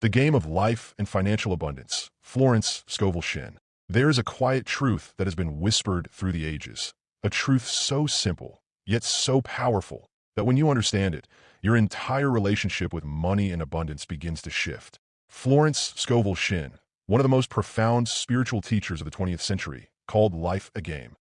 The Game of Life and Financial Abundance, Florence Scovel Shinn. There is a quiet truth that has been whispered through the ages, a truth so simple, yet so powerful, that when you understand it, your entire relationship with money and abundance begins to shift. Florence Scovel Shinn, one of the most profound spiritual teachers of the 20th century, called life a game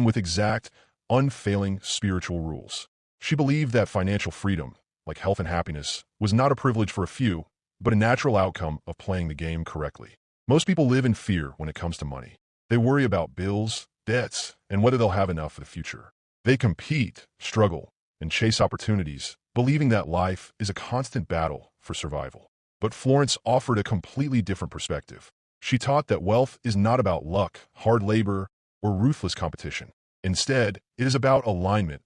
with exact, unfailing spiritual rules. She believed that financial freedom, like health and happiness, was not a privilege for a few, but a natural outcome of playing the game correctly. Most people live in fear when it comes to money. They worry about bills, debts, and whether they'll have enough for the future. They compete, struggle, and chase opportunities, believing that life is a constant battle for survival. But Florence offered a completely different perspective. She taught that wealth is not about luck, hard labor, or ruthless competition. Instead, it is about alignment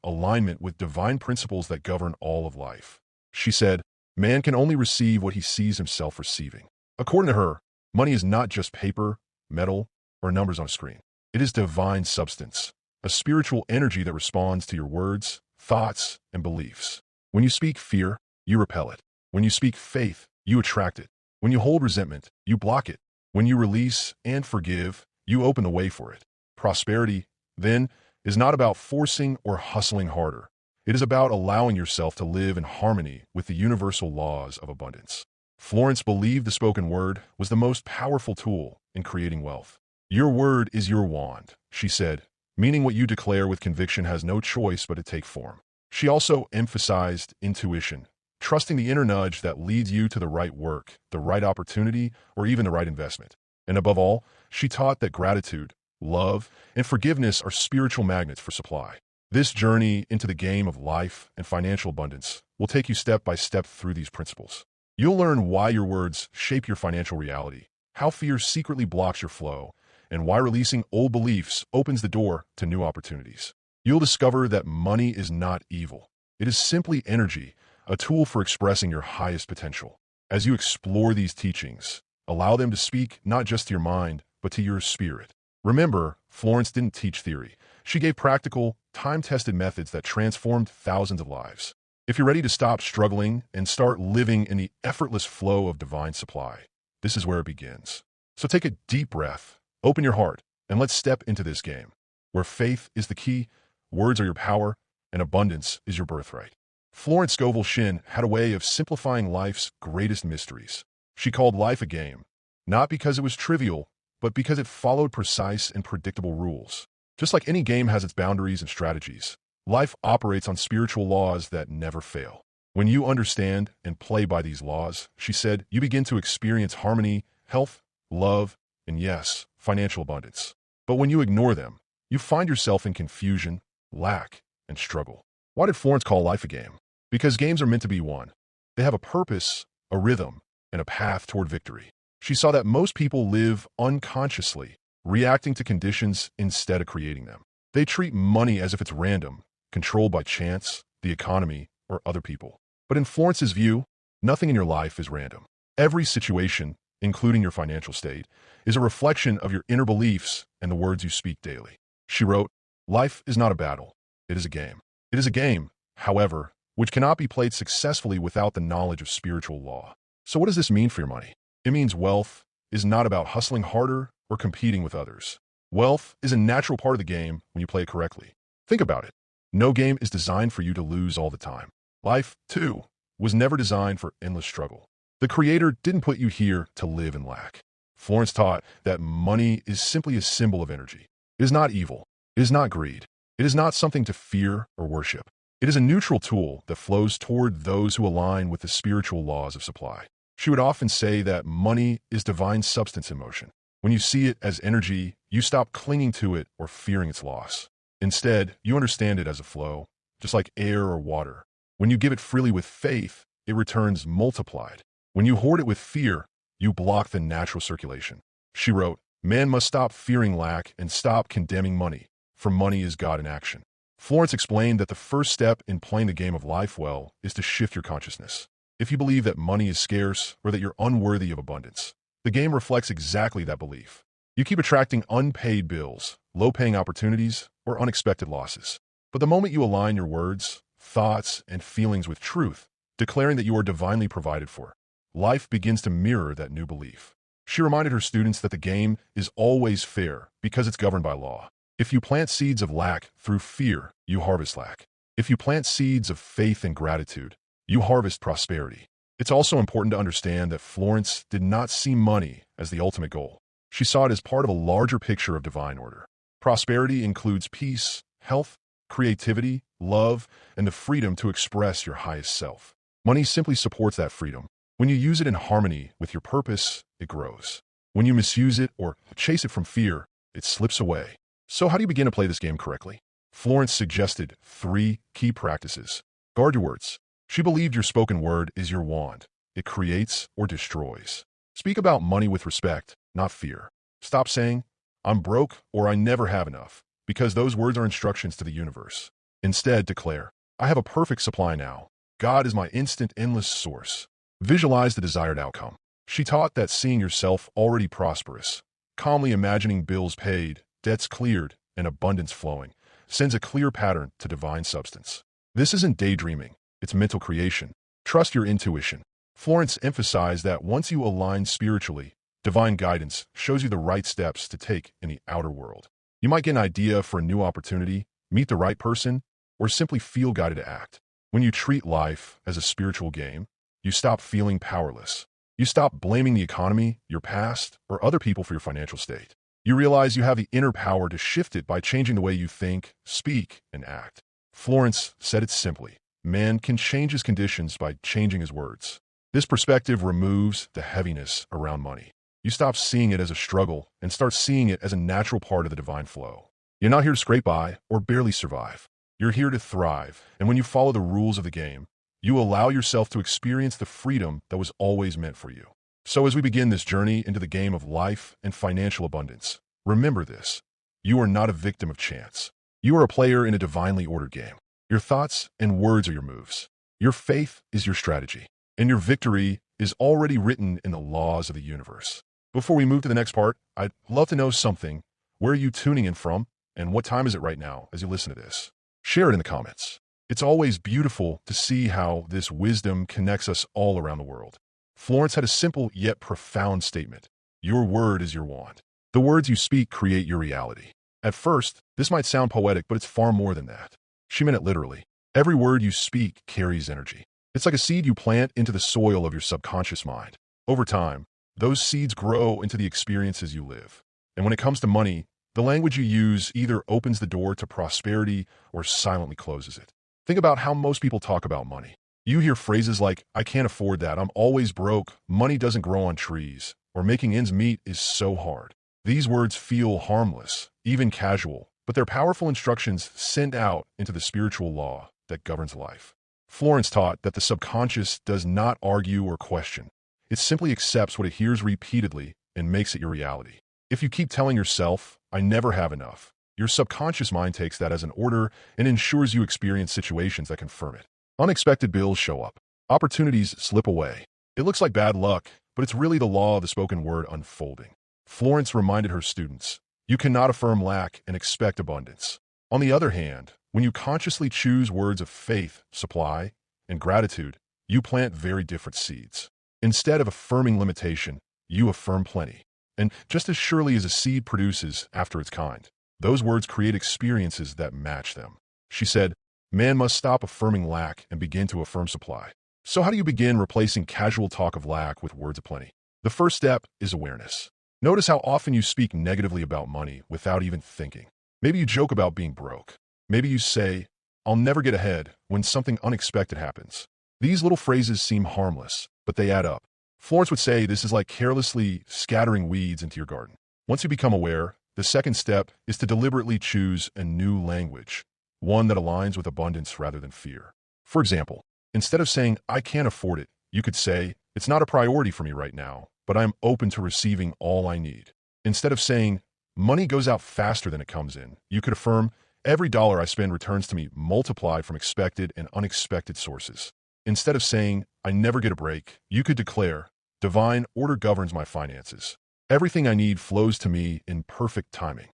with divine principles that govern all of life. She said, man can only receive what he sees himself receiving. According to her, money is not just paper, metal, or numbers on a screen. It is divine substance, a spiritual energy that responds to your words, thoughts, and beliefs. When you speak fear, you repel it. When you speak faith, you attract it. When you hold resentment, you block it. When you release and forgive, you open the way for it. Prosperity, then, is not about forcing or hustling harder. It is about allowing yourself to live in harmony with the universal laws of abundance. Florence believed the spoken word was the most powerful tool in creating wealth. Your word is your wand, she said, meaning what you declare with conviction has no choice but to take form. She also emphasized intuition, trusting the inner nudge that leads you to the right work, the right opportunity, or even the right investment. And above all, she taught that gratitude, love, and forgiveness are spiritual magnets for supply. This journey into the game of life and financial abundance will take you step by step through these principles. You'll learn why your words shape your financial reality, how fear secretly blocks your flow, and why releasing old beliefs opens the door to new opportunities. You'll discover that money is not evil. It is simply energy, a tool for expressing your highest potential. As you explore these teachings, allow them to speak not just to your mind, but to your spirit. Remember, Florence didn't teach theory. She gave practical, time-tested methods that transformed thousands of lives. If you're ready to stop struggling and start living in the effortless flow of divine supply, this is where it begins. So take a deep breath, open your heart, and let's step into this game, where faith is the key, words are your power, and abundance is your birthright. Florence Scovel Shinn had a way of simplifying life's greatest mysteries. She called life a game, not because it was trivial, but because it followed precise and predictable rules. Just like any game has its boundaries and strategies, life operates on spiritual laws that never fail. When you understand and play by these laws, she said, you begin to experience harmony, health, love, and yes, financial abundance. But when you ignore them, you find yourself in confusion, lack, and struggle. Why did Florence call life a game? Because games are meant to be won. They have a purpose, a rhythm, and a path toward victory. She saw that most people live unconsciously, reacting to conditions instead of creating them. They treat money as if it's random, controlled by chance, the economy, or other people. But in Florence's view, nothing in your life is random. Every situation, including your financial state, is a reflection of your inner beliefs and the words you speak daily. She wrote, life is not a battle. It is a game. It is a game, however, which cannot be played successfully without the knowledge of spiritual law. So what does this mean for your money? It means wealth is not about hustling harder or competing with others. Wealth is a natural part of the game when you play it correctly. Think about it. No game is designed for you to lose all the time. Life, too, was never designed for endless struggle. The Creator didn't put you here to live in lack. Florence taught that money is simply a symbol of energy. It is not evil. It is not greed. It is not something to fear or worship. It is a neutral tool that flows toward those who align with the spiritual laws of supply. She would often say that money is divine substance in motion. When you see it as energy, you stop clinging to it or fearing its loss. Instead, you understand it as a flow, just like air or water. When you give it freely with faith, it returns multiplied. When you hoard it with fear, you block the natural circulation. She wrote, man must stop fearing lack and stop condemning money, for money is God in action. Florence explained that the first step in playing the game of life well is to shift your consciousness. If you believe that money is scarce or that you're unworthy of abundance, the game reflects exactly that belief. You keep attracting unpaid bills, low-paying opportunities, or unexpected losses. But the moment you align your words, thoughts, and feelings with truth, declaring that you are divinely provided for, life begins to mirror that new belief. She reminded her students that the game is always fair because it's governed by law. If you plant seeds of lack through fear, you harvest lack. If you plant seeds of faith and gratitude, you harvest prosperity. It's also important to understand that Florence did not see money as the ultimate goal. She saw it as part of a larger picture of divine order. Prosperity includes peace, health, creativity, love, and the freedom to express your highest self. Money simply supports that freedom. When you use it in harmony with your purpose, it grows. When you misuse it or chase it from fear, it slips away. So how do you begin to play this game correctly? Florence suggested 3 key practices. Guard your words. She believed your spoken word is your wand. It creates or destroys. Speak about money with respect, not fear. Stop saying, "I'm broke" or "I never have enough," because those words are instructions to the universe. Instead, declare, "I have a perfect supply now. God is my instant, endless source." Visualize the desired outcome. She taught that seeing yourself already prosperous, calmly imagining bills paid, debts cleared, and abundance flowing, sends a clear pattern to divine substance. This isn't daydreaming, it's mental creation. Trust your intuition. Florence emphasized that once you align spiritually, divine guidance shows you the right steps to take in the outer world. You might get an idea for a new opportunity, meet the right person, or simply feel guided to act. When you treat life as a spiritual game, you stop feeling powerless. You stop blaming the economy, your past, or other people for your financial state. You realize you have the inner power to shift it by changing the way you think, speak, and act. Florence said it simply: man can change his conditions by changing his words. This perspective removes the heaviness around money. You stop seeing it as a struggle and start seeing it as a natural part of the divine flow. You're not here to scrape by or barely survive. You're here to thrive, and when you follow the rules of the game, you allow yourself to experience the freedom that was always meant for you. So as we begin this journey into the game of life and financial abundance, remember this: you are not a victim of chance. You are a player in a divinely ordered game. Your thoughts and words are your moves. Your faith is your strategy, and your victory is already written in the laws of the universe. Before we move to the next part, I'd love to know something. Where are you tuning in from, and what time is it right now as you listen to this? Share it in the comments. It's always beautiful to see how this wisdom connects us all around the world. Florence had a simple yet profound statement: your word is your wand. The words you speak create your reality. At first, this might sound poetic, but it's far more than that. She meant it literally. Every word you speak carries energy. It's like a seed you plant into the soil of your subconscious mind. Over time, those seeds grow into the experiences you live. And when it comes to money, the language you use either opens the door to prosperity or silently closes it. Think about how most people talk about money. You hear phrases like, "I can't afford that," "I'm always broke," "money doesn't grow on trees," or "making ends meet is so hard." These words feel harmless, even casual, but they're powerful instructions sent out into the spiritual law that governs life. Florence taught that the subconscious does not argue or question. It simply accepts what it hears repeatedly and makes it your reality. If you keep telling yourself, "I never have enough," your subconscious mind takes that as an order and ensures you experience situations that confirm it. Unexpected bills show up. Opportunities slip away. It looks like bad luck, but it's really the law of the spoken word unfolding. Florence reminded her students, you cannot affirm lack and expect abundance. On the other hand, when you consciously choose words of faith, supply, and gratitude, you plant very different seeds. Instead of affirming limitation, you affirm plenty. And just as surely as a seed produces after its kind, those words create experiences that match them. She said, man must stop affirming lack and begin to affirm supply. So how do you begin replacing casual talk of lack with words of plenty? The first step is awareness. Notice how often you speak negatively about money without even thinking. Maybe you joke about being broke. Maybe you say, "I'll never get ahead," when something unexpected happens. These little phrases seem harmless, but they add up. Florence would say this is like carelessly scattering weeds into your garden. Once you become aware, the second step is to deliberately choose a new language, one that aligns with abundance rather than fear. For example, instead of saying, "I can't afford it," you could say, "It's not a priority for me right now, but I'm open to receiving all I need." Instead of saying, "Money goes out faster than it comes in," you could affirm, "Every dollar I spend returns to me multiplied from expected and unexpected sources." Instead of saying, "I never get a break," you could declare, "Divine order governs my finances. Everything I need flows to me in perfect timing."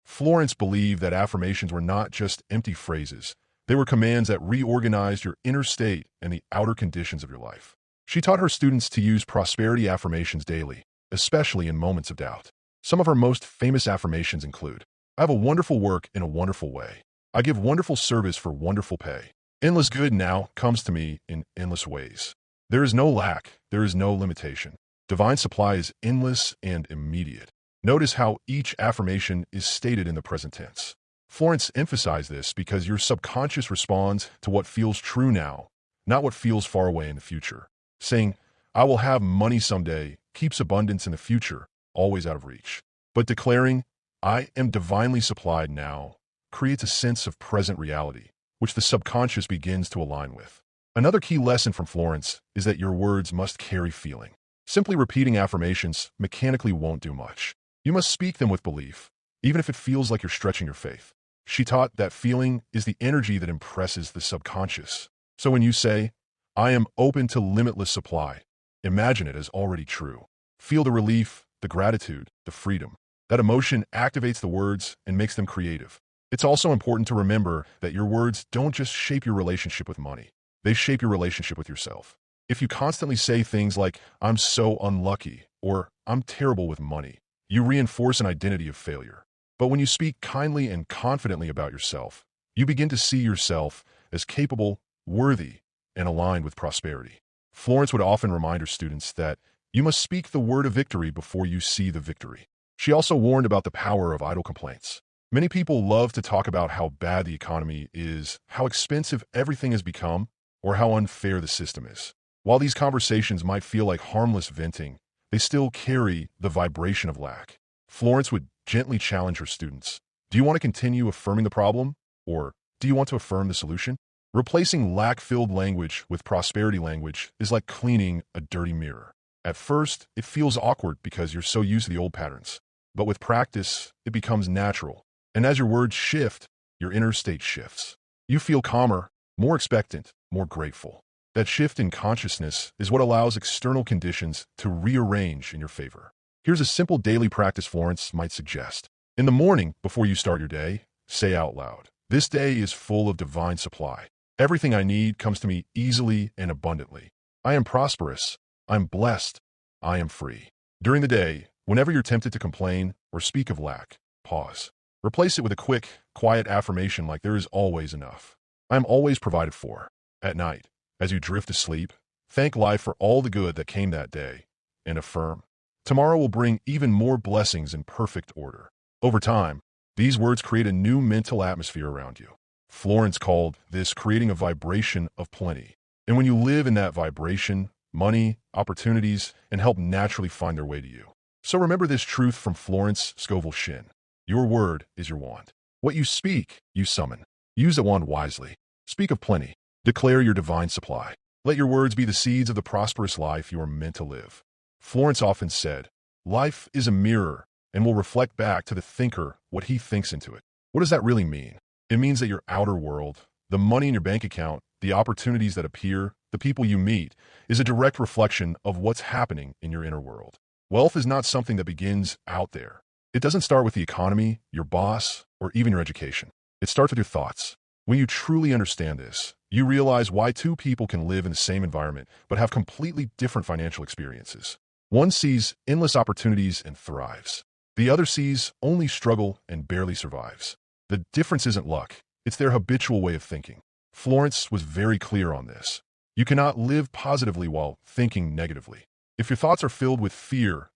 Florence believed that affirmations were not just empty phrases. They were commands that reorganized your inner state and the outer conditions of your life. She taught her students to use prosperity affirmations daily, especially in moments of doubt. Some of her most famous affirmations include, I have a wonderful work in a wonderful way. I give wonderful service for wonderful pay. Endless good now comes to me in endless ways. There is no lack, there is no limitation. Divine supply is endless and immediate. Notice how each affirmation is stated in the present tense. Florence emphasized this because your subconscious responds to what feels true now, not what feels far away in the future. Saying, I will have money someday, keeps abundance in the future, always out of reach. But declaring, I am divinely supplied now, creates a sense of present reality, which the subconscious begins to align with. Another key lesson from Florence is that your words must carry feeling. Simply repeating affirmations mechanically won't do much. You must speak them with belief, even if it feels like you're stretching your faith. She taught that feeling is the energy that impresses the subconscious. So when you say, I am open to limitless supply, imagine it as already true. Feel the relief, the gratitude, the freedom. That emotion activates the words and makes them creative. It's also important to remember that your words don't just shape your relationship with money. They shape your relationship with yourself. If you constantly say things like, I'm so unlucky, or I'm terrible with money, you reinforce an identity of failure. But when you speak kindly and confidently about yourself, you begin to see yourself as capable, worthy, and aligned with prosperity. Florence would often remind her students that you must speak the word of victory before you see the victory. She also warned about the power of idle complaints. Many people love to talk about how bad the economy is, how expensive everything has become, or how unfair the system is. While these conversations might feel like harmless venting, they still carry the vibration of lack. Florence would gently challenge her students. Do you want to continue affirming the problem, or do you want to affirm the solution? Replacing lack-filled language with prosperity language is like cleaning a dirty mirror. At first, it feels awkward because you're so used to the old patterns. But with practice, it becomes natural. And as your words shift, your inner state shifts. You feel calmer, more expectant, more grateful. That shift in consciousness is what allows external conditions to rearrange in your favor. Here's a simple daily practice Florence might suggest. In the morning, before you start your day, say out loud, this day is full of divine supply. Everything I need comes to me easily and abundantly. I am prosperous. I'm blessed. I am free. During the day, whenever you're tempted to complain or speak of lack, pause. Replace it with a quick, quiet affirmation like there is always enough. I am always provided for. At night, as you drift to sleep, thank life for all the good that came that day, and affirm, tomorrow will bring even more blessings in perfect order. Over time, these words create a new mental atmosphere around you. Florence called this creating a vibration of plenty. And when you live in that vibration, money, opportunities, and help naturally find their way to you. So remember this truth from Florence Scovel Shinn. Your word is your wand. What you speak, you summon. Use the wand wisely. Speak of plenty. Declare your divine supply. Let your words be the seeds of the prosperous life you are meant to live. Florence often said, life is a mirror and will reflect back to the thinker what he thinks into it. What does that really mean? It means that your outer world, the money in your bank account, the opportunities that appear, the people you meet, is a direct reflection of what's happening in your inner world. Wealth is not something that begins out there. It doesn't start with the economy, your boss, or even your education. It starts with your thoughts. When you truly understand this, you realize why two people can live in the same environment but have completely different financial experiences. One sees endless opportunities and thrives. The other sees only struggle and barely survives. The difference isn't luck. It's their habitual way of thinking. Florence was very clear on this. You cannot live positively while thinking negatively. If your thoughts are filled with fear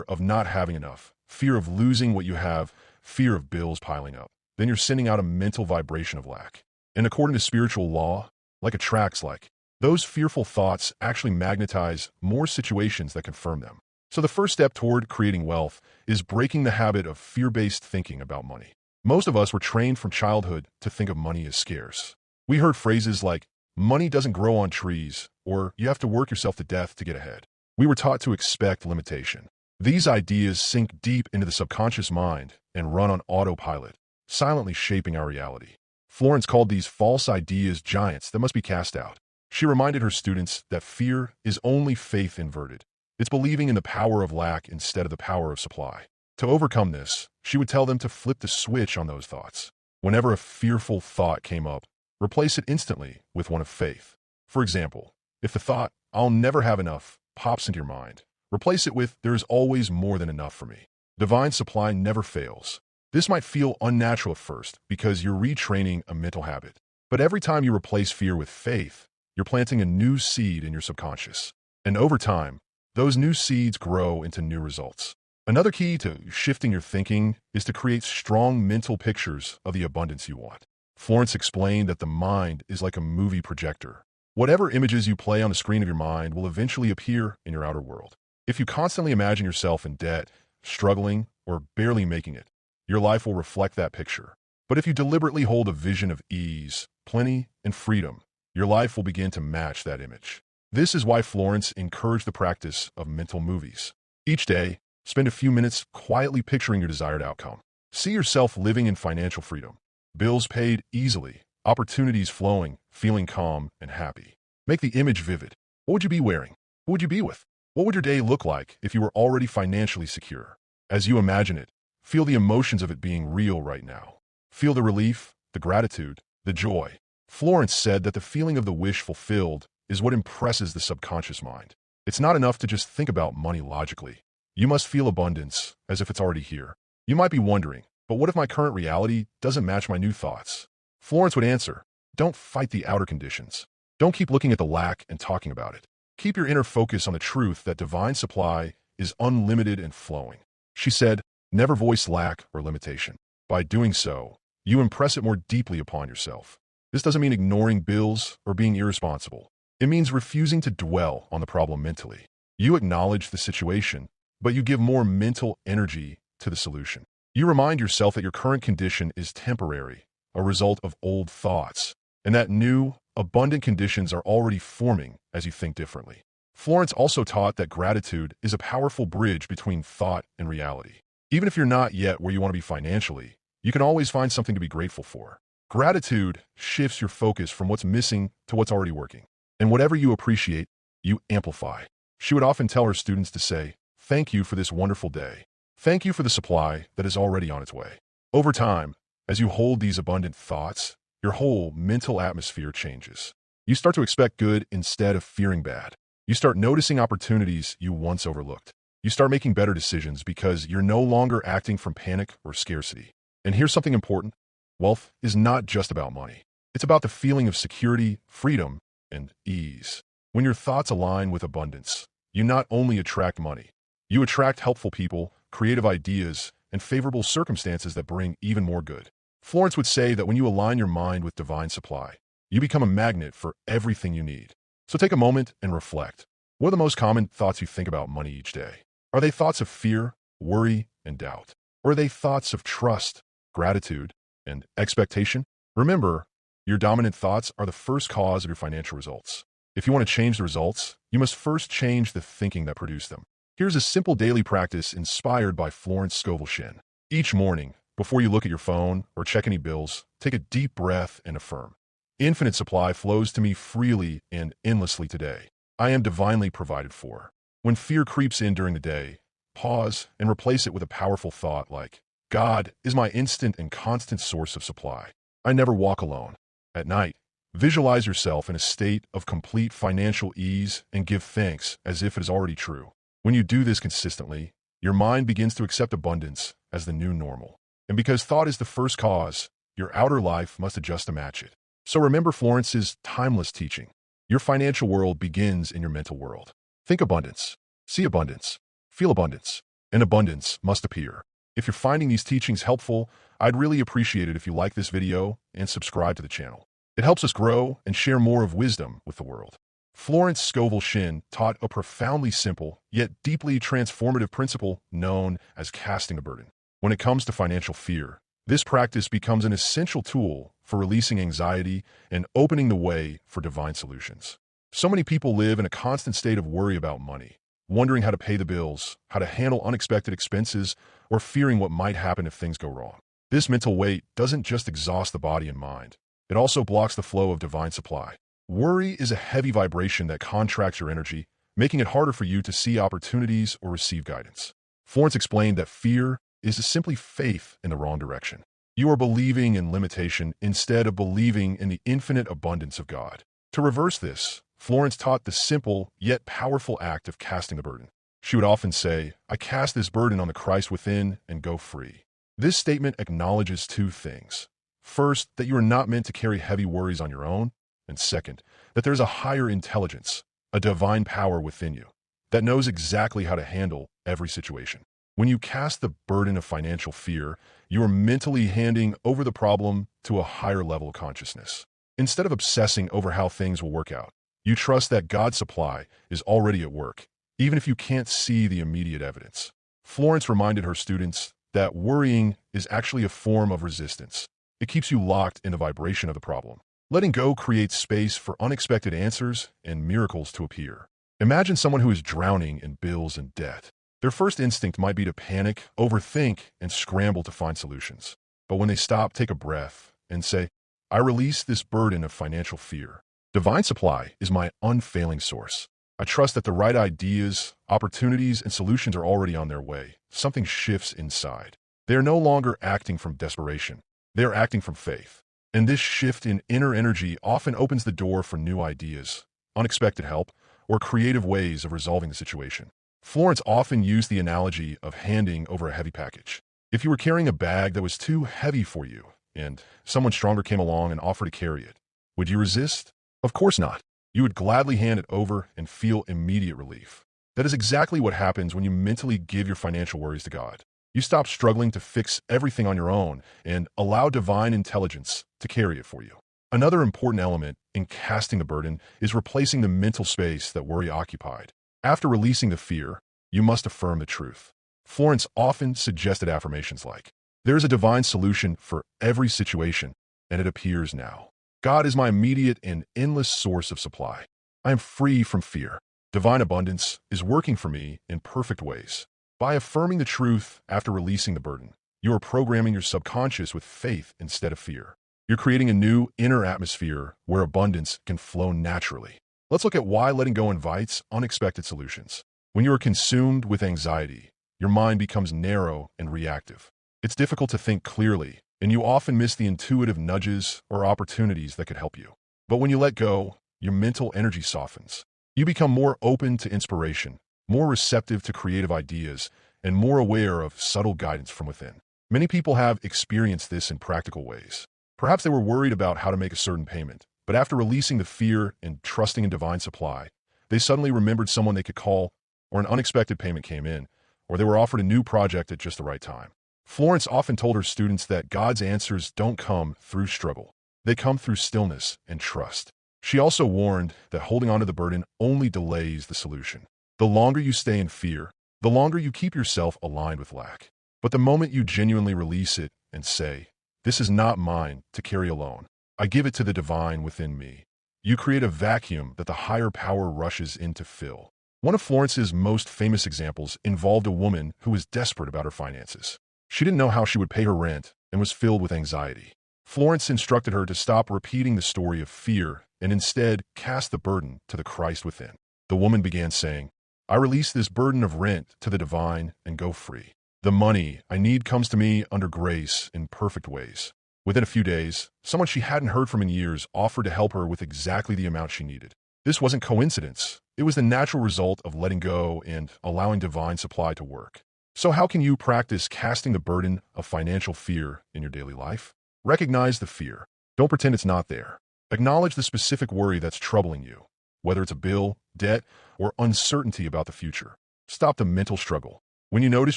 of not having enough, fear of losing what you have, fear of bills piling up, then you're sending out a mental vibration of lack. And according to spiritual law, like attracts like, those fearful thoughts actually magnetize more situations that confirm them. So the first step toward creating wealth is breaking the habit of fear-based thinking about money. Most of us were trained from childhood to think of money as scarce. We heard phrases like, money doesn't grow on trees, or you have to work yourself to death to get ahead. We were taught to expect limitation. These ideas sink deep into the subconscious mind and run on autopilot, silently shaping our reality. Florence called these false ideas giants that must be cast out. She reminded her students that fear is only faith inverted. It's believing in the power of lack instead of the power of supply. To overcome this, she would tell them to flip the switch on those thoughts. Whenever a fearful thought came up, replace it instantly with one of faith. For example, if the thought, "I'll never have enough," pops into your mind. Replace it with, "There is always more than enough for me." Divine supply never fails. This might feel unnatural at first because you're retraining a mental habit. But every time you replace fear with faith, you're planting a new seed in your subconscious. And over time, those new seeds grow into new results. Another key to shifting your thinking is to create strong mental pictures of the abundance you want. Florence explained that the mind is like a movie projector. Whatever images you play on the screen of your mind will eventually appear in your outer world. If you constantly imagine yourself in debt, struggling, or barely making it, your life will reflect that picture. But if you deliberately hold a vision of ease, plenty, and freedom, your life will begin to match that image. This is why Florence encouraged the practice of mental movies. Each day, spend a few minutes quietly picturing your desired outcome. See yourself living in financial freedom, bills paid easily, opportunities flowing, feeling calm and happy. Make the image vivid. What would you be wearing? Who would you be with? What would your day look like if you were already financially secure? As you imagine it, feel the emotions of it being real right now. Feel the relief, the gratitude, the joy. Florence said that the feeling of the wish fulfilled is what impresses the subconscious mind. It's not enough to just think about money logically. You must feel abundance as if it's already here. You might be wondering, but what if my current reality doesn't match my new thoughts? Florence would answer, don't fight the outer conditions. Don't keep looking at the lack and talking about it. Keep your inner focus on the truth that divine supply is unlimited and flowing. She said, never voice lack or limitation. By doing so, you impress it more deeply upon yourself. This doesn't mean ignoring bills or being irresponsible. It means refusing to dwell on the problem mentally. You acknowledge the situation, but you give more mental energy to the solution. You remind yourself that your current condition is temporary, a result of old thoughts, and that new, abundant conditions are already forming as you think differently. Florence also taught that gratitude is a powerful bridge between thought and reality. Even if you're not yet where you want to be financially, you can always find something to be grateful for. Gratitude shifts your focus from what's missing to what's already working. And whatever you appreciate, you amplify. She would often tell her students to say, thank you for this wonderful day. Thank you for the supply that is already on its way. Over time, as you hold these abundant thoughts, your whole mental atmosphere changes. You start to expect good instead of fearing bad. You start noticing opportunities you once overlooked. You start making better decisions because you're no longer acting from panic or scarcity. And here's something important. Wealth is not just about money. It's about the feeling of security, freedom, and ease. When your thoughts align with abundance, you not only attract money, you attract helpful people, creative ideas, and favorable circumstances that bring even more good. Florence would say that when you align your mind with divine supply, you become a magnet for everything you need. So take a moment and reflect. What are the most common thoughts you think about money each day? Are they thoughts of fear, worry, and doubt? Or are they thoughts of trust, gratitude, and expectation? Remember, your dominant thoughts are the first cause of your financial results. If you want to change the results, you must first change the thinking that produced them. Here's a simple daily practice inspired by Florence Scovel Shinn. Each morning, before you look at your phone or check any bills, take a deep breath and affirm. Infinite supply flows to me freely and endlessly today. I am divinely provided for. When fear creeps in during the day, pause and replace it with a powerful thought like, God is my instant and constant source of supply. I never walk alone. At night, visualize yourself in a state of complete financial ease and give thanks as if it is already true. When you do this consistently, your mind begins to accept abundance as the new normal. And because thought is the first cause, your outer life must adjust to match it. So remember Florence's timeless teaching. Your financial world begins in your mental world. Think abundance, see abundance, feel abundance, and abundance must appear. If you're finding these teachings helpful, I'd really appreciate it if you like this video and subscribe to the channel. It helps us grow and share more of wisdom with the world. Florence Scovel Shinn taught a profoundly simple, yet deeply transformative principle known as casting a burden. When it comes to financial fear, this practice becomes an essential tool for releasing anxiety and opening the way for divine solutions. So many people live in a constant state of worry about money, wondering how to pay the bills, how to handle unexpected expenses, or fearing what might happen if things go wrong. This mental weight doesn't just exhaust the body and mind. It also blocks the flow of divine supply. Worry is a heavy vibration that contracts your energy, making it harder for you to see opportunities or receive guidance. Florence explained that fear is simply faith in the wrong direction. You are believing in limitation instead of believing in the infinite abundance of God. To reverse this, Florence taught the simple yet powerful act of casting the burden. She would often say, "I cast this burden on the Christ within and go free." This statement acknowledges two things. First, that you are not meant to carry heavy worries on your own, and second, that there's a higher intelligence, a divine power within you, that knows exactly how to handle every situation. When you cast the burden of financial fear, you are mentally handing over the problem to a higher level of consciousness. Instead of obsessing over how things will work out, you trust that God's supply is already at work, even if you can't see the immediate evidence. Florence reminded her students that worrying is actually a form of resistance. It keeps you locked in the vibration of the problem. Letting go creates space for unexpected answers and miracles to appear. Imagine someone who is drowning in bills and debt. Their first instinct might be to panic, overthink, and scramble to find solutions. But when they stop, take a breath, and say, "I release this burden of financial fear. Divine supply is my unfailing source. I trust that the right ideas, opportunities, and solutions are already on their way." Something shifts inside. They are no longer acting from desperation. They are acting from faith. And this shift in inner energy often opens the door for new ideas, unexpected help, or creative ways of resolving the situation. Florence often used the analogy of handing over a heavy package. If you were carrying a bag that was too heavy for you, and someone stronger came along and offered to carry it, would you resist? Of course not. You would gladly hand it over and feel immediate relief. That is exactly what happens when you mentally give your financial worries to God. You stop struggling to fix everything on your own and allow divine intelligence to carry it for you. Another important element in casting the burden is replacing the mental space that worry occupied. After releasing the fear, you must affirm the truth. Florence often suggested affirmations like, "There is a divine solution for every situation, and it appears now. God is my immediate and endless source of supply. I am free from fear. Divine abundance is working for me in perfect ways." By affirming the truth after releasing the burden, you are programming your subconscious with faith instead of fear. You're creating a new inner atmosphere where abundance can flow naturally. Let's look at why letting go invites unexpected solutions. When you are consumed with anxiety, your mind becomes narrow and reactive. It's difficult to think clearly, and you often miss the intuitive nudges or opportunities that could help you. But when you let go, your mental energy softens. You become more open to inspiration, more receptive to creative ideas, and more aware of subtle guidance from within. Many people have experienced this in practical ways. Perhaps they were worried about how to make a certain payment, but after releasing the fear and trusting in divine supply, they suddenly remembered someone they could call, or an unexpected payment came in, or they were offered a new project at just the right time. Florence often told her students that God's answers don't come through struggle. They come through stillness and trust. She also warned that holding onto the burden only delays the solution. The longer you stay in fear, the longer you keep yourself aligned with lack. But the moment you genuinely release it and say, "This is not mine to carry alone. I give it to the divine within me," you create a vacuum that the higher power rushes in to fill. One of Florence's most famous examples involved a woman who was desperate about her finances. She didn't know how she would pay her rent and was filled with anxiety. Florence instructed her to stop repeating the story of fear and instead cast the burden to the Christ within. The woman began saying, "I release this burden of rent to the divine and go free. The money I need comes to me under grace in perfect ways." Within a few days, someone she hadn't heard from in years offered to help her with exactly the amount she needed. This wasn't coincidence. It was the natural result of letting go and allowing divine supply to work. So how can you practice casting the burden of financial fear in your daily life? Recognize the fear. Don't pretend it's not there. Acknowledge the specific worry that's troubling you, whether it's a bill, debt, or uncertainty about the future. Stop the mental struggle. When you notice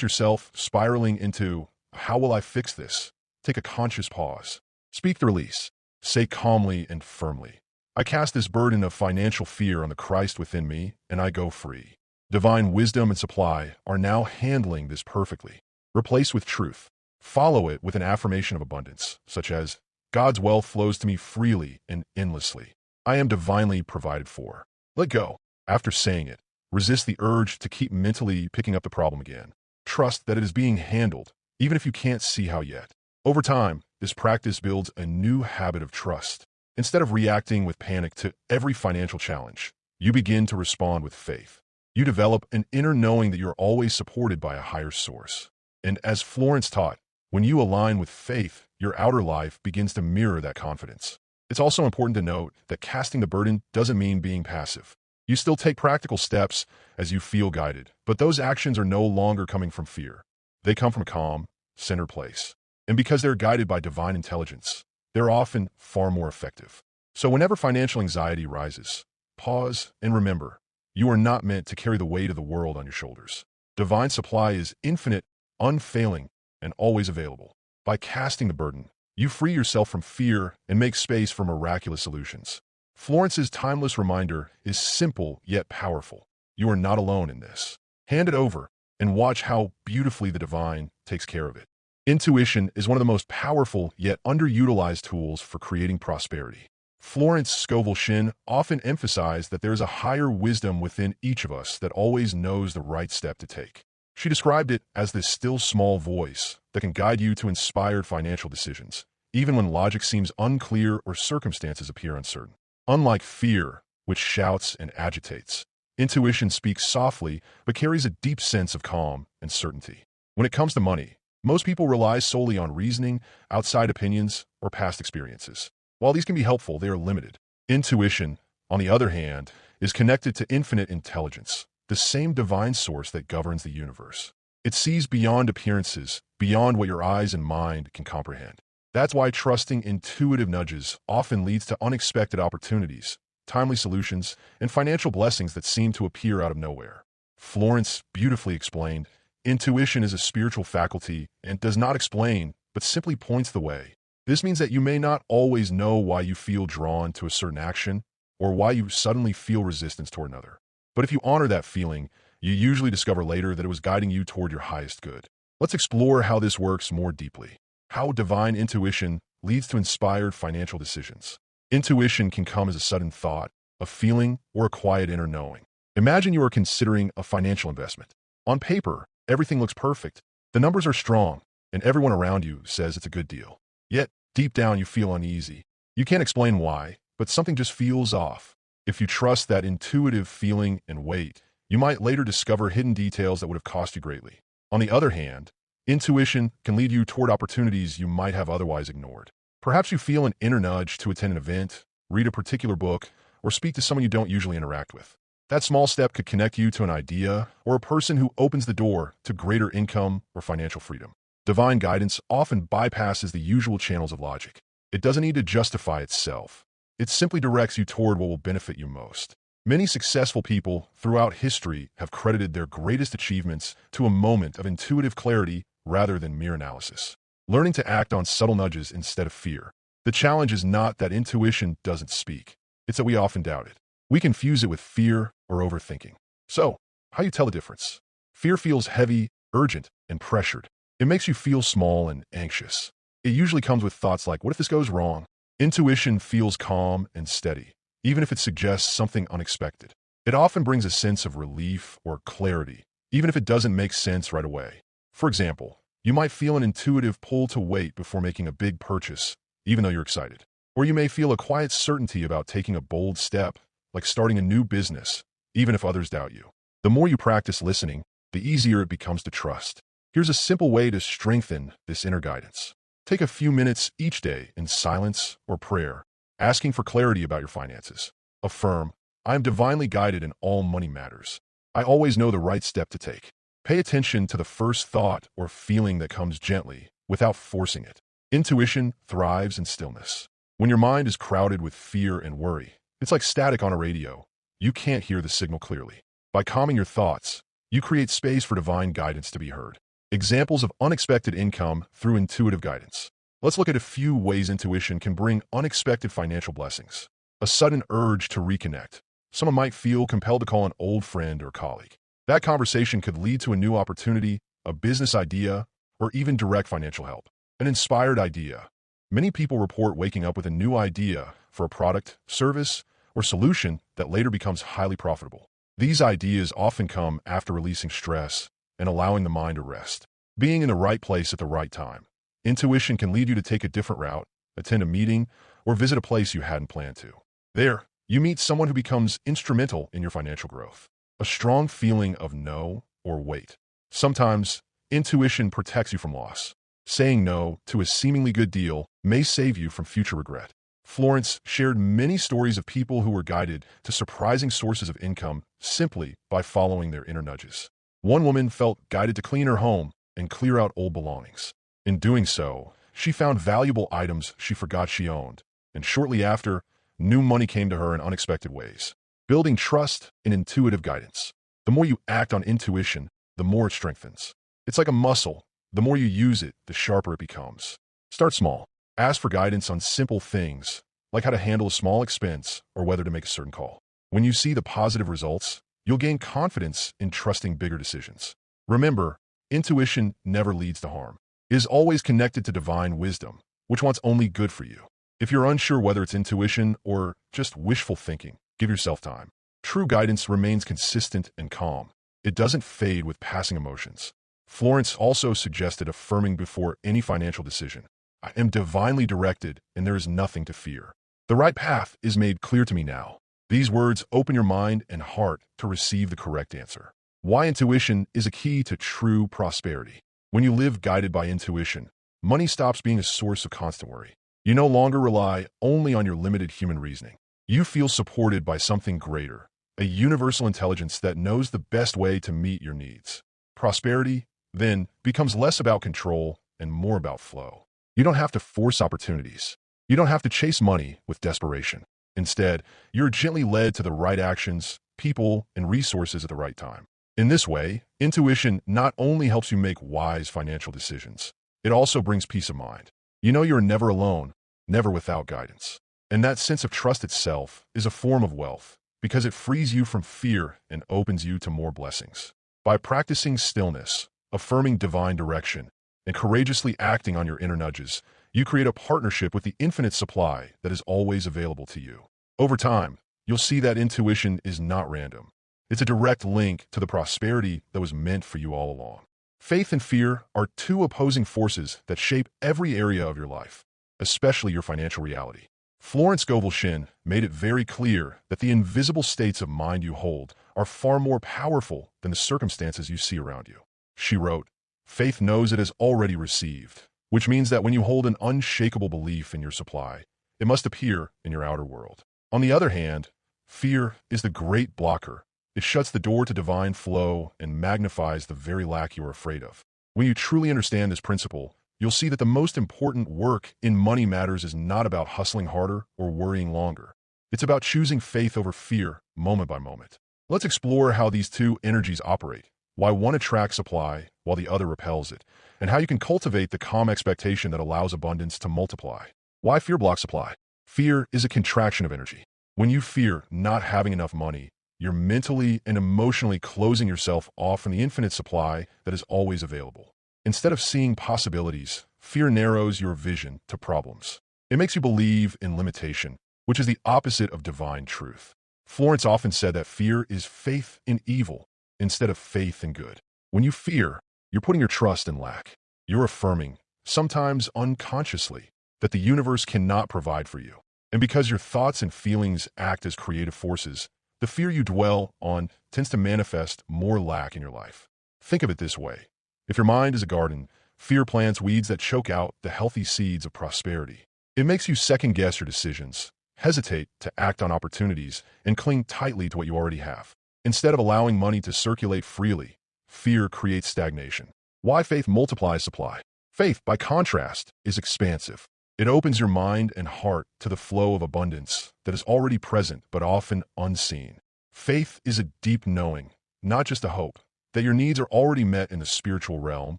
yourself spiraling into, "How will I fix this?" take a conscious pause. Speak the release. Say calmly and firmly, "I cast this burden of financial fear on the Christ within me, and I go free." Divine wisdom and supply are now handling this perfectly. Replace with truth. Follow it with an affirmation of abundance, such as, "God's wealth flows to me freely and endlessly. I am divinely provided for." Let go. After saying it, resist the urge to keep mentally picking up the problem again. Trust that it is being handled, even if you can't see how yet. Over time, this practice builds a new habit of trust. Instead of reacting with panic to every financial challenge, you begin to respond with faith. You develop an inner knowing that you're always supported by a higher source. And as Florence taught, when you align with faith, your outer life begins to mirror that confidence. It's also important to note that casting the burden doesn't mean being passive. You still take practical steps as you feel guided, but those actions are no longer coming from fear. They come from a calm, centered place. And because they're guided by divine intelligence, they're often far more effective. So whenever financial anxiety rises, pause and remember, you are not meant to carry the weight of the world on your shoulders. Divine supply is infinite, unfailing, and always available. By casting the burden, you free yourself from fear and make space for miraculous solutions. Florence's timeless reminder is simple yet powerful. You are not alone in this. Hand it over and watch how beautifully the divine takes care of it. Intuition is one of the most powerful yet underutilized tools for creating prosperity. Florence Scovel Shinn often emphasized that there is a higher wisdom within each of us that always knows the right step to take. She described it as this still small voice that can guide you to inspired financial decisions, even when logic seems unclear or circumstances appear uncertain. Unlike fear, which shouts and agitates, intuition speaks softly but carries a deep sense of calm and certainty. When it comes to money, most people rely solely on reasoning, outside opinions, or past experiences. While these can be helpful, they are limited. Intuition, on the other hand, is connected to infinite intelligence, the same divine source that governs the universe. It sees beyond appearances, beyond what your eyes and mind can comprehend. That's why trusting intuitive nudges often leads to unexpected opportunities, timely solutions, and financial blessings that seem to appear out of nowhere. Florence beautifully explained, intuition is a spiritual faculty and does not explain, but simply points the way. This means that you may not always know why you feel drawn to a certain action or why you suddenly feel resistance toward another. But if you honor that feeling, you usually discover later that it was guiding you toward your highest good. Let's explore how this works more deeply. How divine intuition leads to inspired financial decisions. Intuition can come as a sudden thought, a feeling, or a quiet inner knowing. Imagine you are considering a financial investment. On paper, everything looks perfect. The numbers are strong, and everyone around you says it's a good deal. Yet, deep down you feel uneasy. You can't explain why, but something just feels off. If you trust that intuitive feeling and wait, you might later discover hidden details that would have cost you greatly. On the other hand, intuition can lead you toward opportunities you might have otherwise ignored. Perhaps you feel an inner nudge to attend an event, read a particular book, or speak to someone you don't usually interact with. That small step could connect you to an idea or a person who opens the door to greater income or financial freedom. Divine guidance often bypasses the usual channels of logic. It doesn't need to justify itself. It simply directs you toward what will benefit you most. Many successful people throughout history have credited their greatest achievements to a moment of intuitive clarity rather than mere analysis. Learning to act on subtle nudges instead of fear. The challenge is not that intuition doesn't speak. It's that we often doubt it. We confuse it with fear or overthinking. So, how do you tell the difference? Fear feels heavy, urgent, and pressured. It makes you feel small and anxious. It usually comes with thoughts like, what if this goes wrong? Intuition feels calm and steady, even if it suggests something unexpected. It often brings a sense of relief or clarity, even if it doesn't make sense right away. For example, you might feel an intuitive pull to wait before making a big purchase, even though you're excited. Or you may feel a quiet certainty about taking a bold step, like starting a new business, even if others doubt you. The more you practice listening, the easier it becomes to trust. Here's a simple way to strengthen this inner guidance. Take a few minutes each day in silence or prayer, asking for clarity about your finances. Affirm, I am divinely guided in all money matters. I always know the right step to take. Pay attention to the first thought or feeling that comes gently, without forcing it. Intuition thrives in stillness. When your mind is crowded with fear and worry, it's like static on a radio. You can't hear the signal clearly. By calming your thoughts, you create space for divine guidance to be heard. Examples of unexpected income through intuitive guidance. Let's look at a few ways intuition can bring unexpected financial blessings. A sudden urge to reconnect. Someone might feel compelled to call an old friend or colleague. That conversation could lead to a new opportunity, a business idea, or even direct financial help. An inspired idea. Many people report waking up with a new idea for a product, service, or solution that later becomes highly profitable. These ideas often come after releasing stress and allowing the mind to rest. Being in the right place at the right time. Intuition can lead you to take a different route, attend a meeting, or visit a place you hadn't planned to. There, you meet someone who becomes instrumental in your financial growth. A strong feeling of no or wait. Sometimes, intuition protects you from loss. Saying no to a seemingly good deal may save you from future regret. Florence shared many stories of people who were guided to surprising sources of income simply by following their inner nudges. One woman felt guided to clean her home and clear out old belongings. In doing so, she found valuable items she forgot she owned, and shortly after, new money came to her in unexpected ways. Building trust and intuitive guidance. The more you act on intuition, the more it strengthens. It's like a muscle. The more you use it, the sharper it becomes. Start small. Ask for guidance on simple things, like how to handle a small expense or whether to make a certain call. When you see the positive results, you'll gain confidence in trusting bigger decisions. Remember, intuition never leads to harm. It is always connected to divine wisdom, which wants only good for you. If you're unsure whether it's intuition or just wishful thinking, give yourself time. True guidance remains consistent and calm. It doesn't fade with passing emotions. Florence also suggested affirming before any financial decision. I am divinely directed and there is nothing to fear. The right path is made clear to me now. These words open your mind and heart to receive the correct answer. Why intuition is a key to true prosperity. When you live guided by intuition, money stops being a source of constant worry. You no longer rely only on your limited human reasoning. You feel supported by something greater, a universal intelligence that knows the best way to meet your needs. Prosperity, then, becomes less about control and more about flow. You don't have to force opportunities. You don't have to chase money with desperation. Instead, you're gently led to the right actions, people, and resources at the right time. In this way, intuition not only helps you make wise financial decisions, it also brings peace of mind. You know you're never alone, never without guidance. And that sense of trust itself is a form of wealth because it frees you from fear and opens you to more blessings. By practicing stillness, affirming divine direction, and courageously acting on your inner nudges, you create a partnership with the infinite supply that is always available to you. Over time, you'll see that intuition is not random. It's a direct link to the prosperity that was meant for you all along. Faith and fear are two opposing forces that shape every area of your life, especially your financial reality. Florence Scovel Shinn made it very clear that the invisible states of mind you hold are far more powerful than the circumstances you see around you. She wrote, "Faith knows it has already received," which means that when you hold an unshakable belief in your supply, it must appear in your outer world. On the other hand, fear is the great blocker. It shuts the door to divine flow and magnifies the very lack you are afraid of. When you truly understand this principle, you'll see that the most important work in money matters is not about hustling harder or worrying longer. It's about choosing faith over fear, moment by moment. Let's explore how these two energies operate, why one attracts supply while the other repels it, and how you can cultivate the calm expectation that allows abundance to multiply. Why fear blocks supply? Fear is a contraction of energy. When you fear not having enough money, you're mentally and emotionally closing yourself off from the infinite supply that is always available. Instead of seeing possibilities, fear narrows your vision to problems. It makes you believe in limitation, which is the opposite of divine truth. Florence often said that fear is faith in evil instead of faith in good. When you fear, you're putting your trust in lack. You're affirming, sometimes unconsciously, that the universe cannot provide for you. And because your thoughts and feelings act as creative forces, the fear you dwell on tends to manifest more lack in your life. Think of it this way. If your mind is a garden, fear plants weeds that choke out the healthy seeds of prosperity. It makes you second-guess your decisions, hesitate to act on opportunities, and cling tightly to what you already have. Instead of allowing money to circulate freely, fear creates stagnation. Why faith multiplies supply? Faith, by contrast, is expansive. It opens your mind and heart to the flow of abundance that is already present but often unseen. Faith is a deep knowing, not just a hope, that your needs are already met in the spiritual realm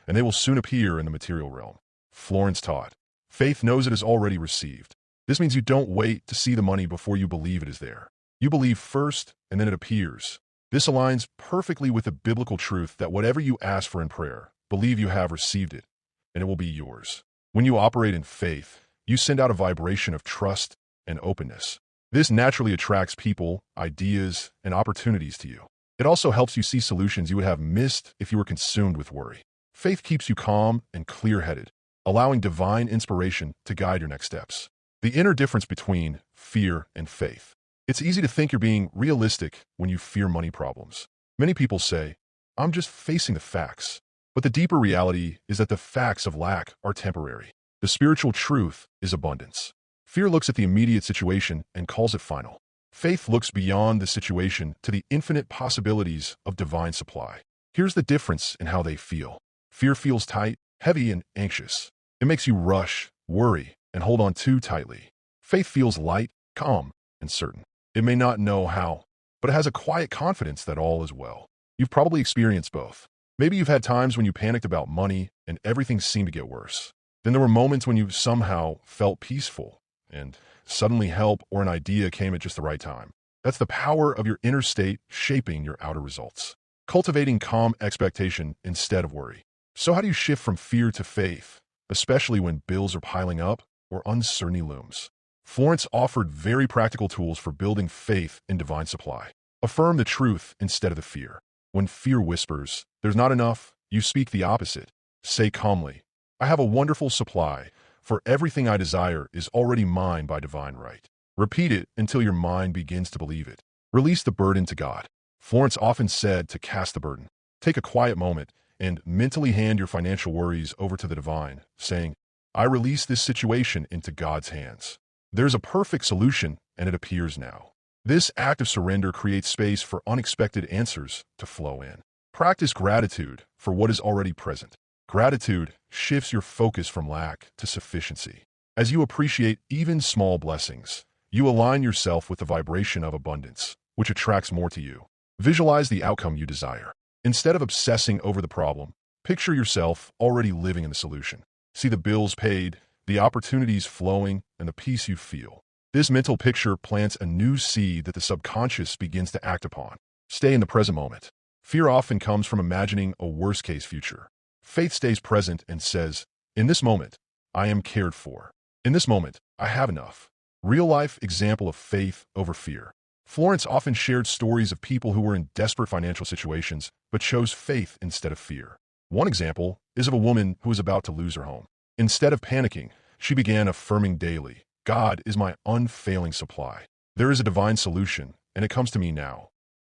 and they will soon appear in the material realm. Florence taught, faith knows it is already received. This means you don't wait to see the money before you believe it is there. You believe first and then it appears. This aligns perfectly with the biblical truth that whatever you ask for in prayer, believe you have received it and it will be yours. When you operate in faith, you send out a vibration of trust and openness. This naturally attracts people, ideas, and opportunities to you. It also helps you see solutions you would have missed if you were consumed with worry. Faith keeps you calm and clear-headed, allowing divine inspiration to guide your next steps. The inner difference between fear and faith. It's easy to think you're being realistic when you fear money problems. Many people say, "I'm just facing the facts." But the deeper reality is that the facts of lack are temporary. The spiritual truth is abundance. Fear looks at the immediate situation and calls it final. Faith looks beyond the situation to the infinite possibilities of divine supply. Here's the difference in how they feel. Fear feels tight, heavy, and anxious. It makes you rush, worry, and hold on too tightly. Faith feels light, calm, and certain. It may not know how, but it has a quiet confidence that all is well. You've probably experienced both. Maybe you've had times when you panicked about money and everything seemed to get worse. Then there were moments when you somehow felt peaceful and suddenly help or an idea came at just the right time. That's the power of your inner state shaping your outer results. Cultivating calm expectation instead of worry. So how do you shift from fear to faith, especially when bills are piling up or uncertainty looms? Florence offered very practical tools for building faith in divine supply. Affirm the truth instead of the fear. When fear whispers, "There's not enough," you speak the opposite. Say calmly, "I have a wonderful supply, for everything I desire is already mine by divine right." Repeat it until your mind begins to believe it. Release the burden to God. Florence often said to cast the burden. Take a quiet moment and mentally hand your financial worries over to the divine, saying, "I release this situation into God's hands. There's a perfect solution, and it appears now." This act of surrender creates space for unexpected answers to flow in. Practice gratitude for what is already present. Gratitude shifts your focus from lack to sufficiency. As you appreciate even small blessings, you align yourself with the vibration of abundance, which attracts more to you. Visualize the outcome you desire. Instead of obsessing over the problem, picture yourself already living in the solution. See the bills paid, the opportunities flowing, and the peace you feel. This mental picture plants a new seed that the subconscious begins to act upon. Stay in the present moment. Fear often comes from imagining a worst-case future. Faith stays present and says, "In this moment, I am cared for. In this moment, I have enough." Real-life example of faith over fear. Florence often shared stories of people who were in desperate financial situations but chose faith instead of fear. One example is of a woman who was about to lose her home. Instead of panicking, she began affirming daily, "God is my unfailing supply. There is a divine solution, and it comes to me now."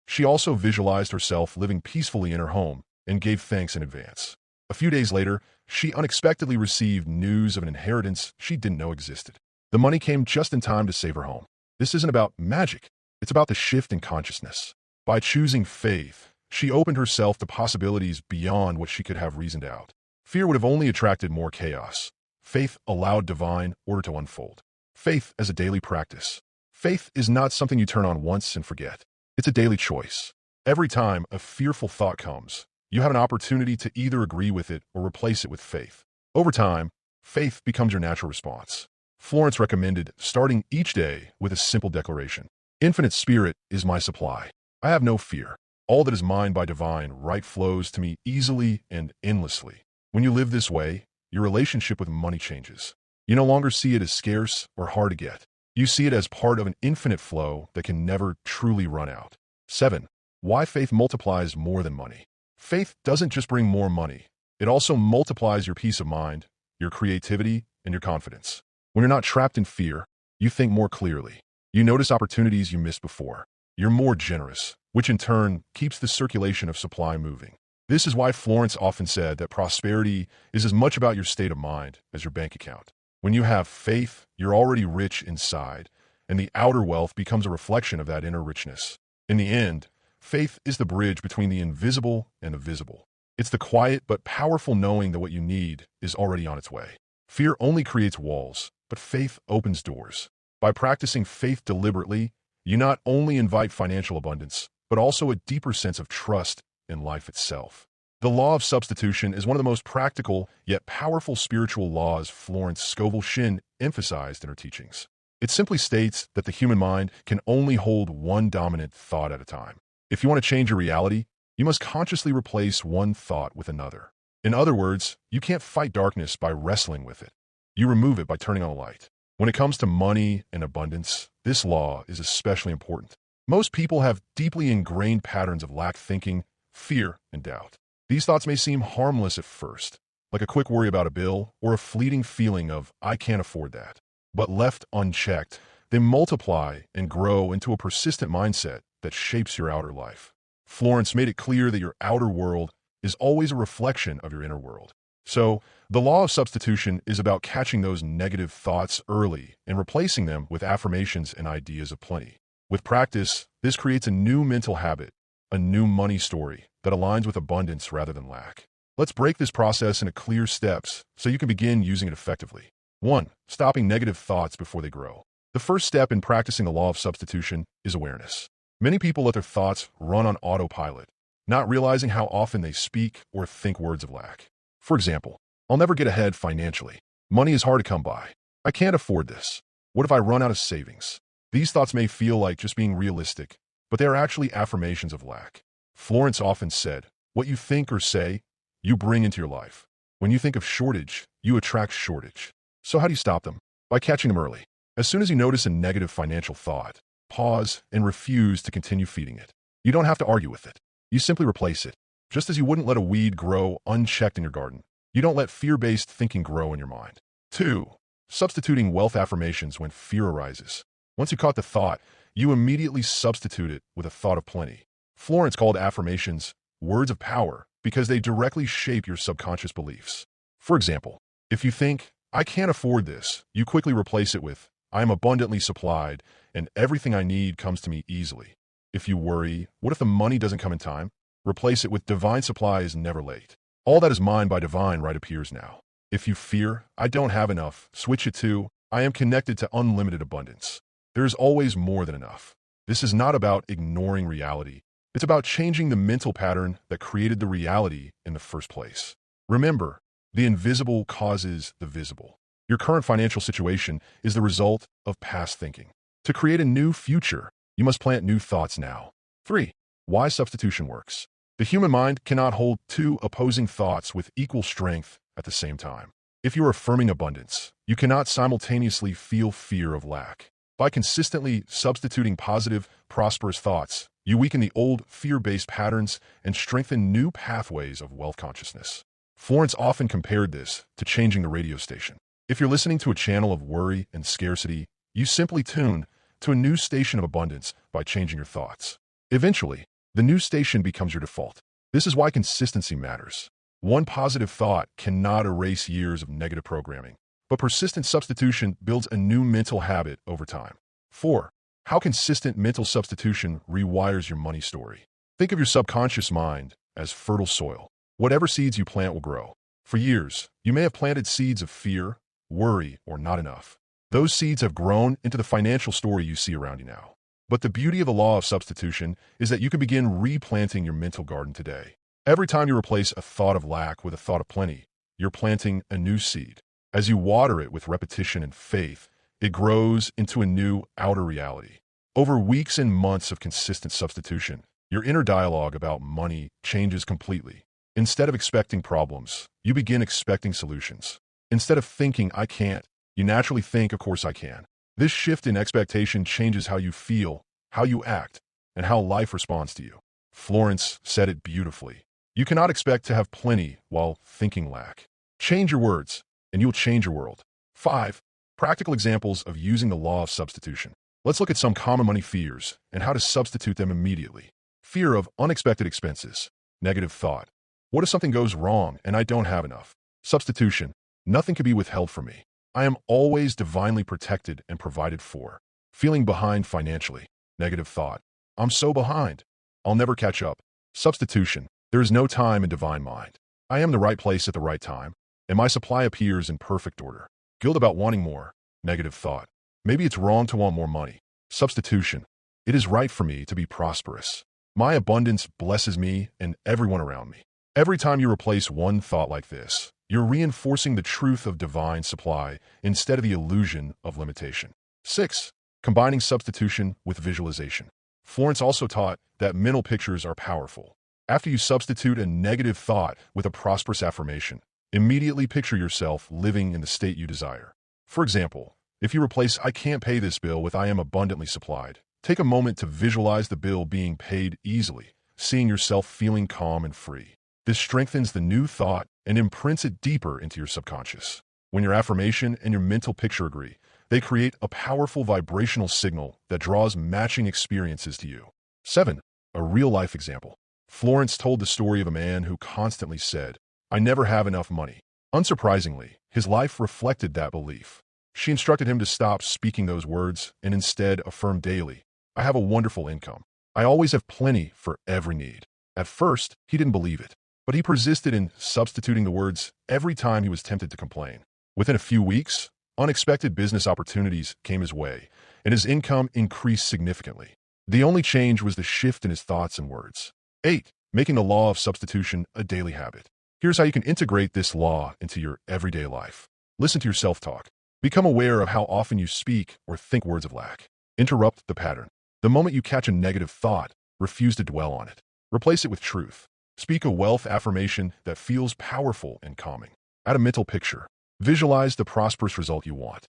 She also visualized herself living peacefully in her home and gave thanks in advance. A few days later, she unexpectedly received news of an inheritance she didn't know existed. The money came just in time to save her home. This isn't about magic. It's about the shift in consciousness. By choosing faith, she opened herself to possibilities beyond what she could have reasoned out. Fear would have only attracted more chaos. Faith allowed divine order to unfold. Faith as a daily practice. Faith is not something you turn on once and forget. It's a daily choice. Every time a fearful thought comes, you have an opportunity to either agree with it or replace it with faith. Over time, faith becomes your natural response. Florence recommended starting each day with a simple declaration. "Infinite Spirit is my supply. I have no fear. All that is mine by divine right flows to me easily and endlessly." When you live this way, your relationship with money changes. You no longer see it as scarce or hard to get. You see it as part of an infinite flow that can never truly run out. 7. Why faith multiplies more than money. Faith doesn't just bring more money. It also multiplies your peace of mind, your creativity, and your confidence. When you're not trapped in fear, you think more clearly. You notice opportunities you missed before. You're more generous, which in turn keeps the circulation of supply moving. This is why Florence often said that prosperity is as much about your state of mind as your bank account. When you have faith, you're already rich inside, and the outer wealth becomes a reflection of that inner richness. In the end, faith is the bridge between the invisible and the visible. It's the quiet but powerful knowing that what you need is already on its way. Fear only creates walls, but faith opens doors. By practicing faith deliberately, you not only invite financial abundance, but also a deeper sense of trust in life itself. The law of substitution is one of the most practical yet powerful spiritual laws Florence Scovel Shinn emphasized in her teachings. It simply states that the human mind can only hold one dominant thought at a time. If you want to change your reality, you must consciously replace one thought with another. In other words, you can't fight darkness by wrestling with it. You remove it by turning on a light. When it comes to money and abundance, this law is especially important. Most people have deeply ingrained patterns of lack thinking, fear, and doubt. These thoughts may seem harmless at first, like a quick worry about a bill or a fleeting feeling of, "I can't afford that." But left unchecked, they multiply and grow into a persistent mindset that shapes your outer life. Florence made it clear that your outer world is always a reflection of your inner world. So, the law of substitution is about catching those negative thoughts early and replacing them with affirmations and ideas of plenty. With practice, this creates a new mental habit, a new money story that aligns with abundance rather than lack. Let's break this process into clear steps so you can begin using it effectively. 1. Stopping negative thoughts before they grow. The first step in practicing the law of substitution is awareness. Many people let their thoughts run on autopilot, not realizing how often they speak or think words of lack. For example, I'll never get ahead financially. Money is hard to come by. I can't afford this. What if I run out of savings? These thoughts may feel like just being realistic, but they are actually affirmations of lack. Florence often said, "What you think or say, you bring into your life. When you think of shortage, you attract shortage." So how do you stop them? By catching them early. As soon as you notice a negative financial thought, pause and refuse to continue feeding it. You don't have to argue with it. You simply replace it. Just as you wouldn't let a weed grow unchecked in your garden, you don't let fear-based thinking grow in your mind. 2. Substituting wealth affirmations when fear arises. Once you caught the thought, you immediately substitute it with a thought of plenty. Florence called affirmations words of power because they directly shape your subconscious beliefs. For example, if you think, "I can't afford this," you quickly replace it with, "I am abundantly supplied and everything I need comes to me easily." If you worry, "What if the money doesn't come in time?" replace it with, "Divine supply is never late. All that is mine by divine right appears now." If you fear, "I don't have enough," switch it to, "I am connected to unlimited abundance. There is always more than enough." This is not about ignoring reality. It's about changing the mental pattern that created the reality in the first place. Remember, the invisible causes the visible. Your current financial situation is the result of past thinking. To create a new future, you must plant new thoughts now. 3. Why substitution works. The human mind cannot hold two opposing thoughts with equal strength at the same time. If you are affirming abundance, you cannot simultaneously feel fear of lack. By consistently substituting positive, prosperous thoughts, you weaken the old fear-based patterns and strengthen new pathways of wealth consciousness. Florence often compared this to changing the radio station. If you're listening to a channel of worry and scarcity, you simply tune to a new station of abundance by changing your thoughts. Eventually, the new station becomes your default. This is why consistency matters. One positive thought cannot erase years of negative programming, but persistent substitution builds a new mental habit over time. 4. How consistent mental substitution rewires your money story. Think of your subconscious mind as fertile soil. Whatever seeds you plant will grow. For years, you may have planted seeds of fear, worry, or not enough. Those seeds have grown into the financial story you see around you now. But the beauty of the law of substitution is that you can begin replanting your mental garden today. Every time you replace a thought of lack with a thought of plenty, you're planting a new seed. As you water it with repetition and faith, it grows into a new outer reality. Over weeks and months of consistent substitution, your inner dialogue about money changes completely. Instead of expecting problems, you begin expecting solutions. Instead of thinking, "I can't," you naturally think, "Of course I can." This shift in expectation changes how you feel, how you act, and how life responds to you. Florence said it beautifully. You cannot expect to have plenty while thinking lack. Change your words, and you'll change your world. 5. Practical examples of using the law of substitution. Let's look at some common money fears and how to substitute them immediately. Fear of unexpected expenses. Negative thought. What if something goes wrong and I don't have enough? Substitution. Nothing can be withheld from me. I am always divinely protected and provided for. Feeling behind financially. Negative thought. I'm so behind. I'll never catch up. Substitution. There is no time in divine mind. I am the right place at the right time, and my supply appears in perfect order. Guilt about wanting more. Negative thought. Maybe it's wrong to want more money. Substitution. It is right for me to be prosperous. My abundance blesses me and everyone around me. Every time you replace one thought like this, you're reinforcing the truth of divine supply instead of the illusion of limitation. 6. Combining substitution with visualization. Florence also taught that mental pictures are powerful. After you substitute a negative thought with a prosperous affirmation, immediately picture yourself living in the state you desire. For example, if you replace "I can't pay this bill" with "I am abundantly supplied," take a moment to visualize the bill being paid easily, seeing yourself feeling calm and free. This strengthens the new thought and imprints it deeper into your subconscious. When your affirmation and your mental picture agree, they create a powerful vibrational signal that draws matching experiences to you. 7. A real-life example. Florence told the story of a man who constantly said, "I never have enough money." Unsurprisingly, his life reflected that belief. She instructed him to stop speaking those words and instead affirm daily, "I have a wonderful income. I always have plenty for every need." At first, he didn't believe it, but he persisted in substituting the words every time he was tempted to complain. Within a few weeks, unexpected business opportunities came his way, and his income increased significantly. The only change was the shift in his thoughts and words. 8. Making the law of substitution a daily habit. Here's how you can integrate this law into your everyday life. Listen to your self-talk. Become aware of how often you speak or think words of lack. Interrupt the pattern. The moment you catch a negative thought, refuse to dwell on it. Replace it with truth. Speak a wealth affirmation that feels powerful and calming. Add a mental picture. Visualize the prosperous result you want.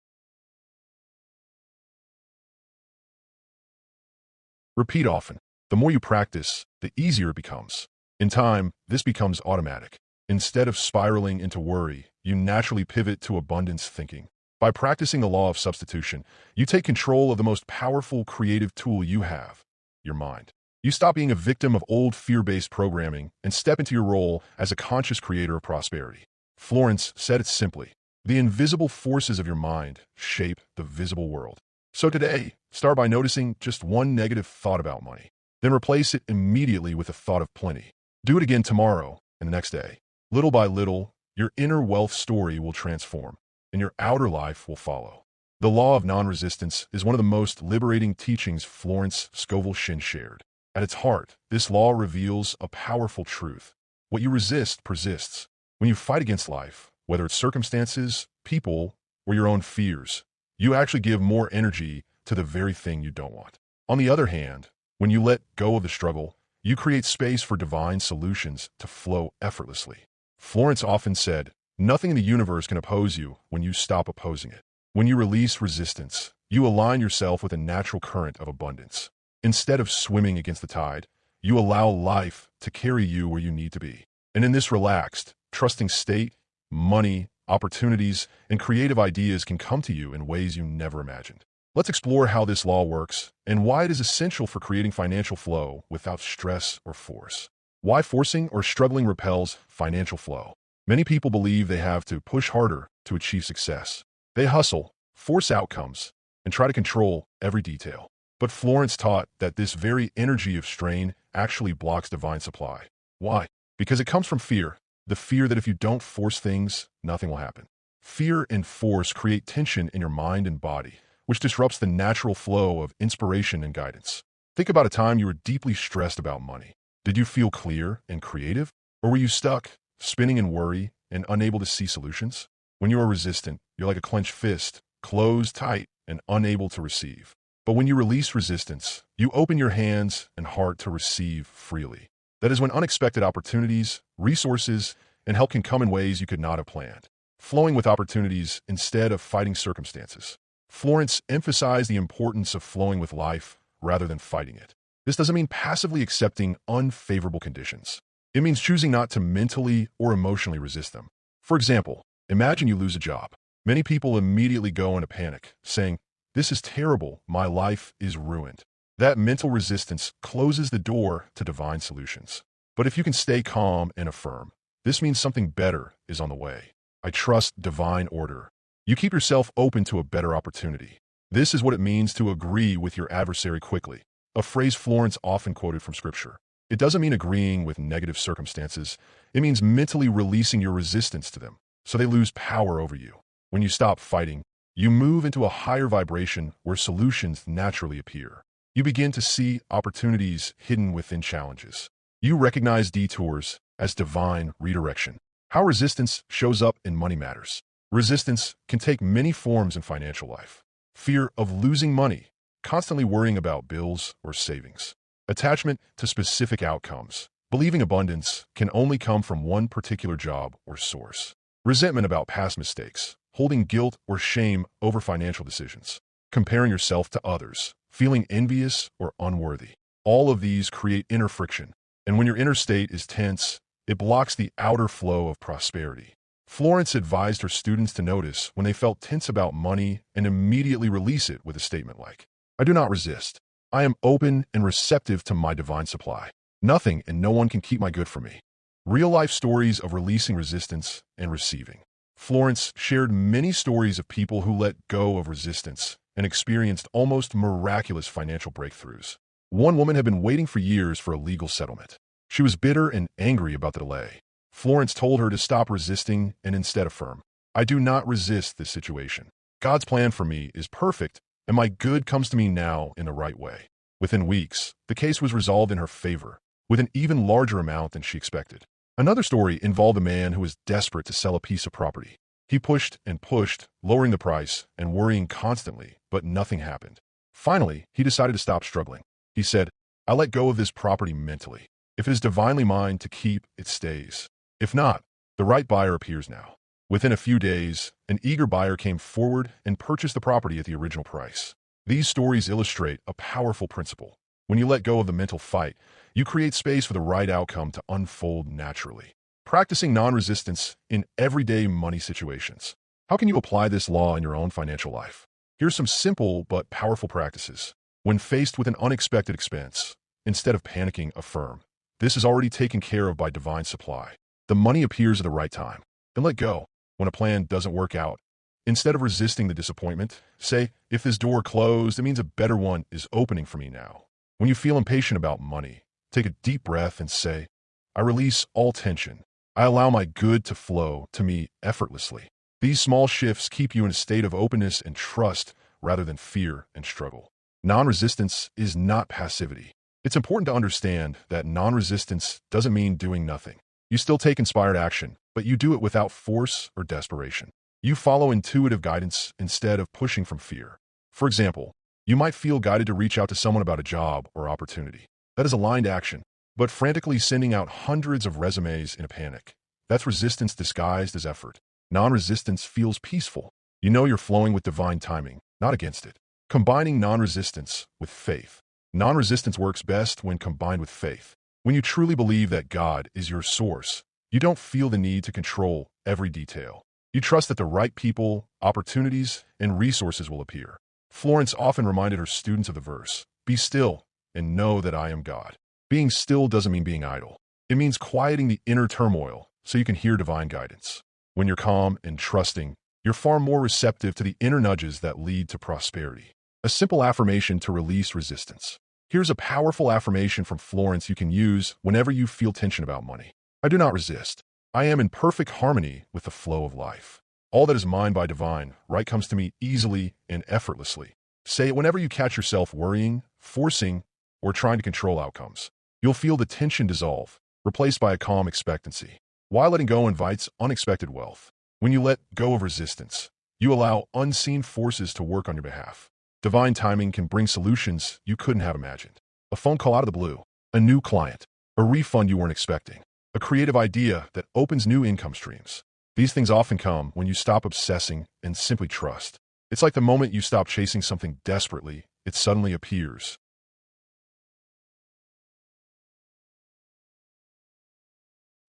Repeat often. The more you practice, the easier it becomes. In time, this becomes automatic. Instead of spiraling into worry, you naturally pivot to abundance thinking. By practicing the law of substitution, you take control of the most powerful creative tool you have, your mind. You stop being a victim of old fear-based programming and step into your role as a conscious creator of prosperity. Florence said it simply, "The invisible forces of your mind shape the visible world." So today, start by noticing just one negative thought about money. Then replace it immediately with a thought of plenty. Do it again tomorrow and the next day. Little by little, your inner wealth story will transform, and your outer life will follow. The law of non-resistance is one of the most liberating teachings Florence Scovel Shinn shared. At its heart, this law reveals a powerful truth. What you resist persists. When you fight against life, whether it's circumstances, people, or your own fears, you actually give more energy to the very thing you don't want. On the other hand, when you let go of the struggle, you create space for divine solutions to flow effortlessly. Florence often said, "Nothing in the universe can oppose you when you stop opposing it." When you release resistance, you align yourself with a natural current of abundance. Instead of swimming against the tide, you allow life to carry you where you need to be. And in this relaxed, trusting state, money, opportunities, and creative ideas can come to you in ways you never imagined. Let's explore how this law works and why it is essential for creating financial flow without stress or force. Why forcing or struggling repels financial flow. Many people believe they have to push harder to achieve success. They hustle, force outcomes, and try to control every detail. But Florence taught that this very energy of strain actually blocks divine supply. Why? Because it comes from fear. The fear that if you don't force things, nothing will happen. Fear and force create tension in your mind and body, which disrupts the natural flow of inspiration and guidance. Think about a time you were deeply stressed about money. Did you feel clear and creative? Or were you stuck, spinning in worry and unable to see solutions? When you are resistant, you're like a clenched fist, closed tight and unable to receive. But when you release resistance, you open your hands and heart to receive freely. That is when unexpected opportunities, resources, and help can come in ways you could not have planned. Flowing with opportunities instead of fighting circumstances. Florence emphasized the importance of flowing with life rather than fighting it. This doesn't mean passively accepting unfavorable conditions. It means choosing not to mentally or emotionally resist them. For example, imagine you lose a job. Many people immediately go into panic, saying, "This is terrible, my life is ruined." That mental resistance closes the door to divine solutions. But if you can stay calm and affirm, this means something better is on the way. I trust divine order. You keep yourself open to a better opportunity. This is what it means to agree with your adversary quickly, a phrase Florence often quoted from scripture. It doesn't mean agreeing with negative circumstances. It means mentally releasing your resistance to them, so they lose power over you. When you stop fighting, you move into a higher vibration where solutions naturally appear. You begin to see opportunities hidden within challenges. You recognize detours as divine redirection. How resistance shows up in money matters. Resistance can take many forms in financial life. Fear of losing money, constantly worrying about bills or savings. Attachment to specific outcomes, believing abundance can only come from one particular job or source. Resentment about past mistakes, holding guilt or shame over financial decisions. Comparing yourself to others, feeling envious or unworthy. All of these create inner friction, and when your inner state is tense, it blocks the outer flow of prosperity. Florence advised her students to notice when they felt tense about money and immediately release it with a statement like, "I do not resist. I am open and receptive to my divine supply. Nothing and no one can keep my good from me." Real-life stories of releasing resistance and receiving. Florence shared many stories of people who let go of resistance and experienced almost miraculous financial breakthroughs. One woman had been waiting for years for a legal settlement. She was bitter and angry about the delay. Florence told her to stop resisting and instead affirm, "I do not resist this situation. God's plan for me is perfect, and my good comes to me now in the right way." Within weeks, the case was resolved in her favor, with an even larger amount than she expected. Another story involved a man who was desperate to sell a piece of property. He pushed and pushed, lowering the price and worrying constantly, but nothing happened. Finally, he decided to stop struggling. He said, "I let go of this property mentally. If it is divinely mine to keep, it stays. If not, the right buyer appears now." Within a few days, an eager buyer came forward and purchased the property at the original price. These stories illustrate a powerful principle. When you let go of the mental fight, you create space for the right outcome to unfold naturally. Practicing non-resistance in everyday money situations. How can you apply this law in your own financial life? Here's some simple but powerful practices. When faced with an unexpected expense, instead of panicking, affirm, "This is already taken care of by divine supply." The money appears at the right time. Then let go. When a plan doesn't work out, instead of resisting the disappointment, say, "If this door closed, it means a better one is opening for me now." When you feel impatient about money, take a deep breath and say, "I release all tension. I allow my good to flow to me effortlessly." These small shifts keep you in a state of openness and trust rather than fear and struggle. Non-resistance is not passivity. It's important to understand that non-resistance doesn't mean doing nothing. You still take inspired action, but you do it without force or desperation. You follow intuitive guidance instead of pushing from fear. For example, you might feel guided to reach out to someone about a job or opportunity. That is aligned action, but frantically sending out hundreds of resumes in a panic. That's resistance disguised as effort. Non-resistance feels peaceful. You know you're flowing with divine timing, not against it. Combining non-resistance with faith. Non-resistance works best when combined with faith. When you truly believe that God is your source, you don't feel the need to control every detail. You trust that the right people, opportunities, and resources will appear. Florence often reminded her students of the verse, "Be still and know that I am God." Being still doesn't mean being idle. It means quieting the inner turmoil so you can hear divine guidance. When you're calm and trusting, you're far more receptive to the inner nudges that lead to prosperity. A simple affirmation to release resistance. Here's a powerful affirmation from Florence you can use whenever you feel tension about money. "I do not resist. I am in perfect harmony with the flow of life. All that is mine by divine right comes to me easily and effortlessly." Say it whenever you catch yourself worrying, forcing, or trying to control outcomes. You'll feel the tension dissolve, replaced by a calm expectancy. Why letting go invites unexpected wealth. When you let go of resistance, you allow unseen forces to work on your behalf. Divine timing can bring solutions you couldn't have imagined. A phone call out of the blue, a new client, a refund you weren't expecting, a creative idea that opens new income streams. These things often come when you stop obsessing and simply trust. It's like the moment you stop chasing something desperately, it suddenly appears.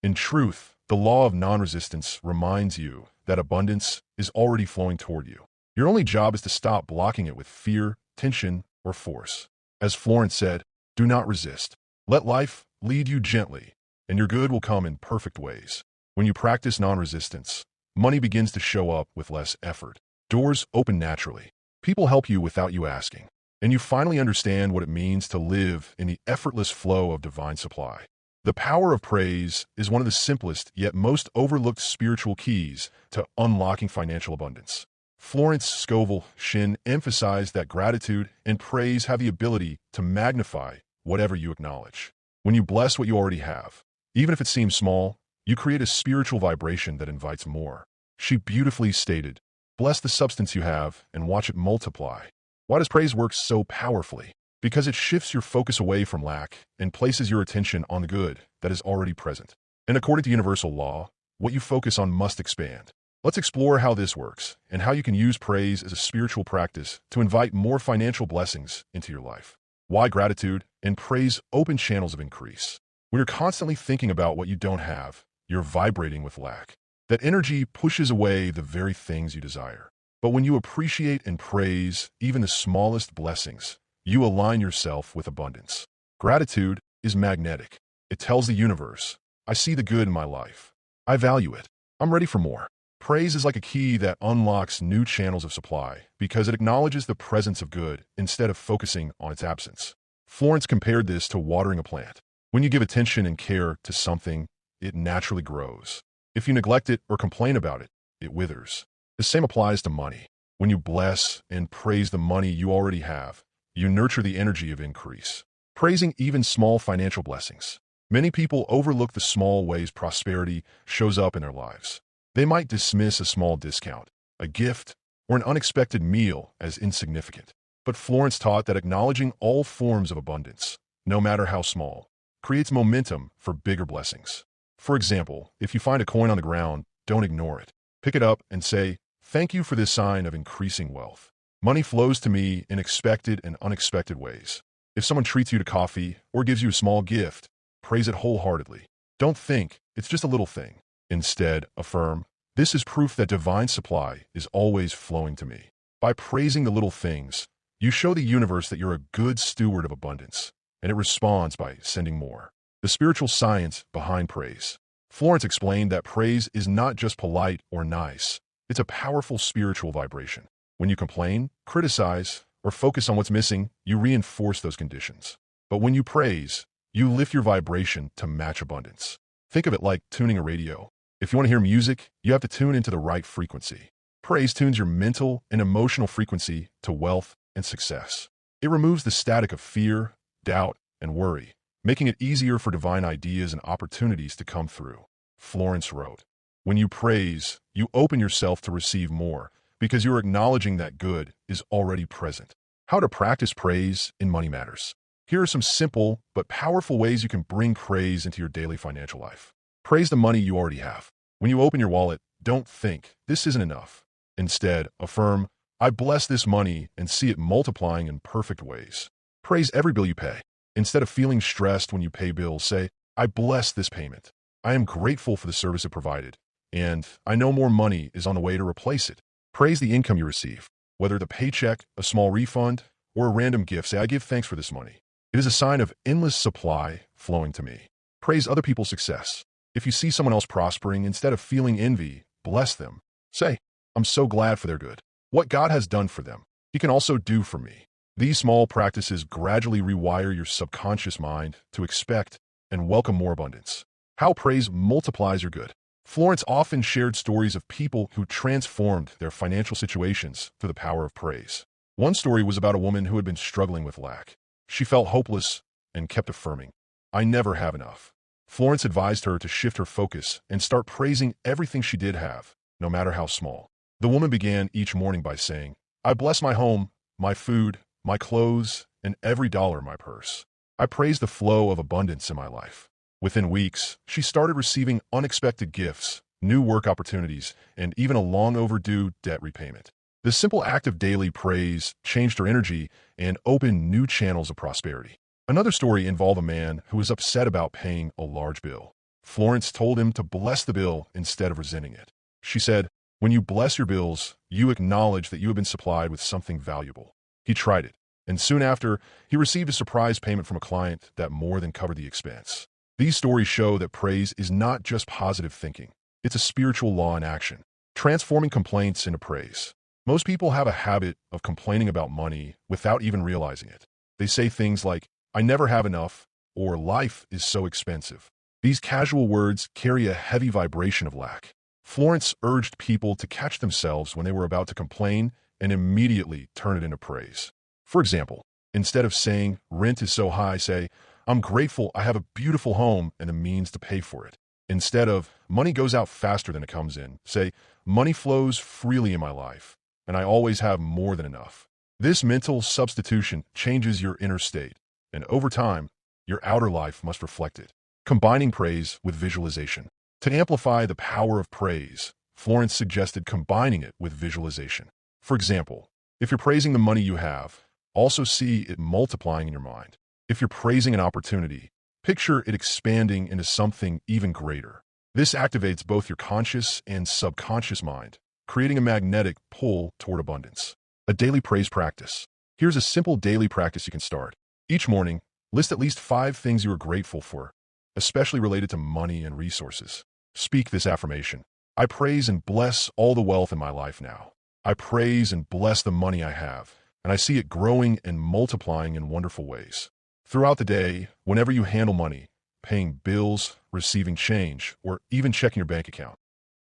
In truth, the law of non-resistance reminds you that abundance is already flowing toward you. Your only job is to stop blocking it with fear, tension, or force. As Florence said, "Do not resist. Let life lead you gently, and your good will come in perfect ways." When you practice non-resistance, money begins to show up with less effort. Doors open naturally. People help you without you asking. And you finally understand what it means to live in the effortless flow of divine supply. The power of praise is one of the simplest yet most overlooked spiritual keys to unlocking financial abundance. Florence Scovel Shinn emphasized that gratitude and praise have the ability to magnify whatever you acknowledge. When you bless what you already have, even if it seems small, you create a spiritual vibration that invites more. She beautifully stated, "Bless the substance you have and watch it multiply." Why does praise work so powerfully? Because it shifts your focus away from lack and places your attention on the good that is already present. And according to universal law, what you focus on must expand. Let's explore how this works and how you can use praise as a spiritual practice to invite more financial blessings into your life. Why gratitude and praise open channels of increase. When you're constantly thinking about what you don't have, you're vibrating with lack. That energy pushes away the very things you desire. But when you appreciate and praise even the smallest blessings, you align yourself with abundance. Gratitude is magnetic. It tells the universe, "I see the good in my life. I value it. I'm ready for more." Praise is like a key that unlocks new channels of supply because it acknowledges the presence of good instead of focusing on its absence. Florence compared this to watering a plant. When you give attention and care to something, it naturally grows. If you neglect it or complain about it, it withers. The same applies to money. When you bless and praise the money you already have, you nurture the energy of increase. Praising even small financial blessings. Many people overlook the small ways prosperity shows up in their lives. They might dismiss a small discount, a gift, or an unexpected meal as insignificant. But Florence taught that acknowledging all forms of abundance, no matter how small, creates momentum for bigger blessings. For example, if you find a coin on the ground, don't ignore it. Pick it up and say, "Thank you for this sign of increasing wealth." Money flows to me in expected and unexpected ways. If someone treats you to coffee or gives you a small gift, praise it wholeheartedly. Don't think it's just a little thing. Instead, affirm, "This is proof that divine supply is always flowing to me." By praising the little things, you show the universe that you're a good steward of abundance, and it responds by sending more. The spiritual science behind praise. Florence explained that praise is not just polite or nice. It's a powerful spiritual vibration. When you complain, criticize, or focus on what's missing, you reinforce those conditions. But when you praise, you lift your vibration to match abundance. Think of it like tuning a radio. If you want to hear music, you have to tune into the right frequency. Praise tunes your mental and emotional frequency to wealth and success. It removes the static of fear, doubt, and worry, making it easier for divine ideas and opportunities to come through. Florence wrote, "When you praise, you open yourself to receive more because you're acknowledging that good is already present." How to practice praise in money matters. Here are some simple but powerful ways you can bring praise into your daily financial life. Praise the money you already have. When you open your wallet, don't think, "This isn't enough." Instead, affirm, "I bless this money and see it multiplying in perfect ways." Praise every bill you pay. Instead of feeling stressed when you pay bills, say, "I bless this payment. I am grateful for the service it provided, and I know more money is on the way to replace it." Praise the income you receive. Whether the paycheck, a small refund, or a random gift, say, "I give thanks for this money. It is a sign of endless supply flowing to me." Praise other people's success. If you see someone else prospering, instead of feeling envy, bless them. Say, "I'm so glad for their good. What God has done for them, He can also do for me." These small practices gradually rewire your subconscious mind to expect and welcome more abundance. How praise multiplies your good. Florence often shared stories of people who transformed their financial situations through the power of praise. One story was about a woman who had been struggling with lack. She felt hopeless and kept affirming, "I never have enough." Florence advised her to shift her focus and start praising everything she did have, no matter how small. The woman began each morning by saying, "I bless my home, my food, my clothes, and every dollar in my purse. I praise the flow of abundance in my life." Within weeks, she started receiving unexpected gifts, new work opportunities, and even a long overdue debt repayment. The simple act of daily praise changed her energy and opened new channels of prosperity. Another story involved a man who was upset about paying a large bill. Florence told him to bless the bill instead of resenting it. She said, "When you bless your bills, you acknowledge that you have been supplied with something valuable." He tried it, and soon after, he received a surprise payment from a client that more than covered the expense. These stories show that praise is not just positive thinking. It's a spiritual law in action, transforming complaints into praise. Most people have a habit of complaining about money without even realizing it. They say things like, "I never have enough," or "Life is so expensive." These casual words carry a heavy vibration of lack. Florence urged people to catch themselves when they were about to complain and immediately turn it into praise. For example, instead of saying, "Rent is so high," say, "I'm grateful I have a beautiful home and the means to pay for it." Instead of, "Money goes out faster than it comes in," say, "Money flows freely in my life, and I always have more than enough." This mental substitution changes your inner state, and over time, your outer life must reflect it. Combining praise with visualization. To amplify the power of praise, Florence suggested combining it with visualization. For example, if you're praising the money you have, also see it multiplying in your mind. If you're praising an opportunity, picture it expanding into something even greater. This activates both your conscious and subconscious mind, creating a magnetic pull toward abundance. A daily praise practice. Here's a simple daily practice you can start. Each morning, list at least 5 things you are grateful for, especially related to money and resources. Speak this affirmation. I praise and bless all the wealth in my life now. I praise and bless the money I have, and I see it growing and multiplying in wonderful ways. Throughout the day, whenever you handle money, paying bills, receiving change, or even checking your bank account,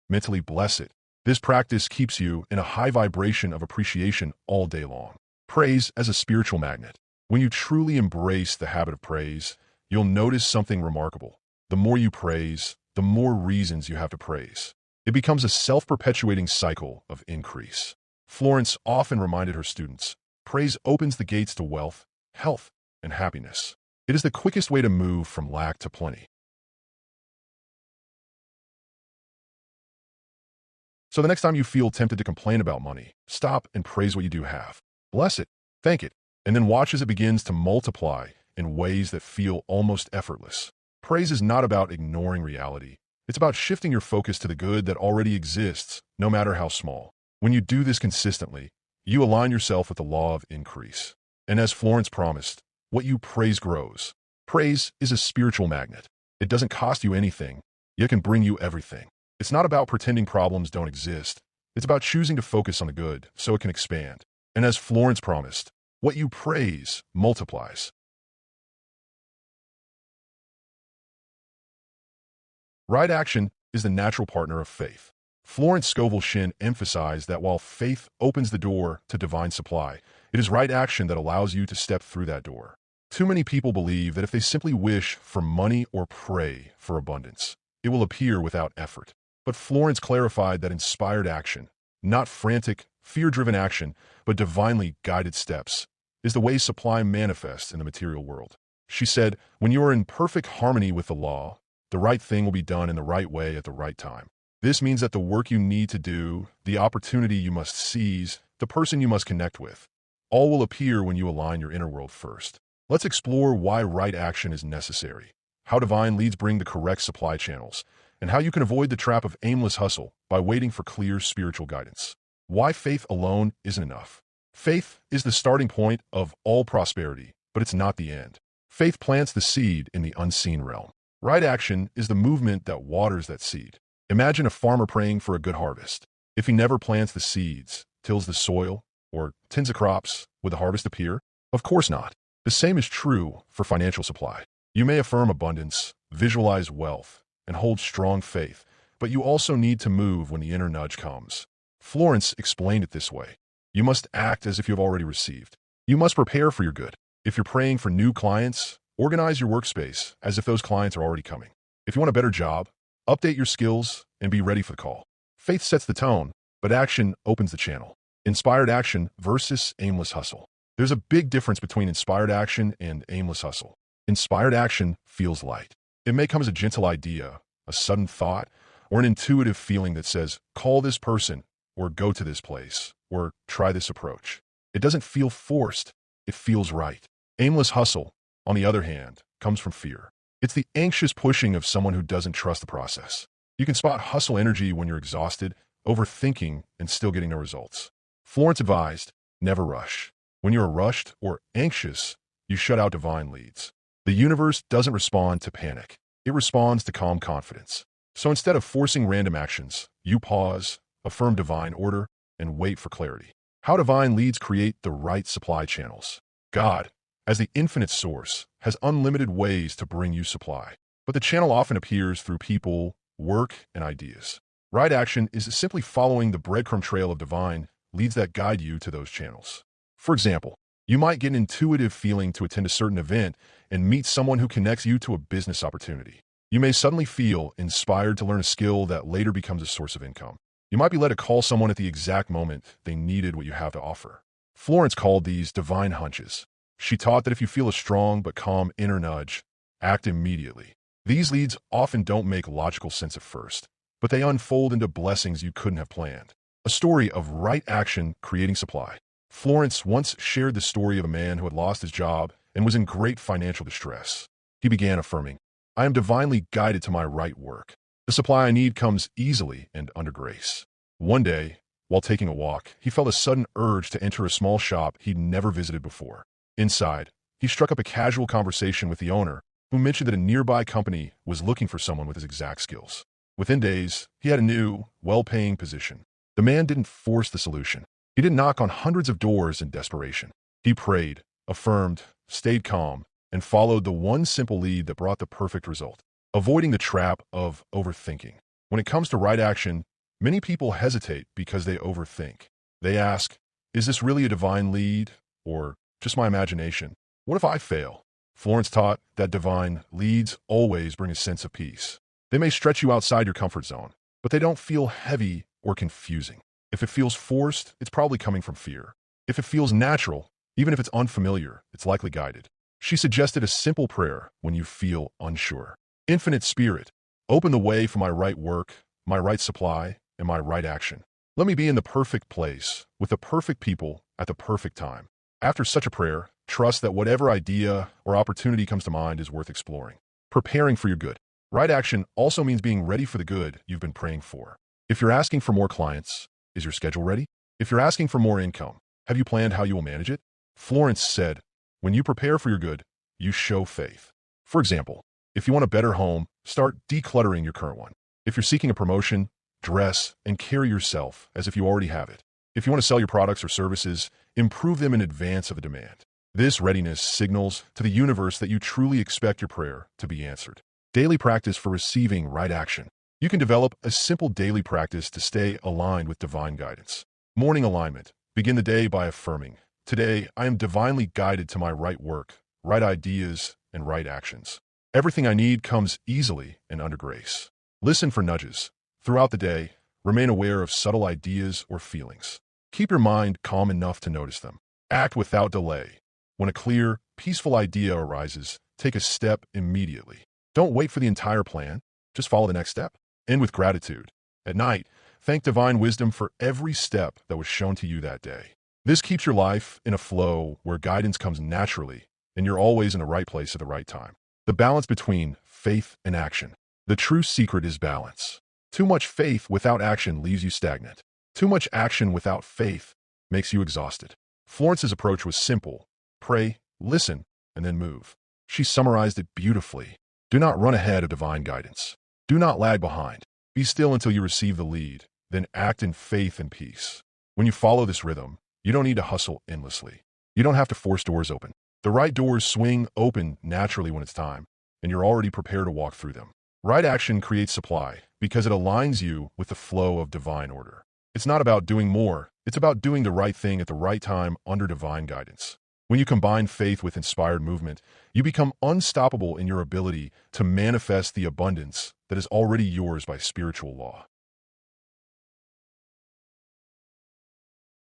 mentally bless it. This practice keeps you in a high vibration of appreciation all day long. Praise as a spiritual magnet. When you truly embrace the habit of praise, you'll notice something remarkable. The more you praise, the more reasons you have to praise. It becomes a self-perpetuating cycle of increase. Florence often reminded her students, praise opens the gates to wealth, health, and happiness. It is the quickest way to move from lack to plenty. So the next time you feel tempted to complain about money, stop and praise what you do have. Bless it, thank it, and then watch as it begins to multiply in ways that feel almost effortless. Praise is not about ignoring reality. It's about shifting your focus to the good that already exists, no matter how small. When you do this consistently, you align yourself with the law of increase. And as Florence promised, what you praise grows. Praise is a spiritual magnet. It doesn't cost you anything, yet it can bring you everything. It's not about pretending problems don't exist. It's about choosing to focus on the good so it can expand. And as Florence promised, what you praise multiplies. Right action is the natural partner of faith. Florence Scovel Shinn emphasized that while faith opens the door to divine supply, it is right action that allows you to step through that door. Too many people believe that if they simply wish for money or pray for abundance, it will appear without effort. But Florence clarified that inspired action, not frantic, fear-driven action, but divinely guided steps, is the way supply manifests in the material world. She said, when you are in perfect harmony with the law, the right thing will be done in the right way at the right time. This means that the work you need to do, the opportunity you must seize, the person you must connect with, all will appear when you align your inner world first. Let's explore why right action is necessary, how divine leads bring the correct supply channels, and how you can avoid the trap of aimless hustle by waiting for clear spiritual guidance. Why faith alone isn't enough. Faith is the starting point of all prosperity, but it's not the end. Faith plants the seed in the unseen realm. Right action is the movement that waters that seed. Imagine a farmer praying for a good harvest. If he never plants the seeds, tills the soil, or tends the crops, would the harvest appear? Of course not. The same is true for financial supply. You may affirm abundance, visualize wealth, and hold strong faith, but you also need to move when the inner nudge comes. Florence explained it this way. You must act as if you have already received. You must prepare for your good. If you're praying for new clients, organize your workspace as if those clients are already coming. If you want a better job, update your skills and be ready for the call. Faith sets the tone, but action opens the channel. Inspired action versus aimless hustle. There's a big difference between inspired action and aimless hustle. Inspired action feels light. It may come as a gentle idea, a sudden thought, or an intuitive feeling that says, call this person, or go to this place, or try this approach. It doesn't feel forced. It feels right. Aimless hustle, on the other hand, comes from fear. It's the anxious pushing of someone who doesn't trust the process. You can spot hustle energy when you're exhausted, overthinking, and still getting no results. Florence advised, never rush. When you're rushed or anxious, you shut out divine leads. The universe doesn't respond to panic. It responds to calm confidence. So instead of forcing random actions, you pause, affirm divine order, and wait for clarity. How divine leads create the right supply channels. God, as the infinite source, has unlimited ways to bring you supply. But the channel often appears through people, work, and ideas. Right action is simply following the breadcrumb trail of divine leads that guide you to those channels. For example, you might get an intuitive feeling to attend a certain event and meet someone who connects you to a business opportunity. You may suddenly feel inspired to learn a skill that later becomes a source of income. You might be led to call someone at the exact moment they needed what you have to offer. Florence called these divine hunches. She taught that if you feel a strong but calm inner nudge, act immediately. These leads often don't make logical sense at first, but they unfold into blessings you couldn't have planned. A story of right action creating supply. Florence once shared the story of a man who had lost his job and was in great financial distress. He began affirming, I am divinely guided to my right work. The supply I need comes easily and under grace. One day, while taking a walk, he felt a sudden urge to enter a small shop he'd never visited before. Inside, he struck up a casual conversation with the owner, who mentioned that a nearby company was looking for someone with his exact skills. Within days, he had a new, well-paying position. The man didn't force the solution. He didn't knock on hundreds of doors in desperation. He prayed, affirmed, stayed calm, and followed the one simple lead that brought the perfect result, avoiding the trap of overthinking. When it comes to right action, many people hesitate because they overthink. They ask, is this really a divine lead, or just my imagination? What if I fail? Florence taught that divine leads always bring a sense of peace. They may stretch you outside your comfort zone, but they don't feel heavy or confusing. If it feels forced, it's probably coming from fear. If it feels natural, even if it's unfamiliar, it's likely guided. She suggested a simple prayer when you feel unsure. Infinite Spirit, open the way for my right work, my right supply, and my right action. Let me be in the perfect place, with the perfect people, at the perfect time. After such a prayer, trust that whatever idea or opportunity comes to mind is worth exploring. Preparing for your good. Right action also means being ready for the good you've been praying for. If you're asking for more clients, is your schedule ready? If you're asking for more income, have you planned how you will manage it? Florence said, when you prepare for your good, you show faith. For example, if you want a better home, start decluttering your current one. If you're seeking a promotion, dress and carry yourself as if you already have it. If you want to sell your products or services, improve them in advance of a demand. This readiness signals to the universe that you truly expect your prayer to be answered. Daily practice for receiving right action. You can develop a simple daily practice to stay aligned with divine guidance. Morning alignment. Begin the day by affirming, today I am divinely guided to my right work, right ideas, and right actions. Everything I need comes easily and under grace. Listen for nudges. Throughout the day, remain aware of subtle ideas or feelings. Keep your mind calm enough to notice them. Act without delay. When a clear, peaceful idea arises, take a step immediately. Don't wait for the entire plan. Just follow the next step. End with gratitude. At night, thank divine wisdom for every step that was shown to you that day. This keeps your life in a flow where guidance comes naturally and you're always in the right place at the right time. The balance between faith and action. The true secret is balance. Too much faith without action leaves you stagnant. Too much action without faith makes you exhausted. Florence's approach was simple. Pray, listen, and then move. She summarized it beautifully. Do not run ahead of divine guidance. Do not lag behind. Be still until you receive the lead, then act in faith and peace. When you follow this rhythm, you don't need to hustle endlessly. You don't have to force doors open. The right doors swing open naturally when it's time, and you're already prepared to walk through them. Right action creates supply because it aligns you with the flow of divine order. It's not about doing more. It's about doing the right thing at the right time under divine guidance. When you combine faith with inspired movement, you become unstoppable in your ability to manifest the abundance that is already yours by spiritual law.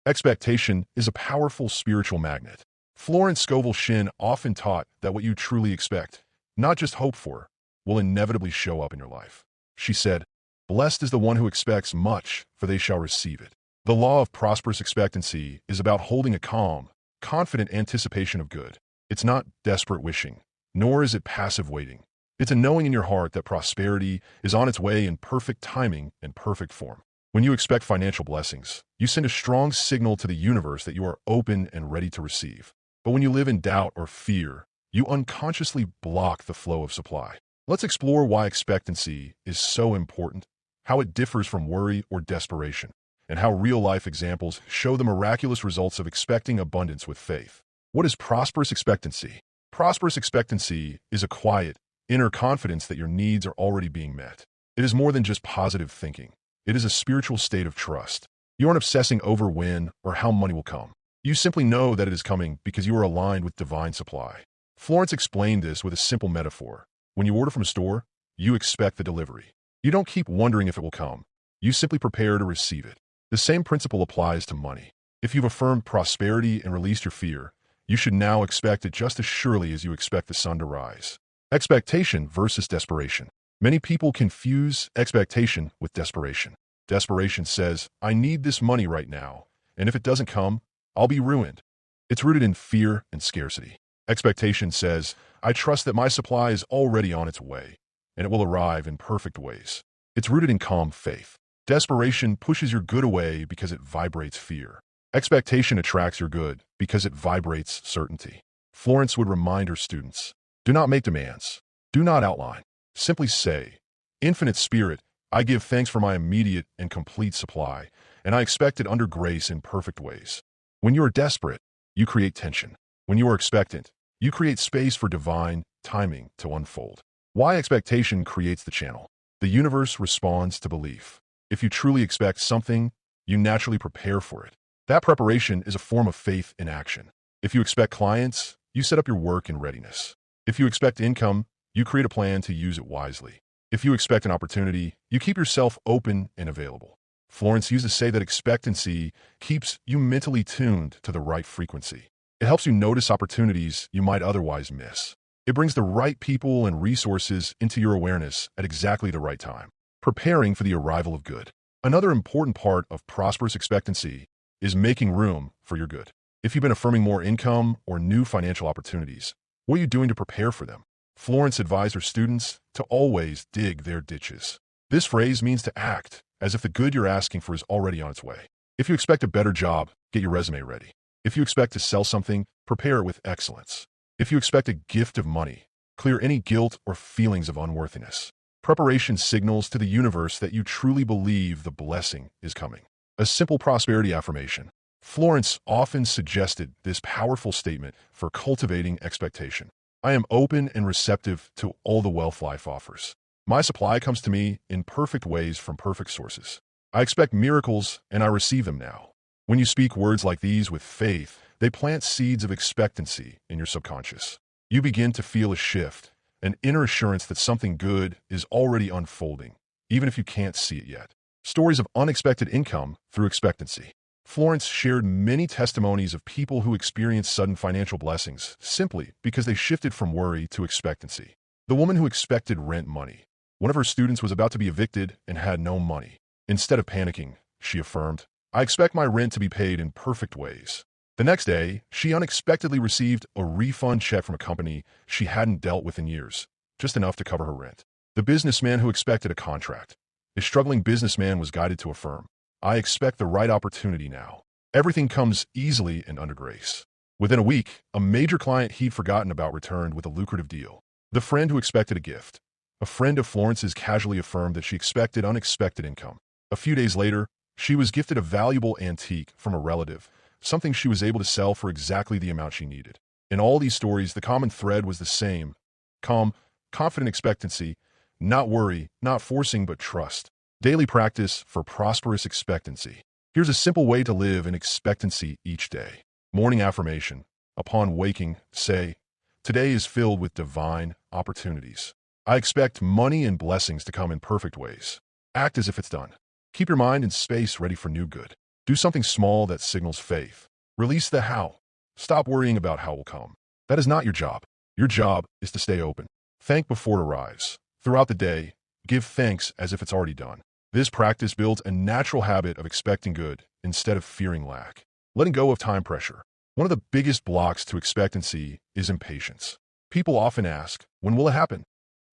Expectation is a powerful spiritual magnet. Florence Scovel Shinn often taught that what you truly expect, not just hope for, will inevitably show up in your life. She said, "Blessed is the one who expects much, for they shall receive it." The law of prosperous expectancy is about holding a calm, confident anticipation of good. It's not desperate wishing, nor is it passive waiting. It's a knowing in your heart that prosperity is on its way in perfect timing and perfect form. When you expect financial blessings, you send a strong signal to the universe that you are open and ready to receive. But when you live in doubt or fear, you unconsciously block the flow of supply. Let's explore why expectancy is so important, how it differs from worry or desperation, and how real-life examples show the miraculous results of expecting abundance with faith. What is prosperous expectancy? Prosperous expectancy is a quiet, inner confidence that your needs are already being met. It is more than just positive thinking. It is a spiritual state of trust. You aren't obsessing over when or how money will come. You simply know that it is coming because you are aligned with divine supply. Florence explained this with a simple metaphor. When you order from a store, you expect the delivery. You don't keep wondering if it will come. You simply prepare to receive it. The same principle applies to money. If you've affirmed prosperity and released your fear, you should now expect it just as surely as you expect the sun to rise. Expectation versus desperation. Many people confuse expectation with desperation. Desperation says, I need this money right now, and if it doesn't come, I'll be ruined. It's rooted in fear and scarcity. Expectation says, I trust that my supply is already on its way, and it will arrive in perfect ways. It's rooted in calm faith. Desperation pushes your good away because it vibrates fear. Expectation attracts your good because it vibrates certainty. Florence would remind her students, do not make demands. Do not outline. Simply say, Infinite Spirit, I give thanks for my immediate and complete supply, and I expect it under grace in perfect ways. When you are desperate, you create tension. When you are expectant, you create space for divine timing to unfold. Why expectation creates the channel. The universe responds to belief. If you truly expect something, you naturally prepare for it. That preparation is a form of faith in action. If you expect clients, you set up your work in readiness. If you expect income, you create a plan to use it wisely. If you expect an opportunity, you keep yourself open and available. Florence used to say that expectancy keeps you mentally tuned to the right frequency. It helps you notice opportunities you might otherwise miss. It brings the right people and resources into your awareness at exactly the right time. Preparing for the arrival of good. Another important part of prosperous expectancy is making room for your good. If you've been affirming more income or new financial opportunities, what are you doing to prepare for them? Florence advised her students to always dig their ditches. This phrase means to act as if the good you're asking for is already on its way. If you expect a better job, get your resume ready. If you expect to sell something, prepare it with excellence. If you expect a gift of money, clear any guilt or feelings of unworthiness. Preparation signals to the universe that you truly believe the blessing is coming. A simple prosperity affirmation. Florence often suggested this powerful statement for cultivating expectation. I am open and receptive to all the wealth life offers. My supply comes to me in perfect ways from perfect sources. I expect miracles and I receive them now. When you speak words like these with faith, they plant seeds of expectancy in your subconscious. You begin to feel a shift, an inner assurance that something good is already unfolding, even if you can't see it yet. Stories of unexpected income through expectancy. Florence shared many testimonies of people who experienced sudden financial blessings simply because they shifted from worry to expectancy. The woman who expected rent money. One of her students was about to be evicted and had no money. Instead of panicking, she affirmed, I expect my rent to be paid in perfect ways. The next day, she unexpectedly received a refund check from a company she hadn't dealt with in years, just enough to cover her rent. The businessman who expected a contract. A struggling businessman was guided to affirm, I expect the right opportunity now. Everything comes easily and under grace. Within a week, a major client he'd forgotten about returned with a lucrative deal. The friend who expected a gift. A friend of Florence's casually affirmed that she expected unexpected income. A few days later, she was gifted a valuable antique from a relative, something she was able to sell for exactly the amount she needed. In all these stories, the common thread was the same. Calm, confident expectancy, not worry, not forcing, but trust. Daily practice for prosperous expectancy. Here's a simple way to live in expectancy each day. Morning affirmation. Upon waking, say, today is filled with divine opportunities. I expect money and blessings to come in perfect ways. Act as if it's done. Keep your mind and space ready for new good. Do something small that signals faith. Release the how. Stop worrying about how it will come. That is not your job. Your job is to stay open. Thank before it arrives. Throughout the day, give thanks as if it's already done. This practice builds a natural habit of expecting good instead of fearing lack. Letting go of time pressure. One of the biggest blocks to expectancy is impatience. People often ask, when will it happen?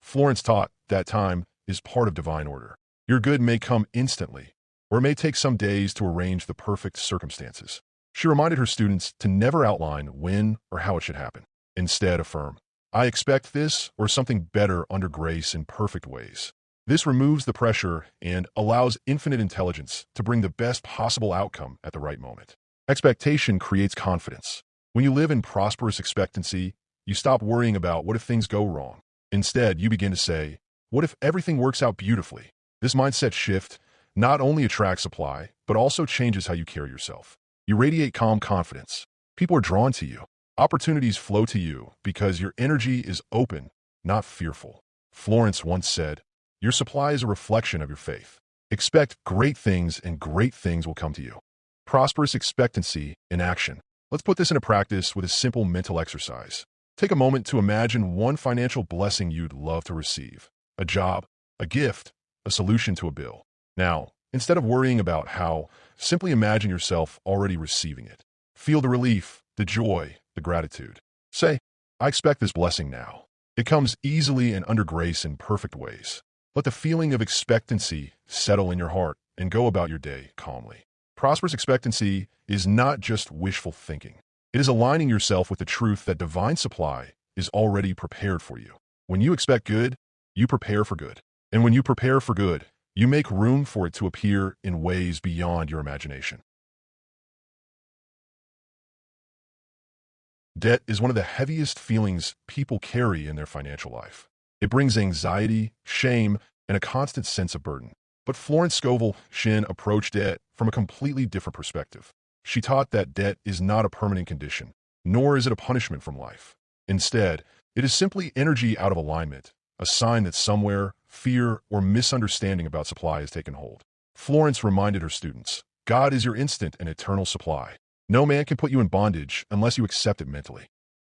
Florence taught that time is part of divine order. Your good may come instantly, or it may take some days to arrange the perfect circumstances. She reminded her students to never outline when or how it should happen. Instead, affirm, I expect this or something better under grace in perfect ways. This removes the pressure and allows infinite intelligence to bring the best possible outcome at the right moment. Expectation creates confidence. When you live in prosperous expectancy, you stop worrying about what if things go wrong. Instead, you begin to say, what if everything works out beautifully? This mindset shift not only attracts supply, but also changes how you carry yourself. You radiate calm confidence. People are drawn to you. Opportunities flow to you because your energy is open, not fearful. Florence once said, your supply is a reflection of your faith. Expect great things and great things will come to you. Prosperous expectancy in action. Let's put this into practice with a simple mental exercise. Take a moment to imagine one financial blessing you'd love to receive. A job, a gift, a solution to a bill. Now, instead of worrying about how, simply imagine yourself already receiving it. Feel the relief, the joy, the gratitude. Say, I expect this blessing now. It comes easily and under grace in perfect ways. Let the feeling of expectancy settle in your heart and go about your day calmly. Prosperous expectancy is not just wishful thinking. It is aligning yourself with the truth that divine supply is already prepared for you. When you expect good, you prepare for good. And when you prepare for good, You make room for it to appear in ways beyond your imagination. Debt is one of the heaviest feelings people carry in their financial life. It brings anxiety, shame, and a constant sense of burden. But Florence Scovel Shinn approached debt from a completely different perspective. She taught that debt is not a permanent condition, nor is it a punishment from life. Instead, it is simply energy out of alignment, a sign that somewhere, fear or misunderstanding about supply has taken hold. Florence reminded her students, God is your instant and eternal supply. No man can put you in bondage unless you accept it mentally.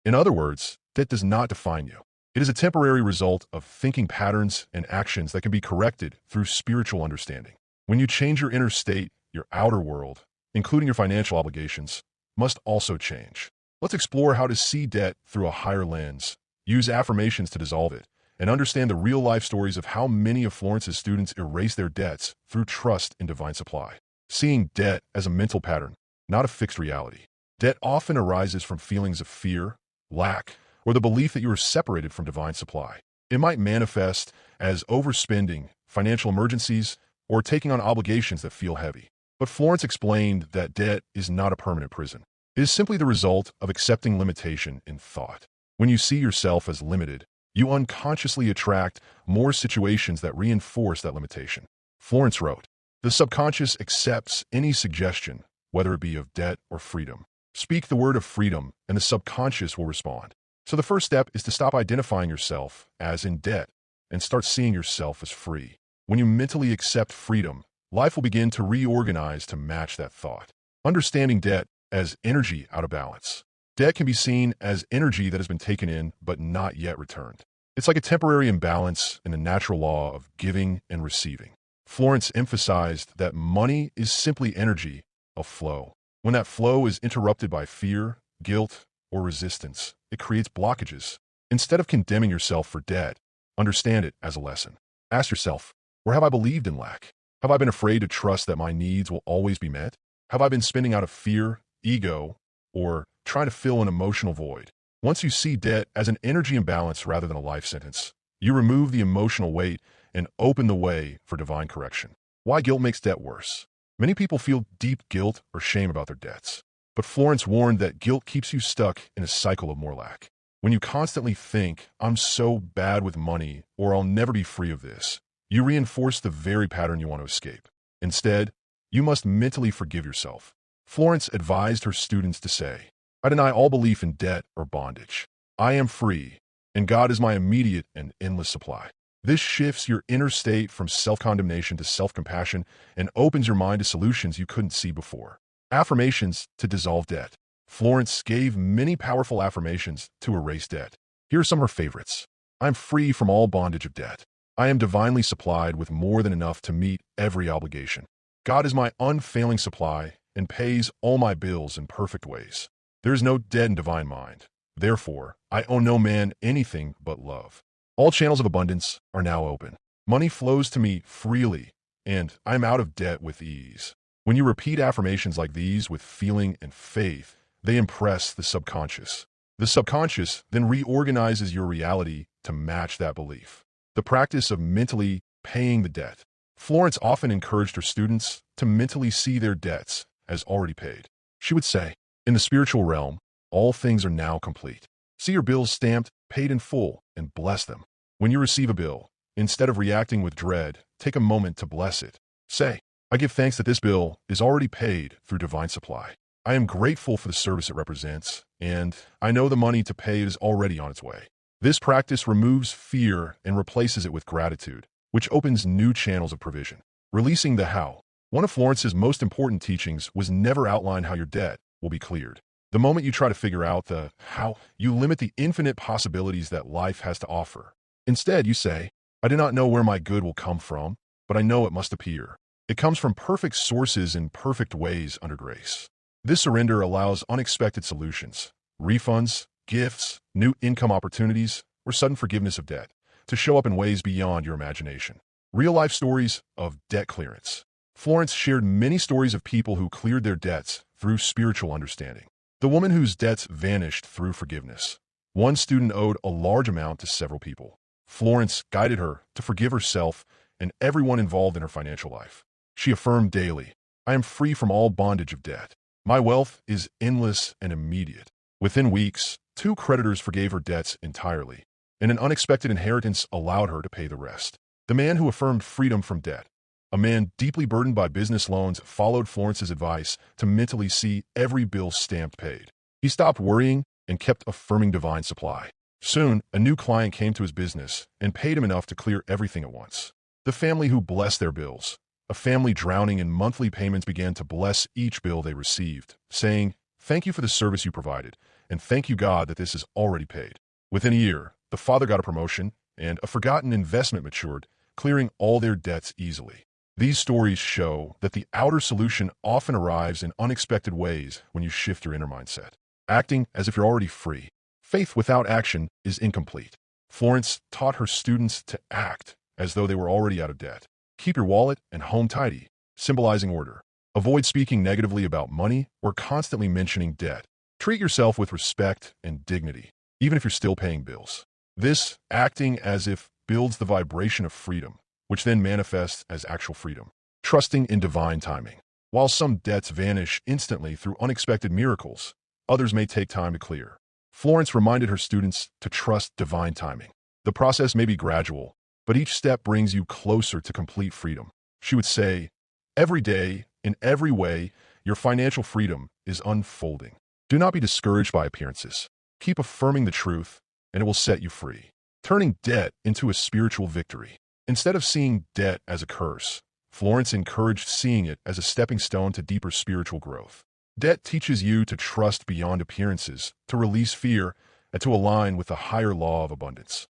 In other words, debt does not define you. It is a temporary result of thinking patterns and actions that can be corrected through spiritual understanding. When you change your inner state, your outer world, including your financial obligations, must also change. Let's explore how to see debt through a higher lens, use affirmations to dissolve it, and understand the real-life stories of how many of Florence's students erase their debts through trust in divine supply. Seeing debt as a mental pattern, not a fixed reality. Debt often arises from feelings of fear, lack, or the belief that you are separated from divine supply. It might manifest as overspending, financial emergencies, or taking on obligations that feel heavy. But Florence explained that debt is not a permanent prison. It is simply the result of accepting limitation in thought. When you see yourself as limited, you unconsciously attract more situations that reinforce that limitation. Florence wrote, "The subconscious accepts any suggestion, whether it be of debt or freedom. Speak the word of freedom, and the subconscious will respond." So the first step is to stop identifying yourself as in debt and start seeing yourself as free. When you mentally accept freedom, life will begin to reorganize to match that thought. Understanding debt as energy out of balance. Debt can be seen as energy that has been taken in but not yet returned. It's like a temporary imbalance in the natural law of giving and receiving. Florence emphasized that money is simply energy, a flow. When that flow is interrupted by fear, guilt, or resistance, it creates blockages. Instead of condemning yourself for debt, understand it as a lesson. Ask yourself, where have I believed in lack? Have I been afraid to trust that my needs will always be met? Have I been spending out of fear, ego, or trying to fill an emotional void? Once you see debt as an energy imbalance rather than a life sentence, you remove the emotional weight and open the way for divine correction. Why guilt makes debt worse? Many people feel deep guilt or shame about their debts. But Florence warned that guilt keeps you stuck in a cycle of more lack. When you constantly think, I'm so bad with money, or I'll never be free of this, you reinforce the very pattern you want to escape. Instead, you must mentally forgive yourself. Florence advised her students to say, I deny all belief in debt or bondage. I am free, and God is my immediate and endless supply. This shifts your inner state from self-condemnation to self-compassion and opens your mind to solutions you couldn't see before. Affirmations to dissolve debt. Florence gave many powerful affirmations to erase debt. Here are some of her favorites. I am free from all bondage of debt. I am divinely supplied with more than enough to meet every obligation. God is my unfailing supply and pays all my bills in perfect ways. There is no debt in divine mind. Therefore, I owe no man anything but love. All channels of abundance are now open. Money flows to me freely, and I am out of debt with ease. When you repeat affirmations like these with feeling and faith, they impress the subconscious. The subconscious then reorganizes your reality to match that belief. The practice of mentally paying the debt. Florence often encouraged her students to mentally see their debts as already paid. She would say, in the spiritual realm, all things are now complete. See your bills stamped, paid in full, and bless them. When you receive a bill, instead of reacting with dread, take a moment to bless it. Say, I give thanks that this bill is already paid through divine supply. I am grateful for the service it represents, and I know the money to pay it is already on its way. This practice removes fear and replaces it with gratitude, which opens new channels of provision. Releasing the how. One of Florence's most important teachings was never outline how your debt will be cleared. The moment you try to figure out the how, you limit the infinite possibilities that life has to offer. Instead, you say, I do not know where my good will come from, but I know it must appear. It comes from perfect sources in perfect ways under grace. This surrender allows unexpected solutions, refunds, gifts, new income opportunities, or sudden forgiveness of debt to show up in ways beyond your imagination. Real-life stories of debt clearance. Florence shared many stories of people who cleared their debts through spiritual understanding. The woman whose debts vanished through forgiveness. One student owed a large amount to several people. Florence guided her to forgive herself and everyone involved in her financial life. She affirmed daily, "I am free from all bondage of debt. My wealth is endless and immediate." Within weeks, 2 creditors forgave her debts entirely, and an unexpected inheritance allowed her to pay the rest. The man who affirmed freedom from debt, a man deeply burdened by business loans, followed Florence's advice to mentally see every bill stamped paid. He stopped worrying and kept affirming divine supply. Soon, a new client came to his business and paid him enough to clear everything at once. The family who blessed their bills, a family drowning in monthly payments, began to bless each bill they received, saying, "Thank you for the service you provided, and thank you, God, that this is already paid." Within a year, the father got a promotion, and a forgotten investment matured, clearing all their debts easily. These stories show that the outer solution often arrives in unexpected ways when you shift your inner mindset, acting as if you're already free. Faith without action is incomplete. Florence taught her students to act as though they were already out of debt. Keep your wallet and home tidy, symbolizing order. Avoid speaking negatively about money or constantly mentioning debt. Treat yourself with respect and dignity, even if you're still paying bills. This acting as if builds the vibration of freedom, which then manifests as actual freedom. Trusting in divine timing. While some debts vanish instantly through unexpected miracles, others may take time to clear. Florence reminded her students to trust divine timing. The process may be gradual, but each step brings you closer to complete freedom. She would say, "Every day, in every way, your financial freedom is unfolding. Do not be discouraged by appearances. Keep affirming the truth, and it will set you free." Turning debt into a spiritual victory. Instead of seeing debt as a curse, Florence encouraged seeing it as a stepping stone to deeper spiritual growth. Debt teaches you to trust beyond appearances, to release fear, and to align with the higher law of abundance.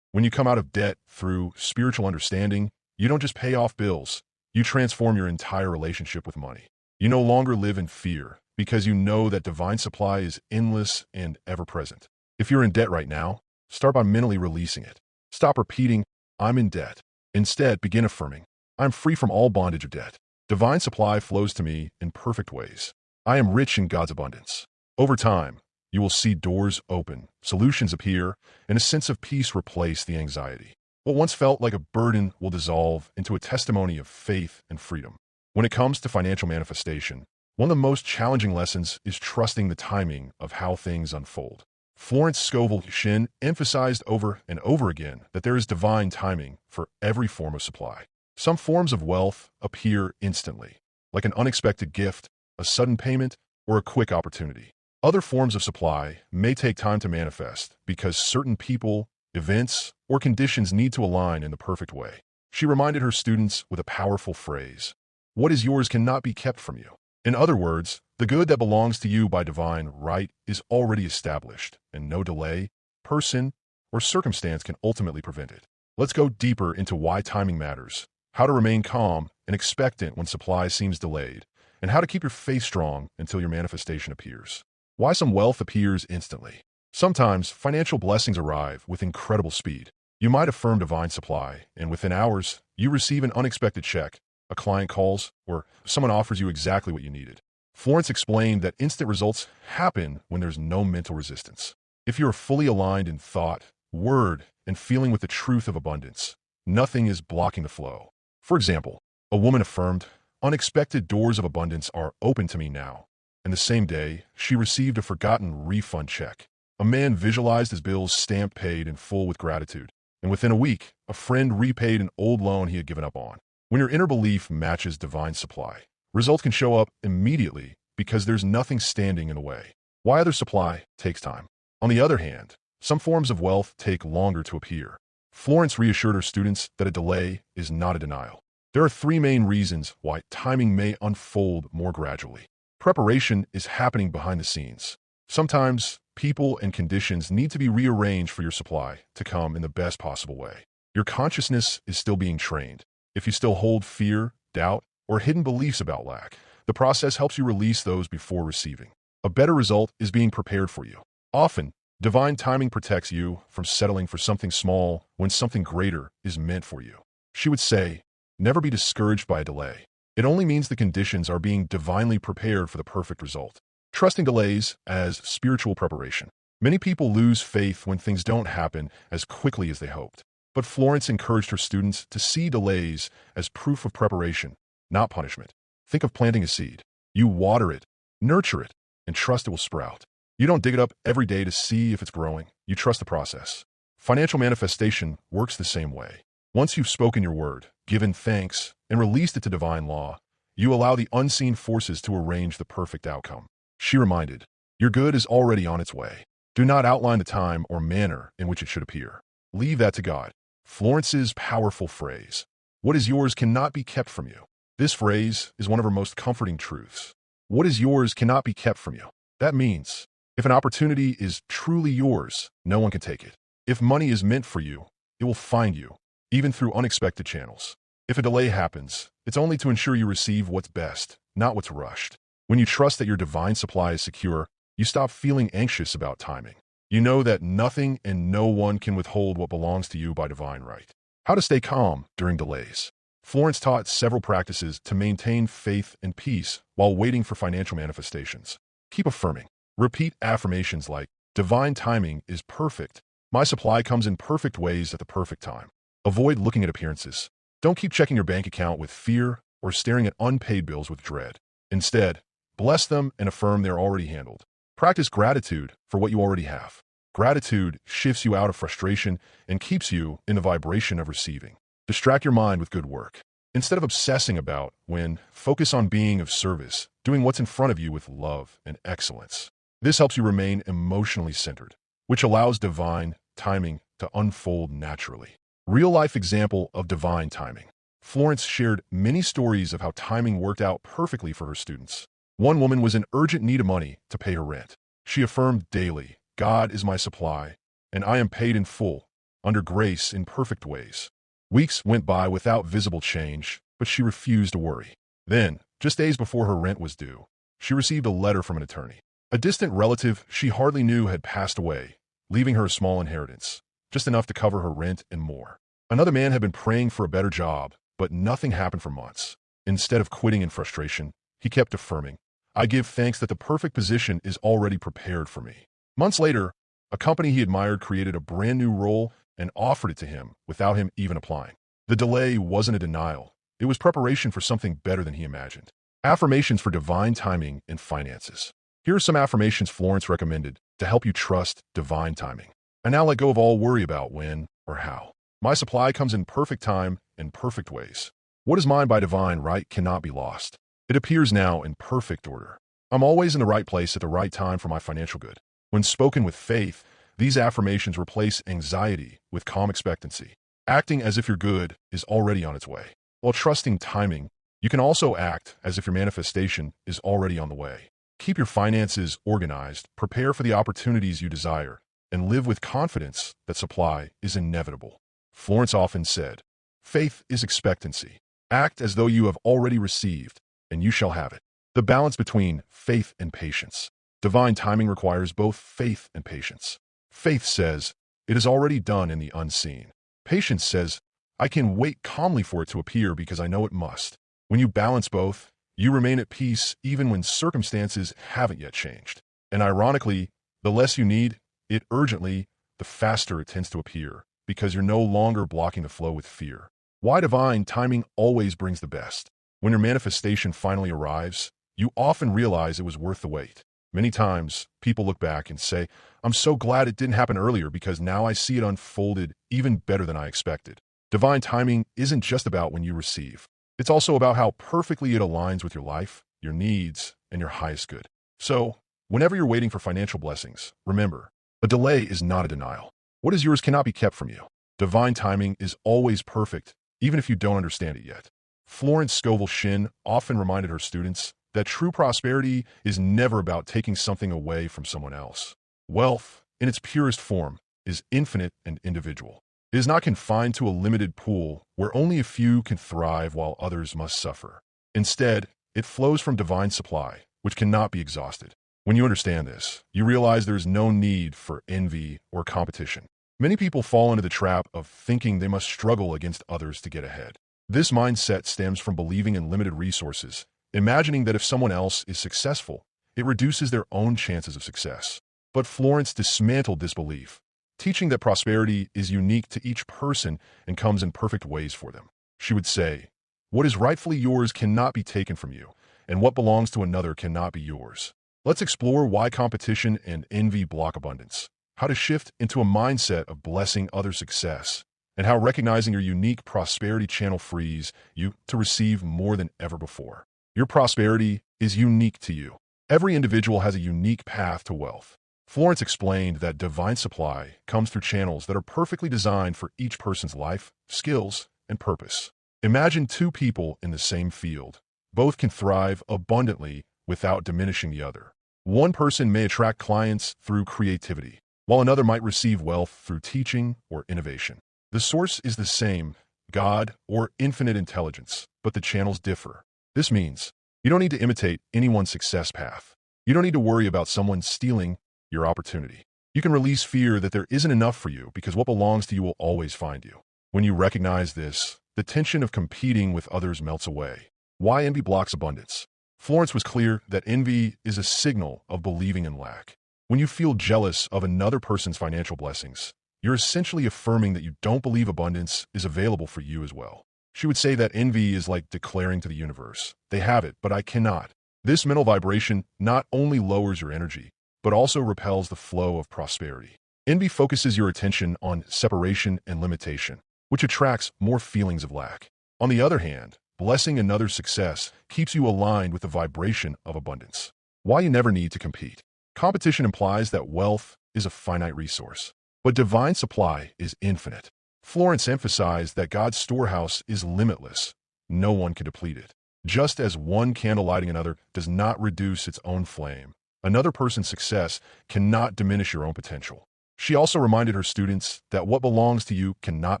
When you come out of debt through spiritual understanding, you don't just pay off bills, you transform your entire relationship with money. You no longer live in fear because you know that divine supply is endless and ever-present. If you're in debt right now, start by mentally releasing it. Stop repeating, "I'm in debt." Instead, begin affirming, "I'm free from all bondage of debt. Divine supply flows to me in perfect ways. I am rich in God's abundance." Over time, you will see doors open, solutions appear, and a sense of peace replace the anxiety. What once felt like a burden will dissolve into a testimony of faith and freedom. When it comes to financial manifestation, one of the most challenging lessons is trusting the timing of how things unfold. Florence Scovel Shinn emphasized over and over again that there is divine timing for every form of supply. Some forms of wealth appear instantly, like an unexpected gift, a sudden payment, or a quick opportunity. Other forms of supply may take time to manifest because certain people, events, or conditions need to align in the perfect way. She reminded her students with a powerful phrase, "What is yours cannot be kept from you." In other words, the good that belongs to you by divine right is already established, and no delay, person, or circumstance can ultimately prevent it. Let's go deeper into why timing matters, how to remain calm and expectant when supply seems delayed, and how to keep your faith strong until your manifestation appears. Why some wealth appears instantly. Sometimes financial blessings arrive with incredible speed. You might affirm divine supply, and within hours, you receive an unexpected check, a client calls, or someone offers you exactly what you needed. Florence explained that instant results happen when there's no mental resistance. If you are fully aligned in thought, word, and feeling with the truth of abundance, nothing is blocking the flow. For example, a woman affirmed, "Unexpected doors of abundance are open to me now." And the same day, she received a forgotten refund check. A man visualized his bills stamped paid in full with gratitude. And within a week, a friend repaid an old loan he had given up on. When your inner belief matches divine supply, results can show up immediately because there's nothing standing in the way. Why other supply takes time. On the other hand, some forms of wealth take longer to appear. Florence reassured her students that a delay is not a denial. There are 3 main reasons why timing may unfold more gradually. Preparation is happening behind the scenes. Sometimes people and conditions need to be rearranged for your supply to come in the best possible way. Your consciousness is still being trained. If you still hold fear, doubt, or hidden beliefs about lack, the process helps you release those before receiving. A better result is being prepared for you. Often, divine timing protects you from settling for something small when something greater is meant for you. She would say, "Never be discouraged by a delay. It only means the conditions are being divinely prepared for the perfect result." Trusting delays as spiritual preparation. Many people lose faith when things don't happen as quickly as they hoped. But Florence encouraged her students to see delays as proof of preparation, not punishment. Think of planting a seed. You water it, nurture it, and trust it will sprout. You don't dig it up every day to see if it's growing. You trust the process. Financial manifestation works the same way. Once you've spoken your word, given thanks, and released it to divine law, you allow the unseen forces to arrange the perfect outcome. She reminded, your good is already on its way. Do not outline the time or manner in which it should appear. Leave that to God. Florence's powerful phrase, what is yours cannot be kept from you. This phrase is one of her most comforting truths. What is yours cannot be kept from you. That means, if an opportunity is truly yours, no one can take it. If money is meant for you, it will find you, even through unexpected channels. If a delay happens, it's only to ensure you receive what's best, not what's rushed. When you trust that your divine supply is secure, you stop feeling anxious about timing. You know that nothing and no one can withhold what belongs to you by divine right. How to stay calm during delays. Florence taught several practices to maintain faith and peace while waiting for financial manifestations. Keep affirming. Repeat affirmations like, divine timing is perfect. My supply comes in perfect ways at the perfect time. Avoid looking at appearances. Don't keep checking your bank account with fear or staring at unpaid bills with dread. Instead, bless them and affirm they're already handled. Practice gratitude for what you already have. Gratitude shifts you out of frustration and keeps you in the vibration of receiving. Distract your mind with good work. Instead of obsessing about when, focus on being of service, doing what's in front of you with love and excellence. This helps you remain emotionally centered, which allows divine timing to unfold naturally. Real-life example of divine timing. Florence shared many stories of how timing worked out perfectly for her students. One woman was in urgent need of money to pay her rent. She affirmed daily, God is my supply, and I am paid in full, under grace in perfect ways. Weeks went by without visible change, but she refused to worry. Then, just days before her rent was due, she received a letter from an attorney. A distant relative she hardly knew had passed away, leaving her a small inheritance, just enough to cover her rent and more. Another man had been praying for a better job, but nothing happened for months. Instead of quitting in frustration, he kept affirming, I give thanks that the perfect position is already prepared for me. Months later, a company he admired created a brand new role and offered it to him without him even applying. The delay wasn't a denial. It was preparation for something better than he imagined. Affirmations for divine timing in finances. Here are some affirmations Florence recommended to help you trust divine timing. I now let go of all worry about when or how. My supply comes in perfect time and perfect ways. What is mine by divine right cannot be lost. It appears now in perfect order. I'm always in the right place at the right time for my financial good. When spoken with faith, these affirmations replace anxiety with calm expectancy, acting as if your good is already on its way. While trusting timing, you can also act as if your manifestation is already on the way. Keep your finances organized, prepare for the opportunities you desire, and live with confidence that supply is inevitable. Florence often said, faith is expectancy. Act as though you have already received, and you shall have it. The balance between faith and patience. Divine timing requires both faith and patience. Faith says, it is already done in the unseen. Patience says, I can wait calmly for it to appear because I know it must. When you balance both, you remain at peace even when circumstances haven't yet changed. And ironically, the less you need it urgently, the faster it tends to appear, because you're no longer blocking the flow with fear. Why divine timing always brings the best. When your manifestation finally arrives, you often realize it was worth the wait. Many times, people look back and say, I'm so glad it didn't happen earlier because now I see it unfolded even better than I expected. Divine timing isn't just about when you receive. It's also about how perfectly it aligns with your life, your needs, and your highest good. So, whenever you're waiting for financial blessings, remember, a delay is not a denial. What is yours cannot be kept from you. Divine timing is always perfect, even if you don't understand it yet. Florence Scovel Shinn often reminded her students that true prosperity is never about taking something away from someone else. Wealth, in its purest form, is infinite and individual. It is not confined to a limited pool where only a few can thrive while others must suffer. Instead, it flows from divine supply, which cannot be exhausted. When you understand this, you realize there is no need for envy or competition. Many people fall into the trap of thinking they must struggle against others to get ahead. This mindset stems from believing in limited resources, imagining that if someone else is successful, it reduces their own chances of success. But Florence dismantled this belief, teaching that prosperity is unique to each person and comes in perfect ways for them. She would say, "What is rightfully yours cannot be taken from you, and what belongs to another cannot be yours." Let's explore why competition and envy block abundance, how to shift into a mindset of blessing other success, and how recognizing your unique prosperity channel frees you to receive more than ever before. Your prosperity is unique to you. Every individual has a unique path to wealth. Florence explained that divine supply comes through channels that are perfectly designed for each person's life, skills, and purpose. Imagine two people in the same field. Both can thrive abundantly without diminishing the other. One person may attract clients through creativity, while another might receive wealth through teaching or innovation. The source is the same, God or infinite intelligence, but the channels differ. This means you don't need to imitate anyone's success path. You don't need to worry about someone stealing your opportunity. You can release fear that there isn't enough for you because what belongs to you will always find you. When you recognize this, the tension of competing with others melts away. Why envy blocks abundance? Florence was clear that envy is a signal of believing in lack. When you feel jealous of another person's financial blessings, you're essentially affirming that you don't believe abundance is available for you as well. She would say that envy is like declaring to the universe, "They have it, but I cannot." This mental vibration not only lowers your energy, but also repels the flow of prosperity. Envy focuses your attention on separation and limitation, which attracts more feelings of lack. On the other hand, blessing another's success keeps you aligned with the vibration of abundance. Why you never need to compete. Competition implies that wealth is a finite resource, but divine supply is infinite. Florence emphasized that God's storehouse is limitless. No one can deplete it. Just as one candle lighting another does not reduce its own flame, another person's success cannot diminish your own potential. She also reminded her students that what belongs to you cannot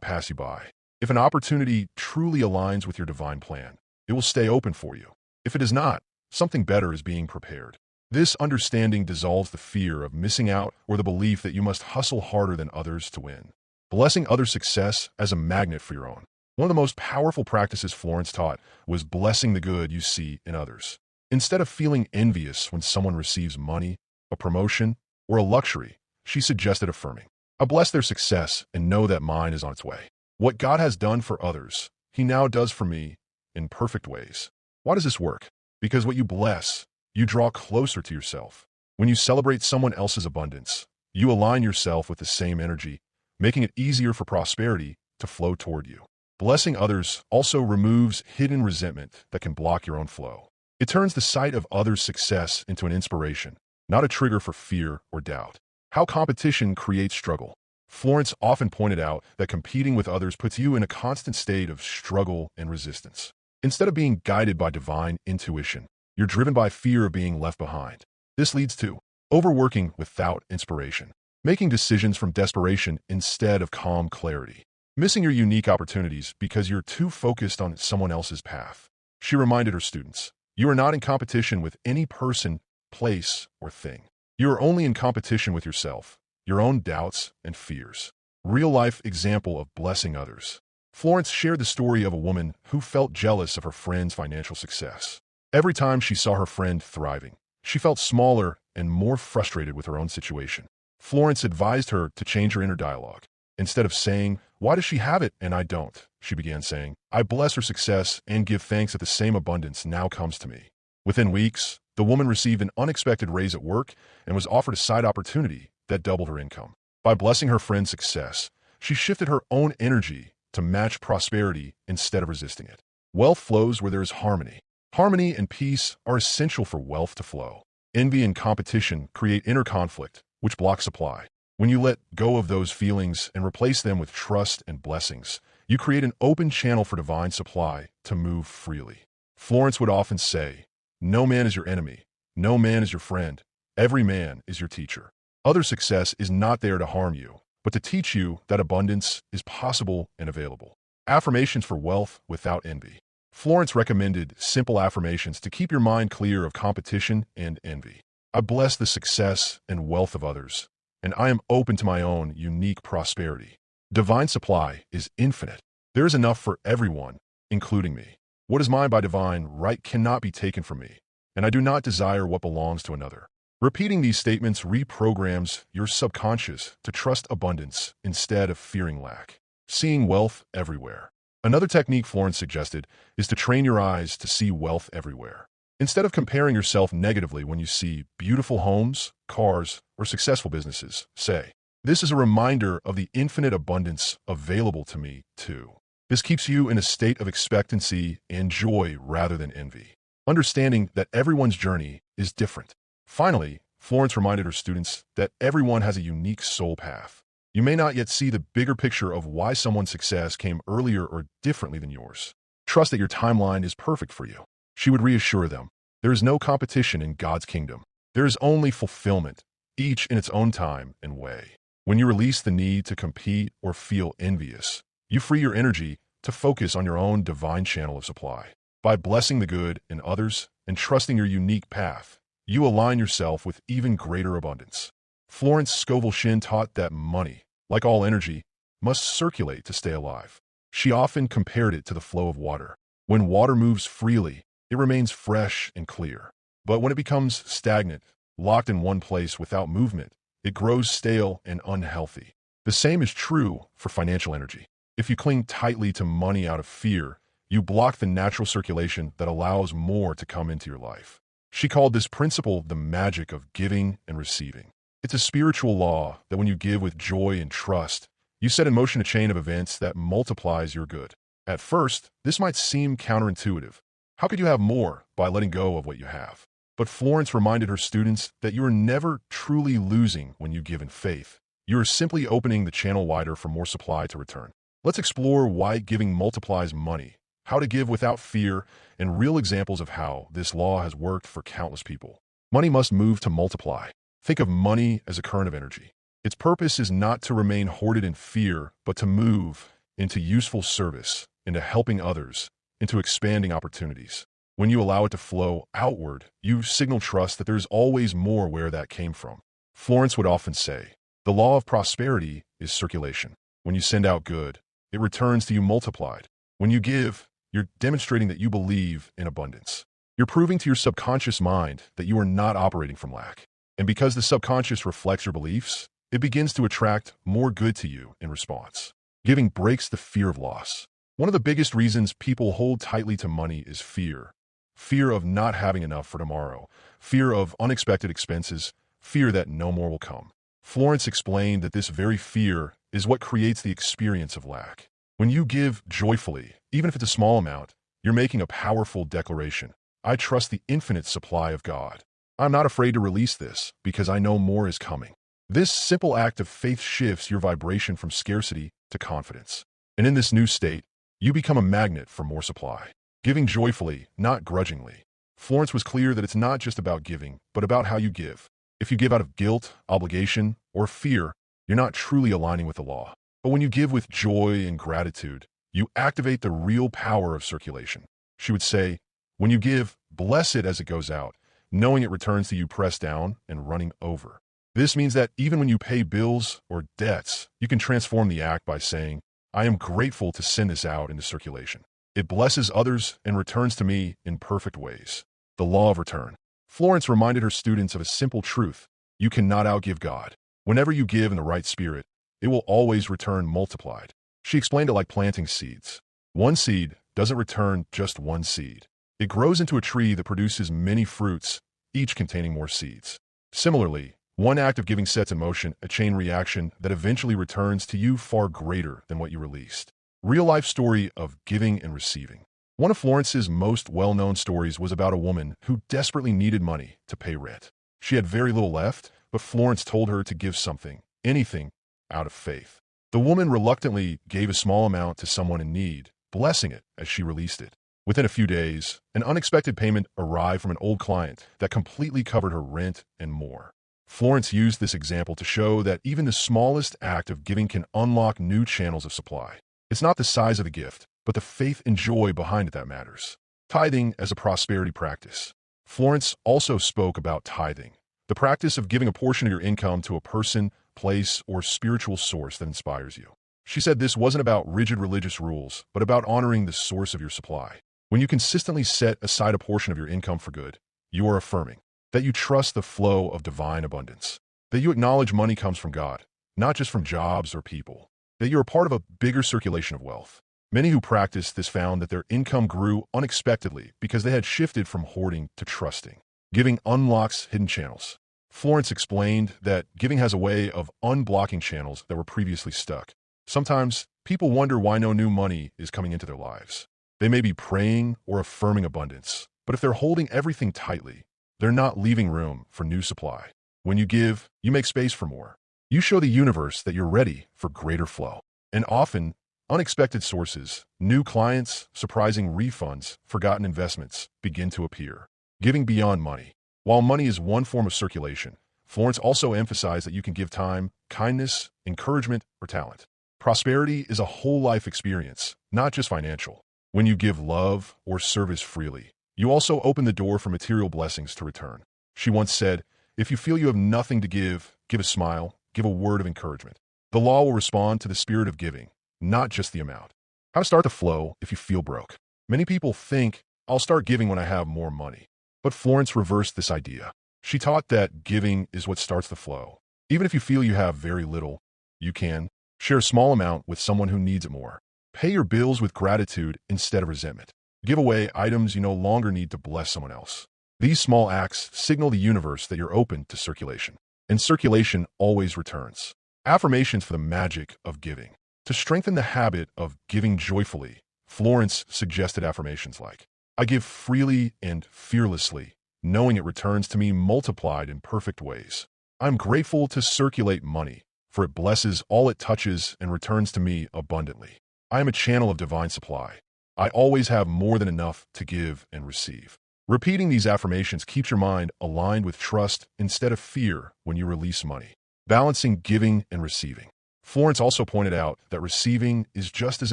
pass you by. If an opportunity truly aligns with your divine plan, it will stay open for you. If it is not, something better is being prepared. This understanding dissolves the fear of missing out or the belief that you must hustle harder than others to win. Blessing others' success as a magnet for your own. One of the most powerful practices Florence taught was blessing the good you see in others. Instead of feeling envious when someone receives money, a promotion, or a luxury, she suggested affirming, "I bless their success and know that mine is on its way. What God has done for others, He now does for me in perfect ways." Why does this work? Because what you bless, you draw closer to yourself. When you celebrate someone else's abundance, you align yourself with the same energy, making it easier for prosperity to flow toward you. Blessing others also removes hidden resentment that can block your own flow. It turns the sight of others' success into an inspiration, not a trigger for fear or doubt. How competition creates struggle. Florence often pointed out that competing with others puts you in a constant state of struggle and resistance. Instead of being guided by divine intuition, you're driven by fear of being left behind. This leads to overworking without inspiration, making decisions from desperation instead of calm clarity, missing your unique opportunities because you're too focused on someone else's path. She reminded her students, "You are not in competition with any person, place, or thing. You are only in competition with yourself, your own doubts and fears." Real-life example of blessing others. Florence shared the story of a woman who felt jealous of her friend's financial success. Every time she saw her friend thriving, she felt smaller and more frustrated with her own situation. Florence advised her to change her inner dialogue. Instead of saying, "Why does she have it and I don't?" she began saying, "I bless her success and give thanks that the same abundance now comes to me." Within weeks, the woman received an unexpected raise at work and was offered a side opportunity that doubled her income. By blessing her friend's success, she shifted her own energy to match prosperity instead of resisting it. Wealth flows where there is harmony. Harmony and peace are essential for wealth to flow. Envy and competition create inner conflict, which blocks supply. When you let go of those feelings and replace them with trust and blessings, you create an open channel for divine supply to move freely. Florence would often say, "No man is your enemy. No man is your friend. Every man is your teacher." Other success is not there to harm you, but to teach you that abundance is possible and available. Affirmations for wealth without envy. Florence recommended simple affirmations to keep your mind clear of competition and envy. "I bless the success and wealth of others, and I am open to my own unique prosperity. Divine supply is infinite. There is enough for everyone, including me. What is mine by divine right cannot be taken from me, and I do not desire what belongs to another. Repeating these statements reprograms your subconscious to trust abundance instead of fearing lack. Seeing wealth everywhere. Another technique Florence suggested is to train your eyes to see wealth everywhere. Instead of comparing yourself negatively when you see beautiful homes, cars, or successful businesses, say, "This is a reminder of the infinite abundance available to me, too." This keeps you in a state of expectancy and joy rather than envy, understanding that everyone's journey is different. Finally, Florence reminded her students that everyone has a unique soul path. You may not yet see the bigger picture of why someone's success came earlier or differently than yours. Trust that your timeline is perfect for you. She would reassure them, there is no competition in God's kingdom. There is only fulfillment, each in its own time and way. When you release the need to compete or feel envious, you free your energy to focus on your own divine channel of supply. By blessing the good in others and trusting your unique path, you align yourself with even greater abundance. Florence Scovel Shinn taught that money, like all energy, must circulate to stay alive. She often compared it to the flow of water. When water moves freely, it remains fresh and clear. But when it becomes stagnant, locked in one place without movement, it grows stale and unhealthy. The same is true for financial energy. If you cling tightly to money out of fear, you block the natural circulation that allows more to come into your life. She called this principle the magic of giving and receiving. It's a spiritual law that when you give with joy and trust, you set in motion a chain of events that multiplies your good. At first, this might seem counterintuitive. How could you have more by letting go of what you have? But Florence reminded her students that you are never truly losing when you give in faith. You are simply opening the channel wider for more supply to return. Let's explore why giving multiplies money, how to give without fear, and real examples of how this law has worked for countless people. Money must move to multiply. Think of money as a current of energy. Its purpose is not to remain hoarded in fear, but to move into useful service, into helping others, into expanding opportunities. When you allow it to flow outward, you signal trust that there's always more where that came from. Florence would often say, the law of prosperity is circulation. When you send out good, it returns to you multiplied. When you give, you're demonstrating that you believe in abundance. You're proving to your subconscious mind that you are not operating from lack. And because the subconscious reflects your beliefs, it begins to attract more good to you in response. Giving breaks the fear of loss. One of the biggest reasons people hold tightly to money is fear. Fear of not having enough for tomorrow. Fear of unexpected expenses. Fear that no more will come. Florence explained that this very fear is what creates the experience of lack. When you give joyfully, even if it's a small amount, you're making a powerful declaration. I trust the infinite supply of God. I'm not afraid to release this because I know more is coming. This simple act of faith shifts your vibration from scarcity to confidence. And in this new state, you become a magnet for more supply. Giving joyfully, not grudgingly. Florence was clear that it's not just about giving, but about how you give. If you give out of guilt, obligation, or fear, you're not truly aligning with the law. But when you give with joy and gratitude, you activate the real power of circulation. She would say, when you give, bless it as it goes out, knowing it returns to you pressed down and running over. This means that even when you pay bills or debts, you can transform the act by saying, I am grateful to send this out into circulation. It blesses others and returns to me in perfect ways. The law of return. Florence reminded her students of a simple truth. You cannot outgive God. Whenever you give in the right spirit, it will always return multiplied. She explained it like planting seeds. One seed doesn't return just one seed. It grows into a tree that produces many fruits, each containing more seeds. Similarly, one act of giving sets in motion a chain reaction that eventually returns to you far greater than what you released. Real-life story of giving and receiving. One of Florence's most well-known stories was about a woman who desperately needed money to pay rent. She had very little left, but Florence told her to give something, anything, out of faith. The woman reluctantly gave a small amount to someone in need, blessing it as she released it. Within a few days, an unexpected payment arrived from an old client that completely covered her rent and more. Florence used this example to show that even the smallest act of giving can unlock new channels of supply. It's not the size of the gift, but the faith and joy behind it that matters. Tithing as a prosperity practice. Florence also spoke about tithing, the practice of giving a portion of your income to a person, place, or spiritual source that inspires you. She said this wasn't about rigid religious rules, but about honoring the source of your supply. When you consistently set aside a portion of your income for good, you are affirming that you trust the flow of divine abundance, that you acknowledge money comes from God, not just from jobs or people, that you're a part of a bigger circulation of wealth. Many who practiced this found that their income grew unexpectedly because they had shifted from hoarding to trusting. Giving unlocks hidden channels. Florence explained that giving has a way of unblocking channels that were previously stuck. Sometimes people wonder why no new money is coming into their lives. They may be praying or affirming abundance, but if they're holding everything tightly, they're not leaving room for new supply. When you give, you make space for more. You show the universe that you're ready for greater flow. And often, unexpected sources, new clients, surprising refunds, forgotten investments begin to appear. Giving beyond money. While money is one form of circulation, Florence also emphasized that you can give time, kindness, encouragement, or talent. Prosperity is a whole life experience, not just financial. When you give love or service freely, you also open the door for material blessings to return. She once said, if you feel you have nothing to give a smile, give a word of encouragement. The law will respond to the spirit of giving, not just the amount. How to start the flow if you feel broke. Many people think, I'll start giving when I have more money. But Florence reversed this idea. She taught that giving is what starts the flow. Even if you feel you have very little, you can share a small amount with someone who needs it more. Pay your bills with gratitude instead of resentment. Give away items you no longer need to bless someone else. These small acts signal the universe that you're open to circulation. And circulation always returns. Affirmations for the magic of giving. To strengthen the habit of giving joyfully, Florence suggested affirmations like, I give freely and fearlessly, knowing it returns to me multiplied in perfect ways. I'm grateful to circulate money, for it blesses all it touches and returns to me abundantly. I am a channel of divine supply. I always have more than enough to give and receive. Repeating these affirmations keeps your mind aligned with trust instead of fear when you release money. Balancing giving and receiving. Florence also pointed out that receiving is just as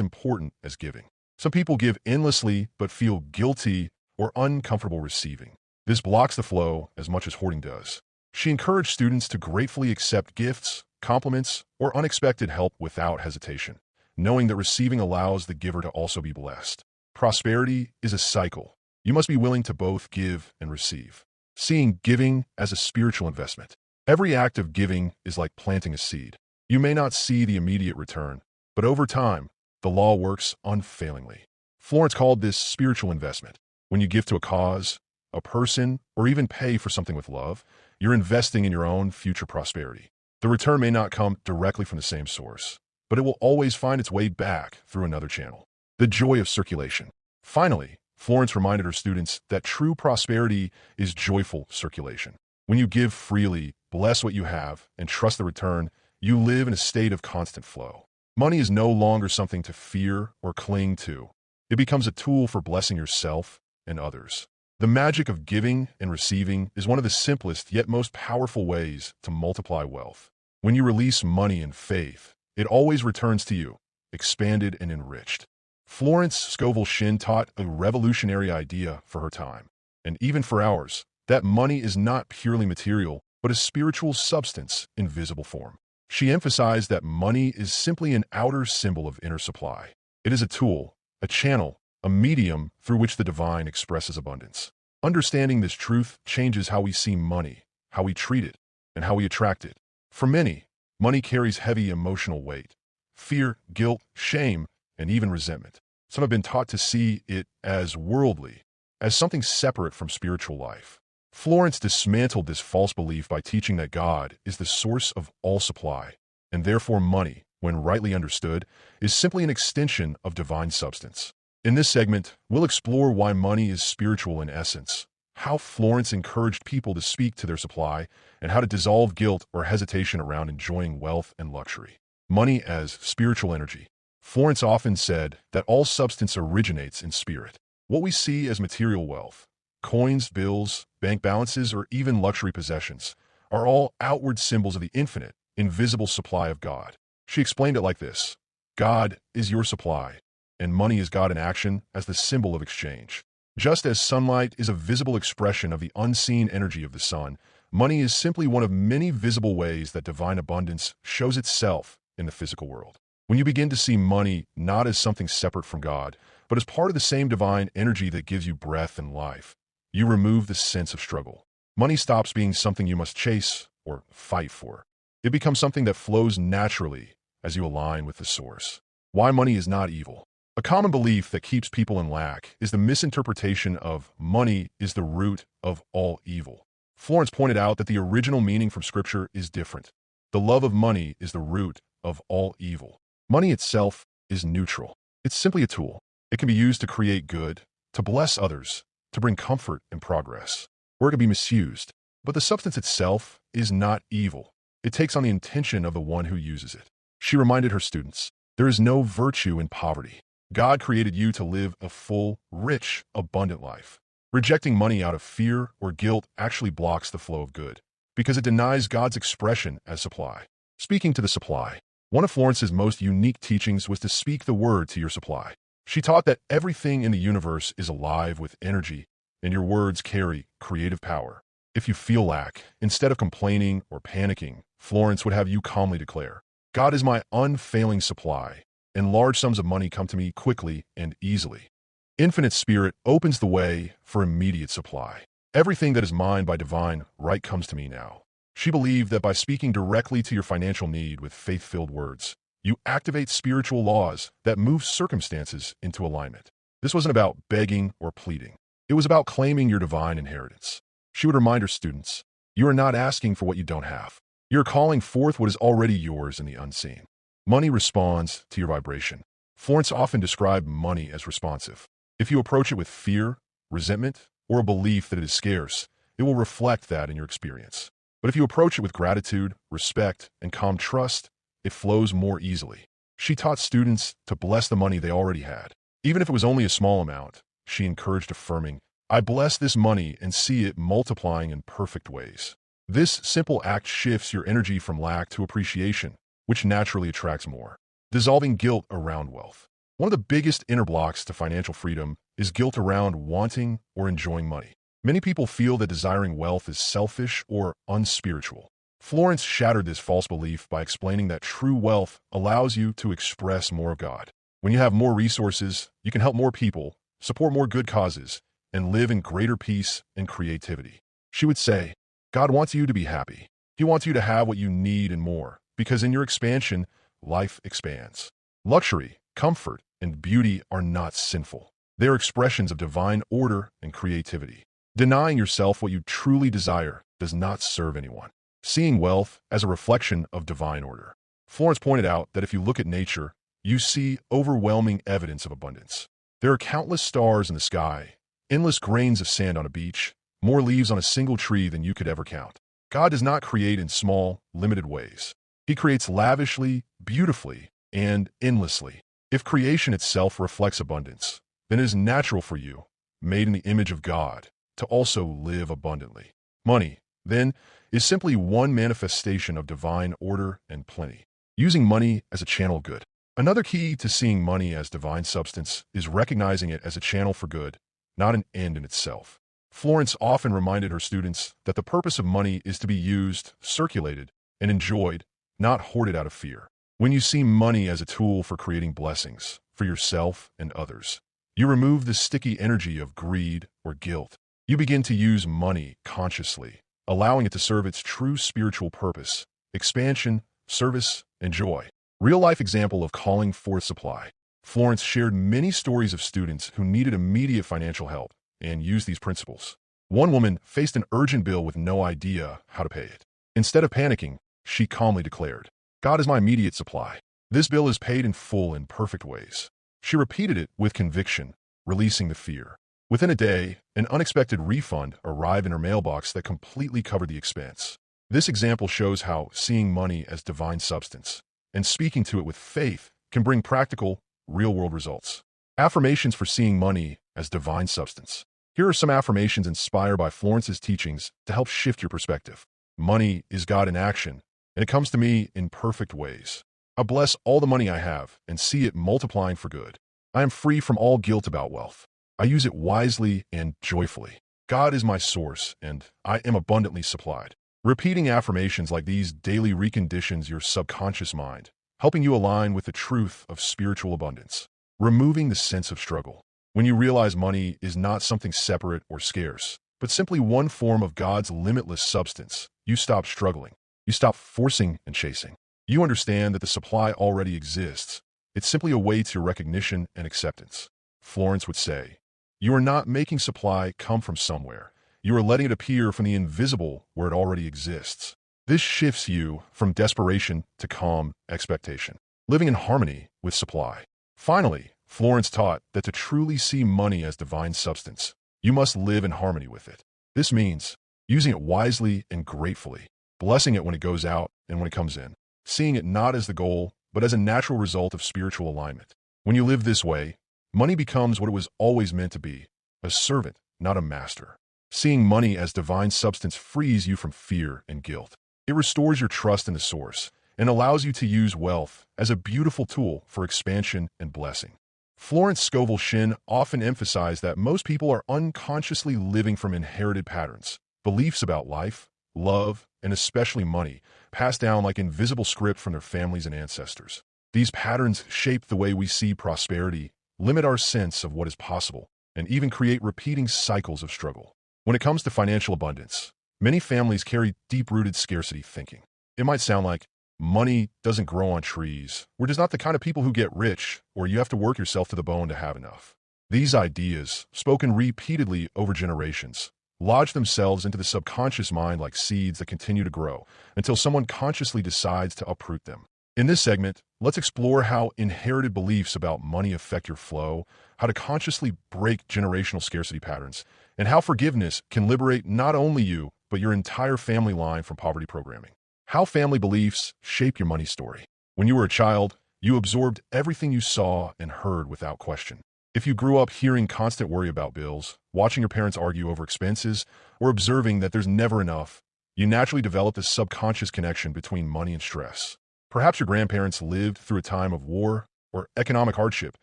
important as giving. Some people give endlessly but feel guilty or uncomfortable receiving. This blocks the flow as much as hoarding does. She encouraged students to gratefully accept gifts, compliments, or unexpected help without hesitation, knowing that receiving allows the giver to also be blessed. Prosperity is a cycle. You must be willing to both give and receive. Seeing giving as a spiritual investment. Every act of giving is like planting a seed. You may not see the immediate return, but over time, the law works unfailingly. Florence called this spiritual investment. When you give to a cause, a person, or even pay for something with love, you're investing in your own future prosperity. The return may not come directly from the same source, but it will always find its way back through another channel. The joy of circulation. Finally, Florence reminded her students that true prosperity is joyful circulation. When you give freely, bless what you have, and trust the return, you live in a state of constant flow. Money is no longer something to fear or cling to. It becomes a tool for blessing yourself and others. The magic of giving and receiving is one of the simplest yet most powerful ways to multiply wealth. When you release money in faith, it always returns to you, expanded and enriched. Florence Scovel Shinn taught a revolutionary idea for her time, and even for ours, that money is not purely material, but a spiritual substance in visible form. She emphasized that money is simply an outer symbol of inner supply. It is a tool, a channel, a medium through which the divine expresses abundance. Understanding this truth changes how we see money, how we treat it, and how we attract it. For many, money carries heavy emotional weight, fear, guilt, shame, and even resentment. Some have been taught to see it as worldly, as something separate from spiritual life. Florence dismantled this false belief by teaching that God is the source of all supply, and therefore money, when rightly understood, is simply an extension of divine substance. In this segment, we'll explore why money is spiritual in essence, how Florence encouraged people to speak to their supply, and how to dissolve guilt or hesitation around enjoying wealth and luxury. Money as spiritual energy. Florence often said that all substance originates in spirit. What we see as material wealth, coins, bills, bank balances, or even luxury possessions, are all outward symbols of the infinite, invisible supply of God. She explained it like this: God is your supply, and money is God in action as the symbol of exchange. Just as sunlight is a visible expression of the unseen energy of the sun, money is simply one of many visible ways that divine abundance shows itself in the physical world. When you begin to see money not as something separate from God, but as part of the same divine energy that gives you breath and life, you remove the sense of struggle. Money stops being something you must chase or fight for. It becomes something that flows naturally as you align with the source. Why money is not evil. A common belief that keeps people in lack is the misinterpretation of money is the root of all evil. Florence pointed out that the original meaning from Scripture is different. The love of money is the root of all evil. Money itself is neutral. It's simply a tool. It can be used to create good, to bless others, to bring comfort and progress, or it can be misused. But the substance itself is not evil. It takes on the intention of the one who uses it. She reminded her students, there is no virtue in poverty. God created you to live a full, rich, abundant life. Rejecting money out of fear or guilt actually blocks the flow of good, because it denies God's expression as supply. Speaking to the supply. One of Florence's most unique teachings was to speak the word to your supply. She taught that everything in the universe is alive with energy, and your words carry creative power. If you feel lack, instead of complaining or panicking, Florence would have you calmly declare, God is my unfailing supply, and large sums of money come to me quickly and easily. Infinite Spirit opens the way for immediate supply. Everything that is mine by divine right comes to me now. She believed that by speaking directly to your financial need with faith-filled words, you activate spiritual laws that move circumstances into alignment. This wasn't about begging or pleading. It was about claiming your divine inheritance. She would remind her students, you are not asking for what you don't have. You're calling forth what is already yours in the unseen. Money responds to your vibration. Florence often described money as responsive. If you approach it with fear, resentment, or a belief that it is scarce, it will reflect that in your experience. But if you approach it with gratitude, respect, and calm trust, it flows more easily. She taught students to bless the money they already had. Even if it was only a small amount, she encouraged affirming, I bless this money and see it multiplying in perfect ways. This simple act shifts your energy from lack to appreciation, which naturally attracts more. Dissolving guilt around wealth. One of the biggest inner blocks to financial freedom is guilt around wanting or enjoying money. Many people feel that desiring wealth is selfish or unspiritual. Florence shattered this false belief by explaining that true wealth allows you to express more of God. When you have more resources, you can help more people, support more good causes, and live in greater peace and creativity. She would say, God wants you to be happy. He wants you to have what you need and more, because in your expansion, life expands. Luxury, comfort, and beauty are not sinful. They are expressions of divine order and creativity. Denying yourself what you truly desire does not serve anyone. Seeing wealth as a reflection of divine order. Florence pointed out that if you look at nature, you see overwhelming evidence of abundance. There are countless stars in the sky, endless grains of sand on a beach, more leaves on a single tree than you could ever count. God does not create in small, limited ways. He creates lavishly, beautifully, and endlessly. If creation itself reflects abundance, then it is natural for you, made in the image of God, to also live abundantly. Money, then, is simply one manifestation of divine order and plenty. Using money as a channel of good. Another key to seeing money as divine substance is recognizing it as a channel for good, not an end in itself. Florence often reminded her students that the purpose of money is to be used, circulated, and enjoyed, not hoarded out of fear. When you see money as a tool for creating blessings for yourself and others, you remove the sticky energy of greed or guilt. You begin to use money consciously, allowing it to serve its true spiritual purpose, expansion, service, and joy. Real-life example of calling forth supply. Florence shared many stories of students who needed immediate financial help and used these principles. One woman faced an urgent bill with no idea how to pay it. Instead of panicking, she calmly declared, God is my immediate supply. This bill is paid in full in perfect ways. She repeated it with conviction, releasing the fear. Within a day, an unexpected refund arrived in her mailbox that completely covered the expense. This example shows how seeing money as divine substance and speaking to it with faith can bring practical, real-world results. Affirmations for seeing money as divine substance. Here are some affirmations inspired by Florence's teachings to help shift your perspective. Money is God in action, and it comes to me in perfect ways. I bless all the money I have and see it multiplying for good. I am free from all guilt about wealth. I use it wisely and joyfully. God is my source, and I am abundantly supplied. Repeating affirmations like these daily reconditions your subconscious mind, helping you align with the truth of spiritual abundance. Removing the sense of struggle. When you realize money is not something separate or scarce, but simply one form of God's limitless substance. You stop struggling. You stop forcing and chasing. You understand that the supply already exists. It simply awaits your recognition and acceptance. Florence would say, you are not making supply come from somewhere. You are letting it appear from the invisible where it already exists. This shifts you from desperation to calm expectation, living in harmony with supply. Finally, Florence taught that to truly see money as divine substance, you must live in harmony with it. This means using it wisely and gratefully, blessing it when it goes out and when it comes in, seeing it not as the goal, but as a natural result of spiritual alignment. When you live this way, money becomes what it was always meant to be, a servant, not a master. Seeing money as divine substance frees you from fear and guilt. It restores your trust in the source and allows you to use wealth as a beautiful tool for expansion and blessing. Florence Scovel Shinn often emphasized that most people are unconsciously living from inherited patterns, beliefs about life, love, and especially money, passed down like invisible script from their families and ancestors. These patterns shape the way we see prosperity, limit our sense of what is possible, and even create repeating cycles of struggle. When it comes to financial abundance, many families carry deep-rooted scarcity thinking. It might sound like money doesn't grow on trees. We're just not the kind of people who get rich, or you have to work yourself to the bone to have enough. These ideas, spoken repeatedly over generations, lodge themselves into the subconscious mind like seeds that continue to grow until someone consciously decides to uproot them. In this segment, let's explore how inherited beliefs about money affect your flow, how to consciously break generational scarcity patterns, and how forgiveness can liberate not only you, but your entire family line from poverty programming. How family beliefs shape your money story. When you were a child, you absorbed everything you saw and heard without question. If you grew up hearing constant worry about bills, watching your parents argue over expenses, or observing that there's never enough, you naturally developed a subconscious connection between money and stress. Perhaps your grandparents lived through a time of war or economic hardship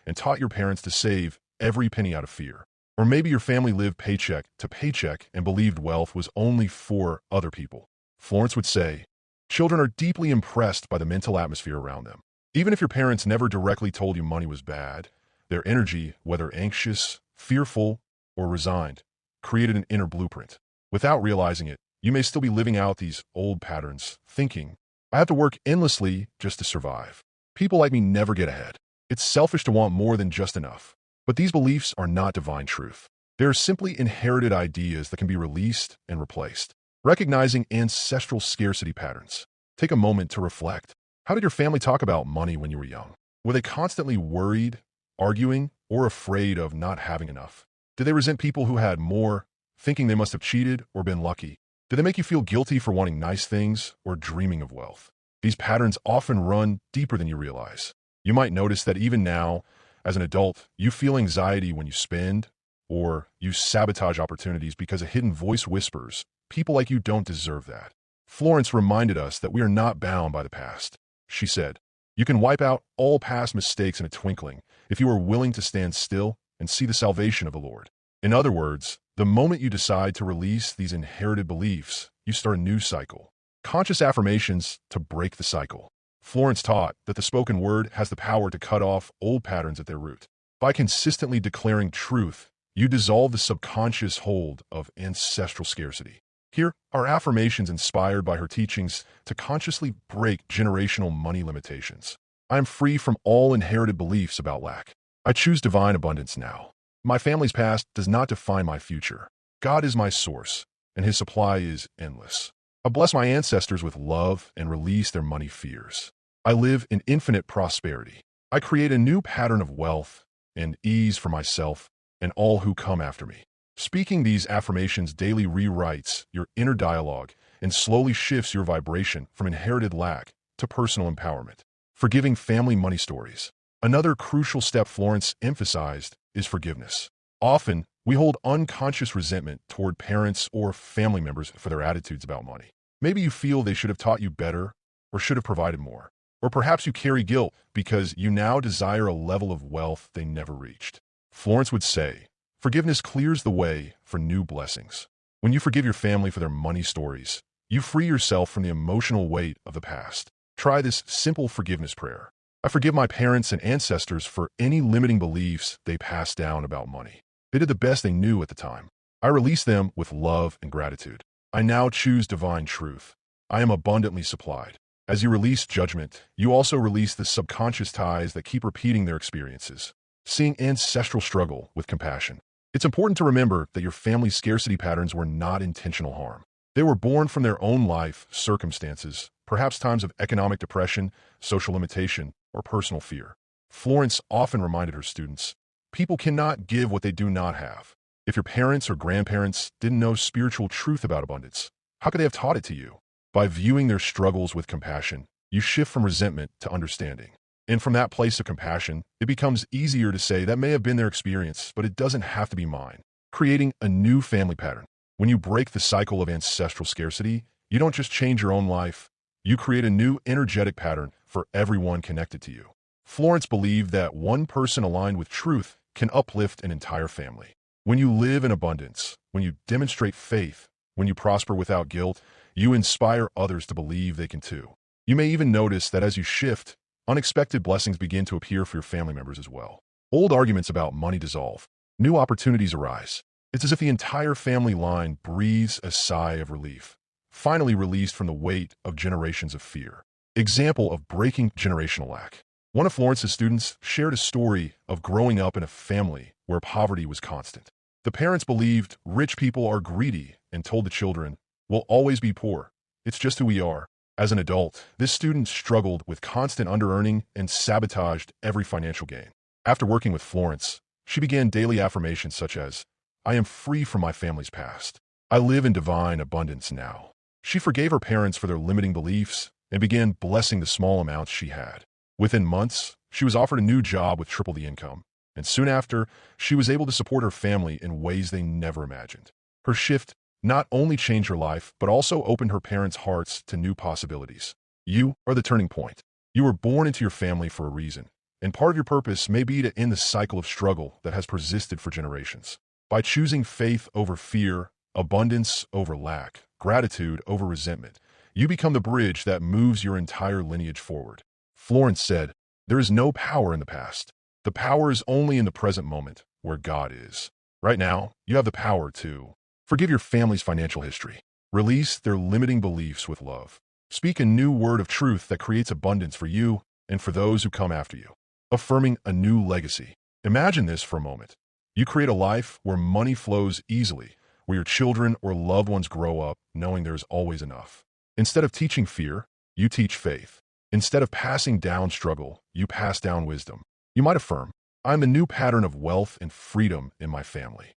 and taught your parents to save every penny out of fear. Or maybe your family lived paycheck to paycheck and believed wealth was only for other people. Florence would say, children are deeply impressed by the mental atmosphere around them. Even if your parents never directly told you money was bad, their energy, whether anxious, fearful, or resigned, created an inner blueprint. Without realizing it, you may still be living out these old patterns, thinking, I have to work endlessly just to survive. People like me never get ahead. It's selfish to want more than just enough. But these beliefs are not divine truth. They are simply inherited ideas that can be released and replaced. Recognizing ancestral scarcity patterns. Take a moment to reflect. How did your family talk about money when you were young? Were they constantly worried, arguing, or afraid of not having enough? Did they resent people who had more, thinking they must have cheated or been lucky? Did they make you feel guilty for wanting nice things or dreaming of wealth? These patterns often run deeper than you realize. You might notice that even now, as an adult, you feel anxiety when you spend, or you sabotage opportunities because a hidden voice whispers, people like you don't deserve that. Florence reminded us that we are not bound by the past. She said, you can wipe out all past mistakes in a twinkling if you are willing to stand still and see the salvation of the Lord. In other words, the moment you decide to release these inherited beliefs, you start a new cycle. Conscious affirmations to break the cycle. Florence taught that the spoken word has the power to cut off old patterns at their root. By consistently declaring truth, you dissolve the subconscious hold of ancestral scarcity. Here are affirmations inspired by her teachings to consciously break generational money limitations. I am free from all inherited beliefs about lack. I choose divine abundance now. My family's past does not define my future. God is my source, and His supply is endless. I bless my ancestors with love and release their money fears. I live in infinite prosperity. I create a new pattern of wealth and ease for myself and all who come after me. Speaking these affirmations daily rewrites your inner dialogue and slowly shifts your vibration from inherited lack to personal empowerment. Forgiving family money stories. Another crucial step Florence emphasized is forgiveness. Often, we hold unconscious resentment toward parents or family members for their attitudes about money. Maybe you feel they should have taught you better or should have provided more. Or perhaps you carry guilt because you now desire a level of wealth they never reached. Florence would say, forgiveness clears the way for new blessings. When you forgive your family for their money stories, you free yourself from the emotional weight of the past. Try this simple forgiveness prayer. I forgive my parents and ancestors for any limiting beliefs they passed down about money. They did the best they knew at the time. I release them with love and gratitude. I now choose divine truth. I am abundantly supplied. As you release judgment, you also release the subconscious ties that keep repeating their experiences. Seeing ancestral struggle with compassion. It's important to remember that your family's scarcity patterns were not intentional harm. They were born from their own life circumstances, perhaps times of economic depression, social limitation, or personal fear. Florence often reminded her students, people cannot give what they do not have. If your parents or grandparents didn't know spiritual truth about abundance, how could they have taught it to you? By viewing their struggles with compassion, you shift from resentment to understanding. And from that place of compassion, it becomes easier to say that may have been their experience, but it doesn't have to be mine. Creating a new family pattern. When you break the cycle of ancestral scarcity, you don't just change your own life, you create a new energetic pattern for everyone connected to you. Florence believed that one person aligned with truth can uplift an entire family. When you live in abundance, when you demonstrate faith, when you prosper without guilt, you inspire others to believe they can too. You may even notice that as you shift, unexpected blessings begin to appear for your family members as well. Old arguments about money dissolve. New opportunities arise. It's as if the entire family line breathes a sigh of relief, finally released from the weight of generations of fear. Example of breaking generational lack. One of Florence's students shared a story of growing up in a family where poverty was constant. The parents believed rich people are greedy and told the children, "We'll always be poor. It's just who we are." As an adult, this student struggled with constant under-earning and sabotaged every financial gain. After working with Florence, she began daily affirmations such as, "I am free from my family's past. I live in divine abundance now." She forgave her parents for their limiting beliefs and began blessing the small amounts she had. Within months, she was offered a new job with triple the income, and soon after, she was able to support her family in ways they never imagined. Her shift not only changed her life, but also opened her parents' hearts to new possibilities. You are the turning point. You were born into your family for a reason, and part of your purpose may be to end the cycle of struggle that has persisted for generations. By choosing faith over fear, abundance over lack, gratitude over resentment, you become the bridge that moves your entire lineage forward. Florence said, "There is no power in the past. The power is only in the present moment, where God is." Right now, you have the power to forgive your family's financial history. Release their limiting beliefs with love. Speak a new word of truth that creates abundance for you and for those who come after you. Affirming a new legacy. Imagine this for a moment. You create a life where money flows easily, where your children or loved ones grow up knowing there's always enough. Instead of teaching fear, you teach faith. Instead of passing down struggle, you pass down wisdom. You might affirm, "I'm a new pattern of wealth and freedom in my family.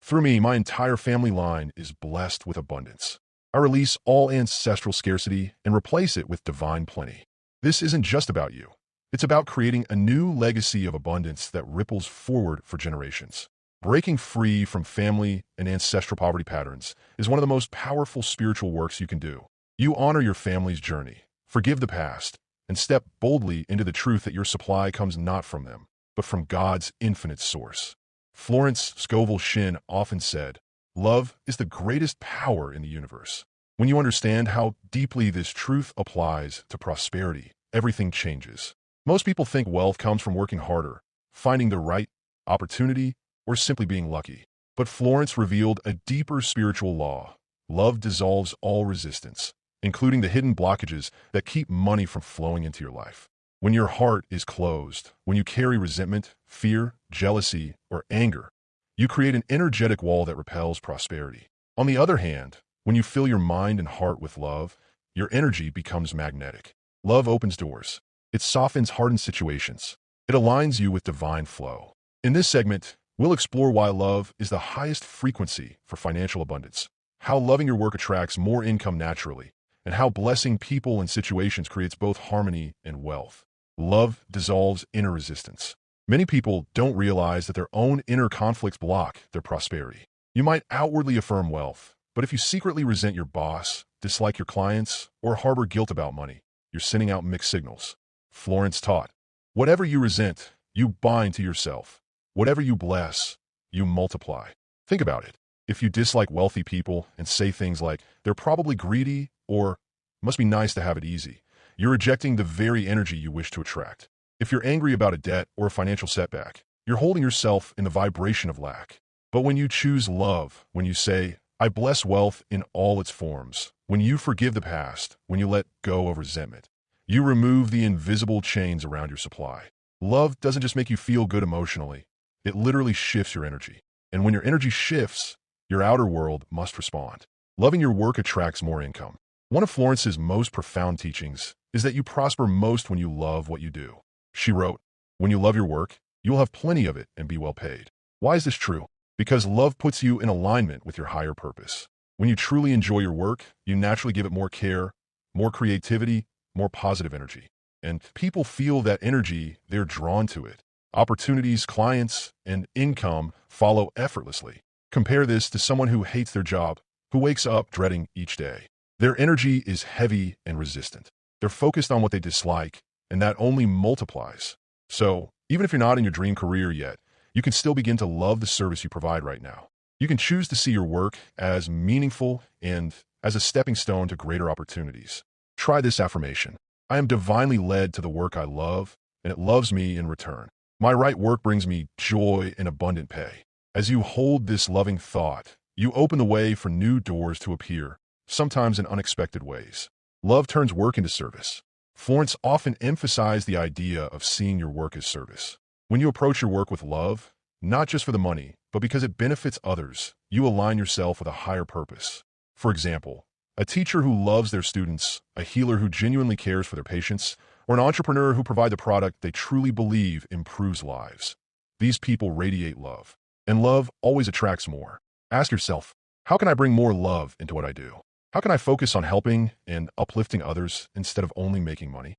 Through me, my entire family line is blessed with abundance. I release all ancestral scarcity and replace it with divine plenty." This isn't just about you. It's about creating a new legacy of abundance that ripples forward for generations. Breaking free from family and ancestral poverty patterns is one of the most powerful spiritual works you can do. You honor your family's journey, forgive the past, and step boldly into the truth that your supply comes not from them, but from God's infinite source. Florence Scovel Shinn often said, "Love is the greatest power in the universe." When you understand how deeply this truth applies to prosperity, everything changes. Most people think wealth comes from working harder, finding the right opportunity, or simply being lucky. But Florence revealed a deeper spiritual law. Love dissolves all resistance, including the hidden blockages that keep money from flowing into your life. When your heart is closed, when you carry resentment, fear, jealousy, or anger, you create an energetic wall that repels prosperity. On the other hand, when you fill your mind and heart with love, your energy becomes magnetic. Love opens doors. It softens hardened situations. It aligns you with divine flow. In this segment, we'll explore why love is the highest frequency for financial abundance, how loving your work attracts more income naturally, and how blessing people and situations creates both harmony and wealth. Love dissolves inner resistance. Many people don't realize that their own inner conflicts block their prosperity. You might outwardly affirm wealth, but if you secretly resent your boss, dislike your clients, or harbor guilt about money, you're sending out mixed signals. Florence taught, whatever you resent, you bind to yourself. Whatever you bless, you multiply. Think about it. If you dislike wealthy people and say things like, "They're probably greedy," or "must be nice to have it easy," you're rejecting the very energy you wish to attract. If you're angry about a debt or a financial setback, you're holding yourself in the vibration of lack. But when you choose love, when you say, I bless wealth in all its forms, when you forgive the past, when you let go of resentment, you remove the invisible chains around your supply. Love doesn't just make you feel good emotionally. It literally shifts your energy. And when your energy shifts, your outer world must respond. Loving your work attracts more income. One of Florence's most profound teachings is that you prosper most when you love what you do. She wrote, when you love your work, you'll have plenty of it and be well paid. Why is this true? Because love puts you in alignment with your higher purpose. When you truly enjoy your work, you naturally give it more care, more creativity, more positive energy. And people feel that energy, they're drawn to it. Opportunities, clients, and income follow effortlessly. Compare this to someone who hates their job, who wakes up dreading each day. Their energy is heavy and resistant. They're focused on what they dislike, and that only multiplies. So, even if you're not in your dream career yet, you can still begin to love the service you provide right now. You can choose to see your work as meaningful and as a stepping stone to greater opportunities. Try this affirmation. I am divinely led to the work I love, and it loves me in return. My right work brings me joy and abundant pay. As you hold this loving thought, you open the way for new doors to appear, sometimes in unexpected ways. Love turns work into service. Florence often emphasized the idea of seeing your work as service. When you approach your work with love, not just for the money, but because it benefits others, you align yourself with a higher purpose. For example, a teacher who loves their students, a healer who genuinely cares for their patients, or an entrepreneur who provides a product they truly believe improves lives. These people radiate love, and love always attracts more. Ask yourself, how can I bring more love into what I do? How can I focus on helping and uplifting others instead of only making money?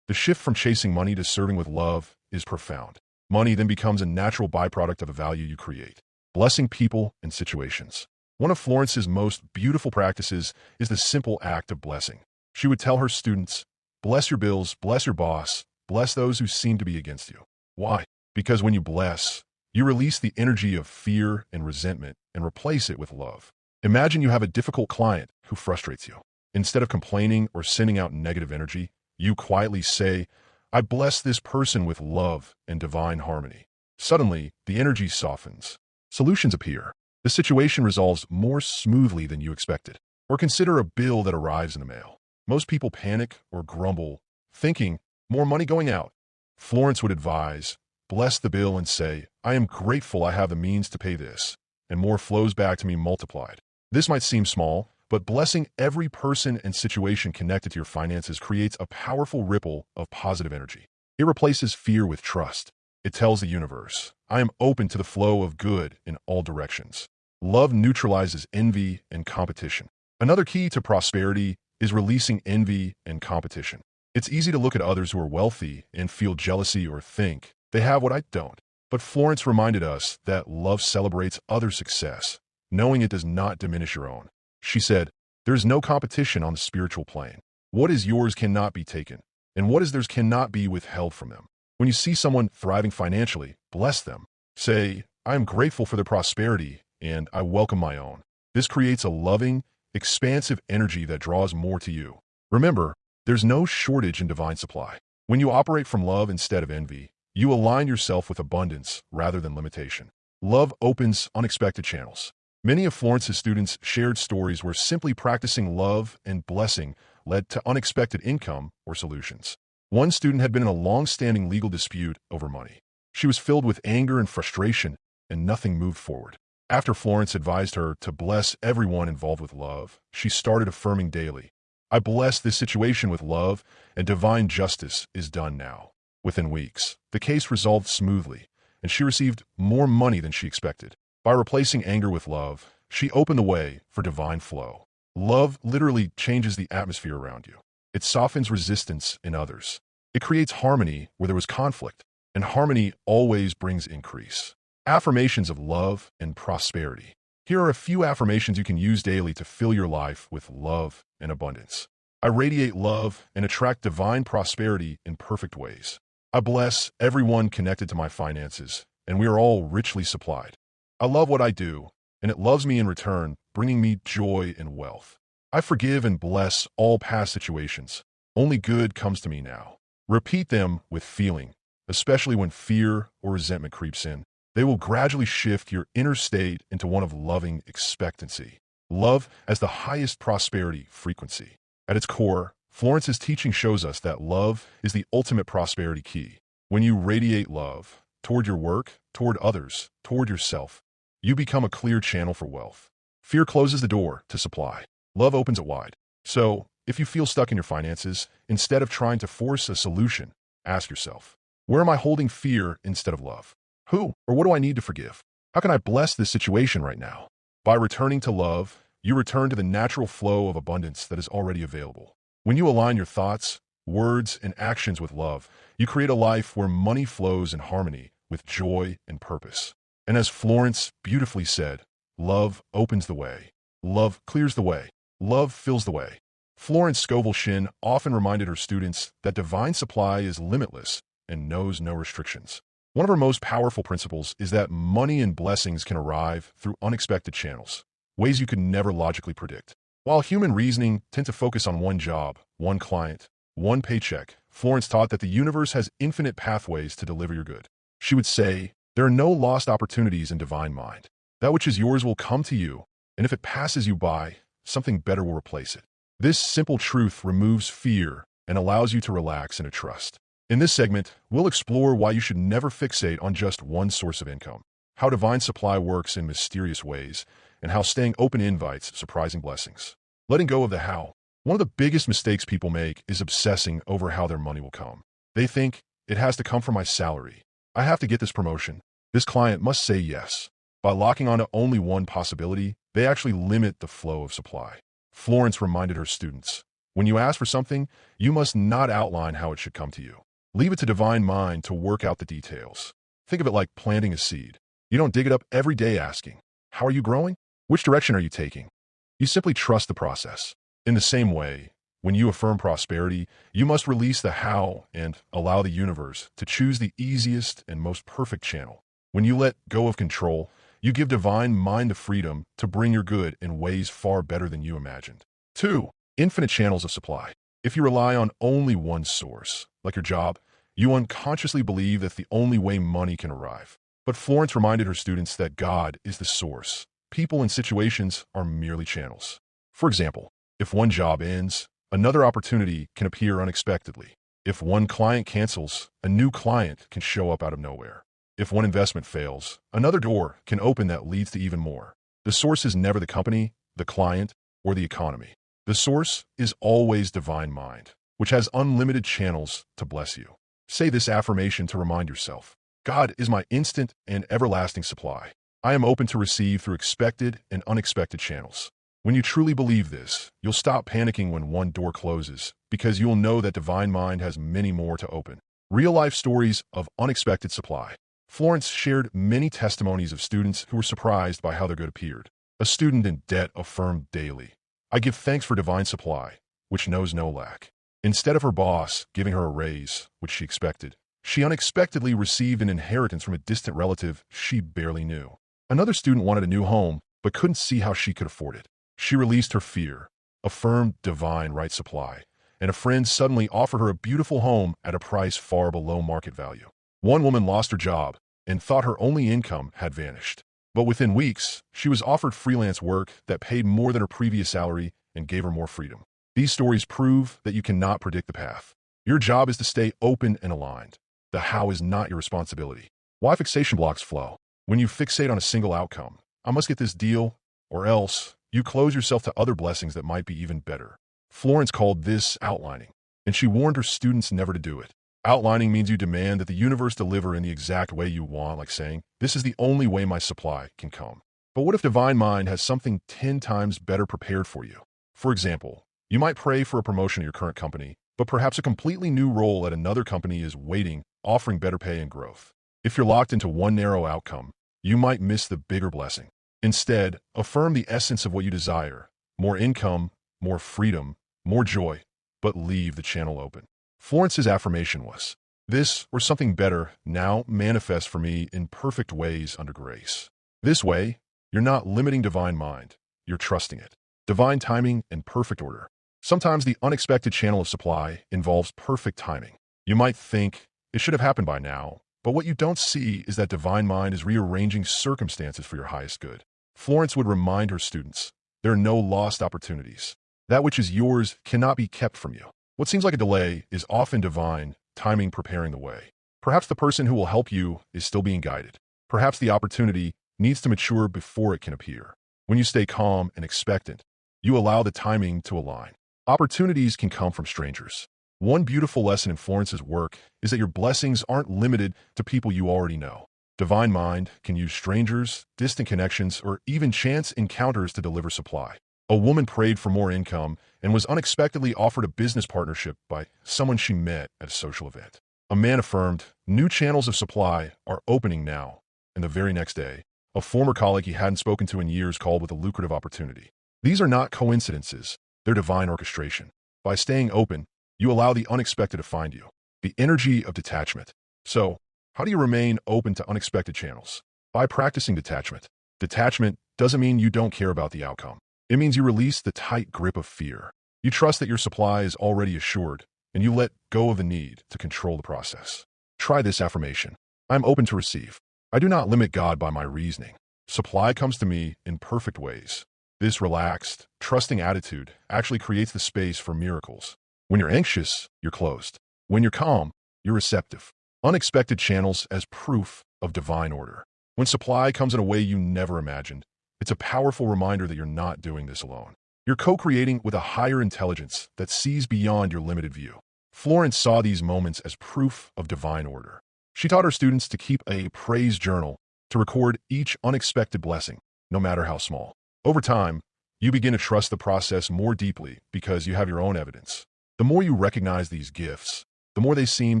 The shift from chasing money to serving with love is profound. Money then becomes a natural byproduct of the value you create, blessing people and situations. One of Florence's most beautiful practices is the simple act of blessing. She would tell her students, bless your bills, bless your boss, bless those who seem to be against you. Why? Because when you bless, you release the energy of fear and resentment and replace it with love. Imagine you have a difficult client who frustrates you. Instead of complaining or sending out negative energy, you quietly say, I bless this person with love and divine harmony. Suddenly, the energy softens. Solutions appear. The situation resolves more smoothly than you expected. Or consider a bill that arrives in the mail. Most people panic or grumble, thinking, more money going out. Florence would advise, bless the bill and say, I am grateful I have the means to pay this, and more flows back to me multiplied. This might seem small, but blessing every person and situation connected to your finances creates a powerful ripple of positive energy. It replaces fear with trust. It tells the universe, I am open to the flow of good in all directions. Love neutralizes envy and competition. Another key to prosperity is releasing envy and competition. It's easy to look at others who are wealthy and feel jealousy or think, they have what I don't. But Florence reminded us that love celebrates other success, knowing it does not diminish your own. She said, there is no competition on the spiritual plane. What is yours cannot be taken, and what is theirs cannot be withheld from them. When you see someone thriving financially, bless them. Say, I am grateful for their prosperity, and I welcome my own. This creates a loving, expansive energy that draws more to you. Remember, there's no shortage in divine supply. When you operate from love instead of envy, you align yourself with abundance rather than limitation. Love opens unexpected channels. Many of Florence's students shared stories where simply practicing love and blessing led to unexpected income or solutions. One student had been in a long-standing legal dispute over money. She was filled with anger and frustration, and nothing moved forward. After Florence advised her to bless everyone involved with love, she started affirming daily, I bless this situation with love, and divine justice is done now. Within weeks, the case resolved smoothly, and she received more money than she expected. By replacing anger with love, she opened the way for divine flow. Love literally changes the atmosphere around you. It softens resistance in others. It creates harmony where there was conflict, and harmony always brings increase. Affirmations of love and prosperity. Here are a few affirmations you can use daily to fill your life with love and abundance. I radiate love and attract divine prosperity in perfect ways. I bless everyone connected to my finances, and we are all richly supplied. I love what I do, and it loves me in return, bringing me joy and wealth. I forgive and bless all past situations. Only good comes to me now. Repeat them with feeling, especially when fear or resentment creeps in. They will gradually shift your inner state into one of loving expectancy. Love as the highest prosperity frequency. At its core, Florence's teaching shows us that love is the ultimate prosperity key. When you radiate love toward your work, toward others, toward yourself, you become a clear channel for wealth. Fear closes the door to supply. Love opens it wide. So, if you feel stuck in your finances, instead of trying to force a solution, ask yourself, where am I holding fear instead of love? Who or what do I need to forgive? How can I bless this situation right now? By returning to love, you return to the natural flow of abundance that is already available. When you align your thoughts, words, and actions with love, you create a life where money flows in harmony with joy and purpose. And as Florence beautifully said, love opens the way. Love clears the way. Love fills the way. Florence Scovel Shinn often reminded her students that divine supply is limitless and knows no restrictions. One of her most powerful principles is that money and blessings can arrive through unexpected channels, ways you could never logically predict. While human reasoning tend to focus on one job, one client, one paycheck, Florence taught that the universe has infinite pathways to deliver your good. She would say, there are no lost opportunities in divine mind. That which is yours will come to you, and if it passes you by, something better will replace it. This simple truth removes fear and allows you to relax and to trust. In this segment, we'll explore why you should never fixate on just one source of income, how divine supply works in mysterious ways, and how staying open invites surprising blessings. Letting go of the how. One of the biggest mistakes people make is obsessing over how their money will come. They think, it has to come from my salary. I have to get this promotion. This client must say yes. By locking onto only one possibility, they actually limit the flow of supply. Florence reminded her students, when you ask for something, you must not outline how it should come to you. Leave it to divine mind to work out the details. Think of it like planting a seed. You don't dig it up every day asking, how are you growing? Which direction are you taking? You simply trust the process. In the same way, when you affirm prosperity, you must release the how and allow the universe to choose the easiest and most perfect channel. When you let go of control, you give divine mind the freedom to bring your good in ways far better than you imagined. 2. Infinite channels of supply. If you rely on only one source, like your job, you unconsciously believe that's the only way money can arrive. But Florence reminded her students that God is the source. People and situations are merely channels. For example, if one job ends, another opportunity can appear unexpectedly. If one client cancels, a new client can show up out of nowhere. If one investment fails, another door can open that leads to even more. The source is never the company, the client, or the economy. The source is always divine mind, which has unlimited channels to bless you. Say this affirmation to remind yourself. God is my instant and everlasting supply. I am open to receive through expected and unexpected channels. When you truly believe this, you'll stop panicking when one door closes, because you'll know that divine mind has many more to open. Real-life stories of unexpected supply. Florence shared many testimonies of students who were surprised by how their good appeared. A student in debt affirmed daily, I give thanks for divine supply, which knows no lack. Instead of her boss giving her a raise, which she expected, she unexpectedly received an inheritance from a distant relative she barely knew. Another student wanted a new home, but couldn't see how she could afford it. She released her fear, affirmed divine right supply, and a friend suddenly offered her a beautiful home at a price far below market value. One woman lost her job and thought her only income had vanished. But within weeks, she was offered freelance work that paid more than her previous salary and gave her more freedom. These stories prove that you cannot predict the path. Your job is to stay open and aligned. The how is not your responsibility. Why fixation blocks flow? When you fixate on a single outcome, I must get this deal, or else, you close yourself to other blessings that might be even better. Florence called this outlining, and she warned her students never to do it. Outlining means you demand that the universe deliver in the exact way you want, like saying, this is the only way my supply can come. But what if divine mind has something 10 times better prepared for you? For example, you might pray for a promotion at your current company, but perhaps a completely new role at another company is waiting, offering better pay and growth. If you're locked into one narrow outcome, you might miss the bigger blessing. Instead, affirm the essence of what you desire: more income, more freedom, more joy, but leave the channel open. Florence's affirmation was, this or something better now manifests for me in perfect ways under grace. This way, you're not limiting divine mind, you're trusting it. Divine timing and perfect order. Sometimes the unexpected channel of supply involves perfect timing. You might think, it should have happened by now, But what you don't see is that divine mind is rearranging circumstances for your highest good. Florence would remind her students, there are no lost opportunities. That which is yours cannot be kept from you. What seems like a delay is often divine timing preparing the way. Perhaps the person who will help you is still being guided. Perhaps the opportunity needs to mature before it can appear. When you stay calm and expectant, you allow the timing to align. Opportunities can come from strangers. One beautiful lesson in Florence's work is that your blessings aren't limited to people you already know. Divine mind can use strangers, distant connections, or even chance encounters to deliver supply. A woman prayed for more income and was unexpectedly offered a business partnership by someone she met at a social event. A man affirmed, new channels of supply are opening now, and the very next day, a former colleague he hadn't spoken to in years called with a lucrative opportunity. These are not coincidences, they're divine orchestration. By staying open, you allow the unexpected to find you. The energy of detachment. So, how do you remain open to unexpected channels? By practicing detachment. Detachment doesn't mean you don't care about the outcome. It means you release the tight grip of fear. You trust that your supply is already assured, and you let go of the need to control the process. Try this affirmation. I'm open to receive. I do not limit God by my reasoning. Supply comes to me in perfect ways. This relaxed, trusting attitude actually creates the space for miracles. When you're anxious, you're closed. When you're calm, you're receptive. Unexpected channels as proof of divine order. When supply comes in a way you never imagined, it's a powerful reminder that you're not doing this alone. You're co-creating with a higher intelligence that sees beyond your limited view. Florence saw these moments as proof of divine order. She taught her students to keep a praise journal to record each unexpected blessing, no matter how small. Over time, you begin to trust the process more deeply because you have your own evidence. The more you recognize these gifts, the more they seem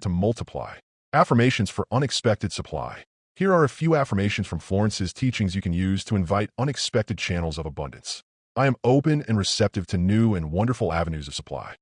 to multiply. Affirmations for unexpected supply. Here are a few affirmations from Florence's teachings you can use to invite unexpected channels of abundance. I am open and receptive to new and wonderful avenues of supply.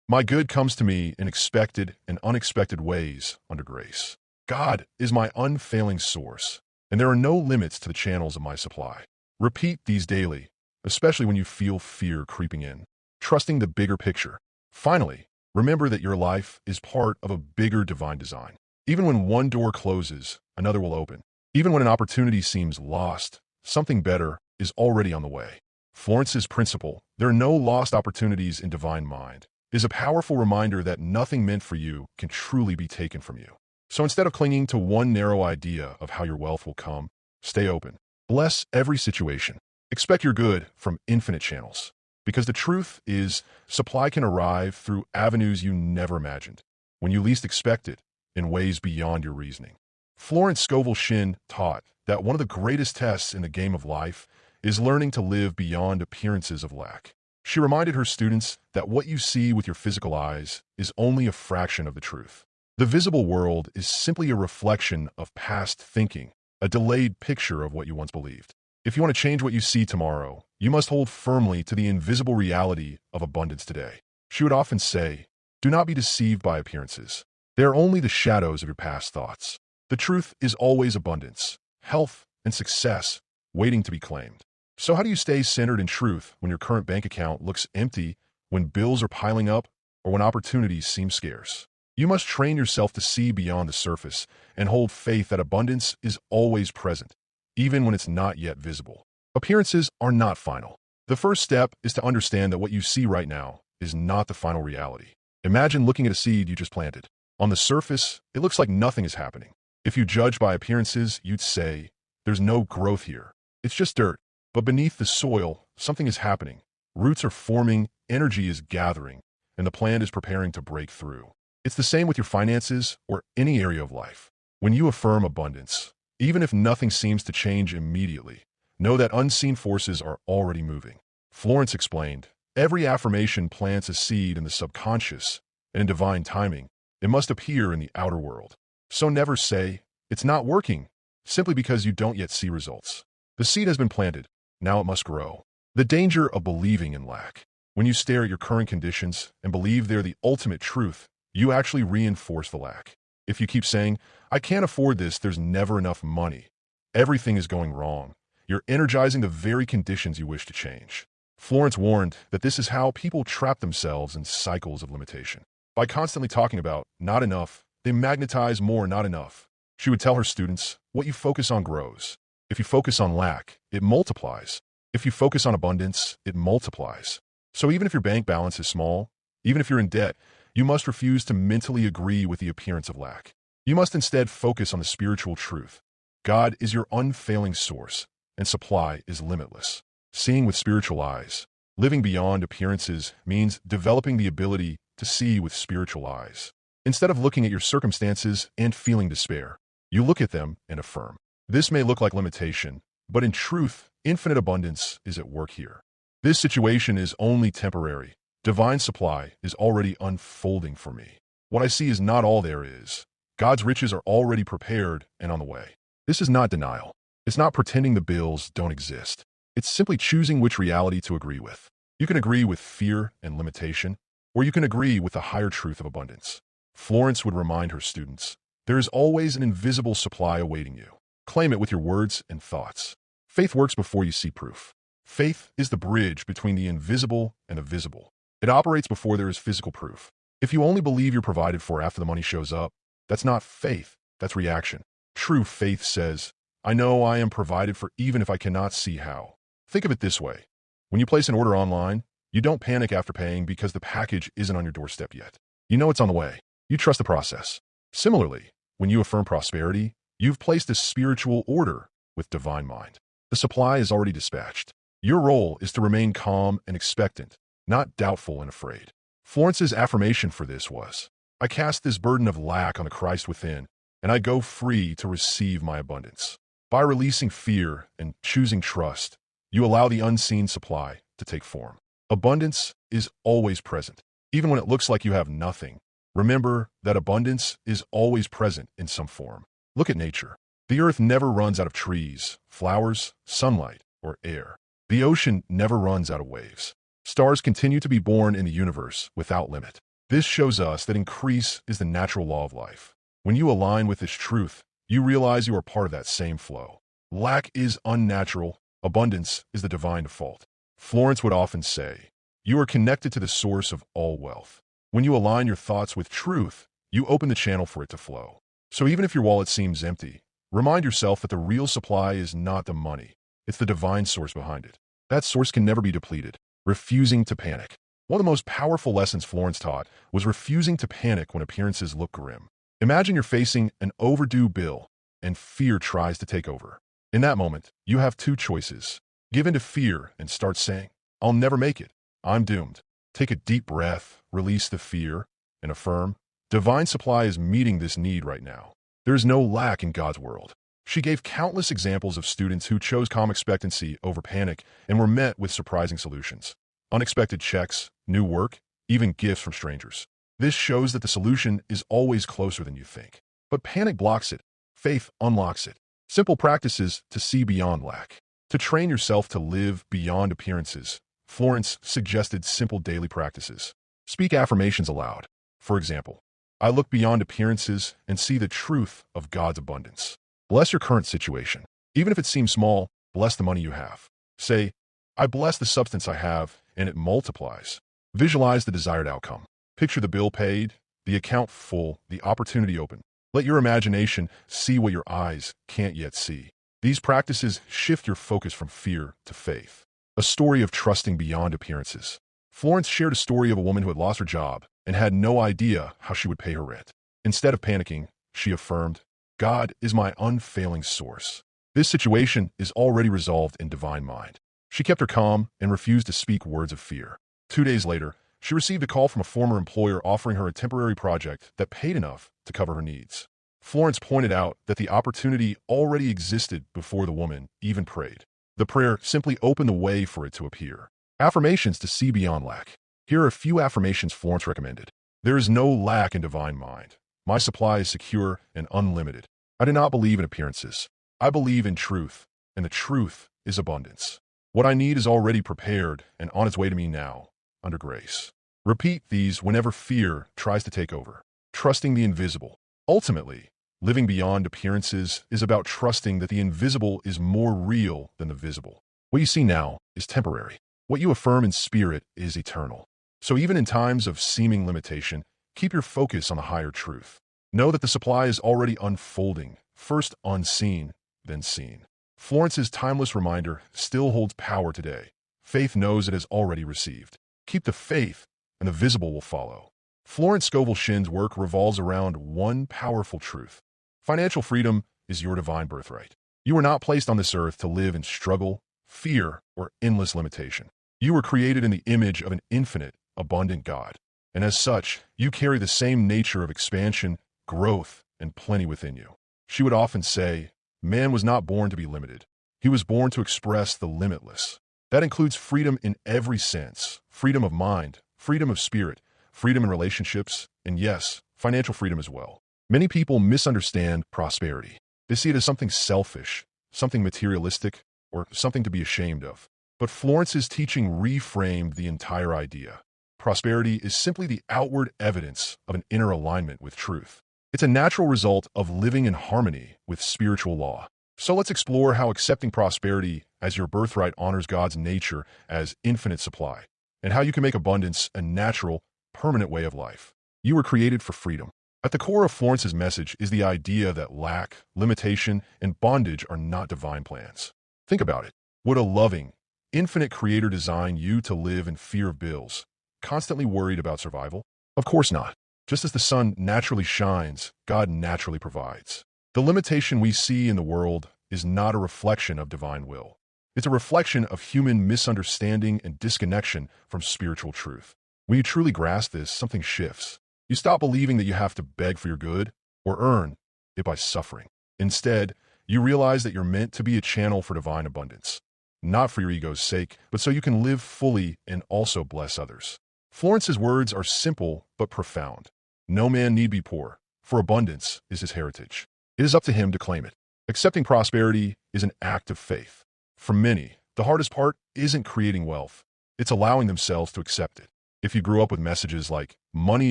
My good comes to me in expected and unexpected ways under grace. God is my unfailing source, and there are no limits to the channels of my supply. Repeat these daily, especially when you feel fear creeping in, trusting the bigger picture. Finally, remember that your life is part of a bigger divine design. Even when one door closes, another will open. Even when an opportunity seems lost, something better is already on the way. Florence's principle, there are no lost opportunities in divine mind, is a powerful reminder that nothing meant for you can truly be taken from you. So instead of clinging to one narrow idea of how your wealth will come, stay open. Bless every situation. Expect your good from infinite channels. Because the truth is, supply can arrive through avenues you never imagined, when you least expect it, in ways beyond your reasoning. Florence Scovel Shinn taught that one of the greatest tests in the game of life is learning to live beyond appearances of lack. She reminded her students that what you see with your physical eyes is only a fraction of the truth. The visible world is simply a reflection of past thinking, a delayed picture of what you once believed. If you want to change what you see tomorrow, you must hold firmly to the invisible reality of abundance today. She would often say, do not be deceived by appearances. They are only the shadows of your past thoughts. The truth is always abundance, health, and success waiting to be claimed. So how do you stay centered in truth when your current bank account looks empty, when bills are piling up, or when opportunities seem scarce? You must train yourself to see beyond the surface and hold faith that abundance is always present, even when it's not yet visible. Appearances are not final. The first step is to understand that what you see right now is not the final reality. Imagine looking at a seed you just planted. On the surface, it looks like nothing is happening. If you judge by appearances, you'd say, there's no growth here. It's just dirt. But beneath the soil, something is happening. Roots are forming, energy is gathering, and the plant is preparing to break through. It's the same with your finances or any area of life. When you affirm abundance, even if nothing seems to change immediately, know that unseen forces are already moving. Florence explained, every affirmation plants a seed in the subconscious, and in divine timing, it must appear in the outer world. So never say, it's not working, simply because you don't yet see results. The seed has been planted, now it must grow. The danger of believing in lack. When you stare at your current conditions and believe they're the ultimate truth, you actually reinforce the lack. If you keep saying, I can't afford this, there's never enough money, everything is going wrong, you're energizing the very conditions you wish to change. Florence warned that this is how people trap themselves in cycles of limitation. By constantly talking about not enough, they magnetize more not enough. She would tell her students, what you focus on grows. If you focus on lack, it multiplies. If you focus on abundance, it multiplies. So even if your bank balance is small, even if you're in debt, you must refuse to mentally agree with the appearance of lack. You must instead focus on the spiritual truth. God is your unfailing source, and supply is limitless. Seeing with spiritual eyes, living beyond appearances means developing the ability to see with spiritual eyes. Instead of looking at your circumstances and feeling despair, you look at them and affirm. This may look like limitation, but in truth, infinite abundance is at work here. This situation is only temporary. Divine supply is already unfolding for me. What I see is not all there is. God's riches are already prepared and on the way. This is not denial. It's not pretending the bills don't exist. It's simply choosing which reality to agree with. You can agree with fear and limitation, or you can agree with the higher truth of abundance. Florence would remind her students, there is always an invisible supply awaiting you. Claim it with your words and thoughts. Faith works before you see proof. Faith is the bridge between the invisible and the visible. It operates before there is physical proof. If you only believe you're provided for after the money shows up, that's not faith, that's reaction. True faith says, I know I am provided for even if I cannot see how. Think of it this way. When you place an order online, you don't panic after paying because the package isn't on your doorstep yet. You know it's on the way. You trust the process. Similarly, when you affirm prosperity, you've placed a spiritual order with divine mind. The supply is already dispatched. Your role is to remain calm and expectant, not doubtful and afraid. Florence's affirmation for this was, I cast this burden of lack on the Christ within, and I go free to receive my abundance. By releasing fear and choosing trust, you allow the unseen supply to take form. Abundance is always present, even when it looks like you have nothing. Remember that abundance is always present in some form. Look at nature. The earth never runs out of trees, flowers, sunlight, or air. The ocean never runs out of waves. Stars continue to be born in the universe without limit. This shows us that increase is the natural law of life. When you align with this truth, you realize you are part of that same flow. Lack is unnatural. Abundance is the divine default. Florence would often say, you are connected to the source of all wealth. When you align your thoughts with truth, you open the channel for it to flow. So even if your wallet seems empty, remind yourself that the real supply is not the money. It's the divine source behind it. That source can never be depleted. Refusing to panic. One of the most powerful lessons Florence taught was refusing to panic when appearances look grim. Imagine you're facing an overdue bill and fear tries to take over. In that moment, you have two choices. Give in to fear and start saying, I'll never make it. I'm doomed. Take a deep breath, release the fear, and affirm, divine supply is meeting this need right now. There is no lack in God's world. She gave countless examples of students who chose calm expectancy over panic and were met with surprising solutions. Unexpected checks, new work, even gifts from strangers. This shows that the solution is always closer than you think. But panic blocks it. Faith unlocks it. Simple practices to see beyond lack. To train yourself to live beyond appearances, Florence suggested simple daily practices. Speak affirmations aloud. For example, I look beyond appearances and see the truth of God's abundance. Bless your current situation. Even if it seems small, bless the money you have. Say, I bless the substance I have, and it multiplies. Visualize the desired outcome. Picture the bill paid, the account full, the opportunity open. Let your imagination see what your eyes can't yet see. These practices shift your focus from fear to faith. A story of trusting beyond appearances. Florence shared a story of a woman who had lost her job and had no idea how she would pay her rent. Instead of panicking, she affirmed, God is my unfailing source. This situation is already resolved in divine mind. She kept her calm and refused to speak words of fear. 2 days later, she received a call from a former employer offering her a temporary project that paid enough to cover her needs. Florence pointed out that the opportunity already existed before the woman even prayed. The prayer simply opened the way for it to appear. Affirmations to see beyond lack. Here are a few affirmations Florence recommended. There is no lack in divine mind. My supply is secure and unlimited. I do not believe in appearances. I believe in truth, and the truth is abundance. What I need is already prepared and on its way to me now, under grace. Repeat these whenever fear tries to take over. Trusting the invisible. Ultimately, living beyond appearances is about trusting that the invisible is more real than the visible. What you see now is temporary. What you affirm in spirit is eternal. So even in times of seeming limitation, keep your focus on the higher truth. Know that the supply is already unfolding. first unseen, then seen. Florence's timeless reminder still holds power today. Faith knows it has already received. Keep the faith, and the visible will follow. Florence Scovel Shinn's work revolves around one powerful truth. Financial freedom is your divine birthright. You were not placed on this earth to live in struggle, fear, or endless limitation. You were created in the image of an infinite, abundant God. And as such, you carry the same nature of expansion, growth, and plenty within you. She would often say, man was not born to be limited. He was born to express the limitless. That includes freedom in every sense, freedom of mind, freedom of spirit, freedom in relationships, and yes, financial freedom as well. Many people misunderstand prosperity. They see it as something selfish, something materialistic, or something to be ashamed of. But Florence's teaching reframed the entire idea. Prosperity is simply the outward evidence of an inner alignment with truth. It's a natural result of living in harmony with spiritual law. So let's explore how accepting prosperity as your birthright honors God's nature as infinite supply, and how you can make abundance a natural, permanent way of life. You were created for freedom. At the core of Florence's message is the idea that lack, limitation, and bondage are not divine plans. Think about it. Would a loving, infinite creator design you to live in fear of bills, constantly worried about survival? Of course not. Just as the sun naturally shines, God naturally provides. The limitation we see in the world is not a reflection of divine will. It's a reflection of human misunderstanding and disconnection from spiritual truth. When you truly grasp this, something shifts. You stop believing that you have to beg for your good or earn it by suffering. Instead, you realize that you're meant to be a channel for divine abundance, not for your ego's sake, but so you can live fully and also bless others. Florence's words are simple but profound. No man need be poor, for abundance is his heritage. It is up to him to claim it. Accepting prosperity is an act of faith. For many, the hardest part isn't creating wealth. It's allowing themselves to accept it. If you grew up with messages like, money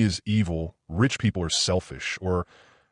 is evil, rich people are selfish, or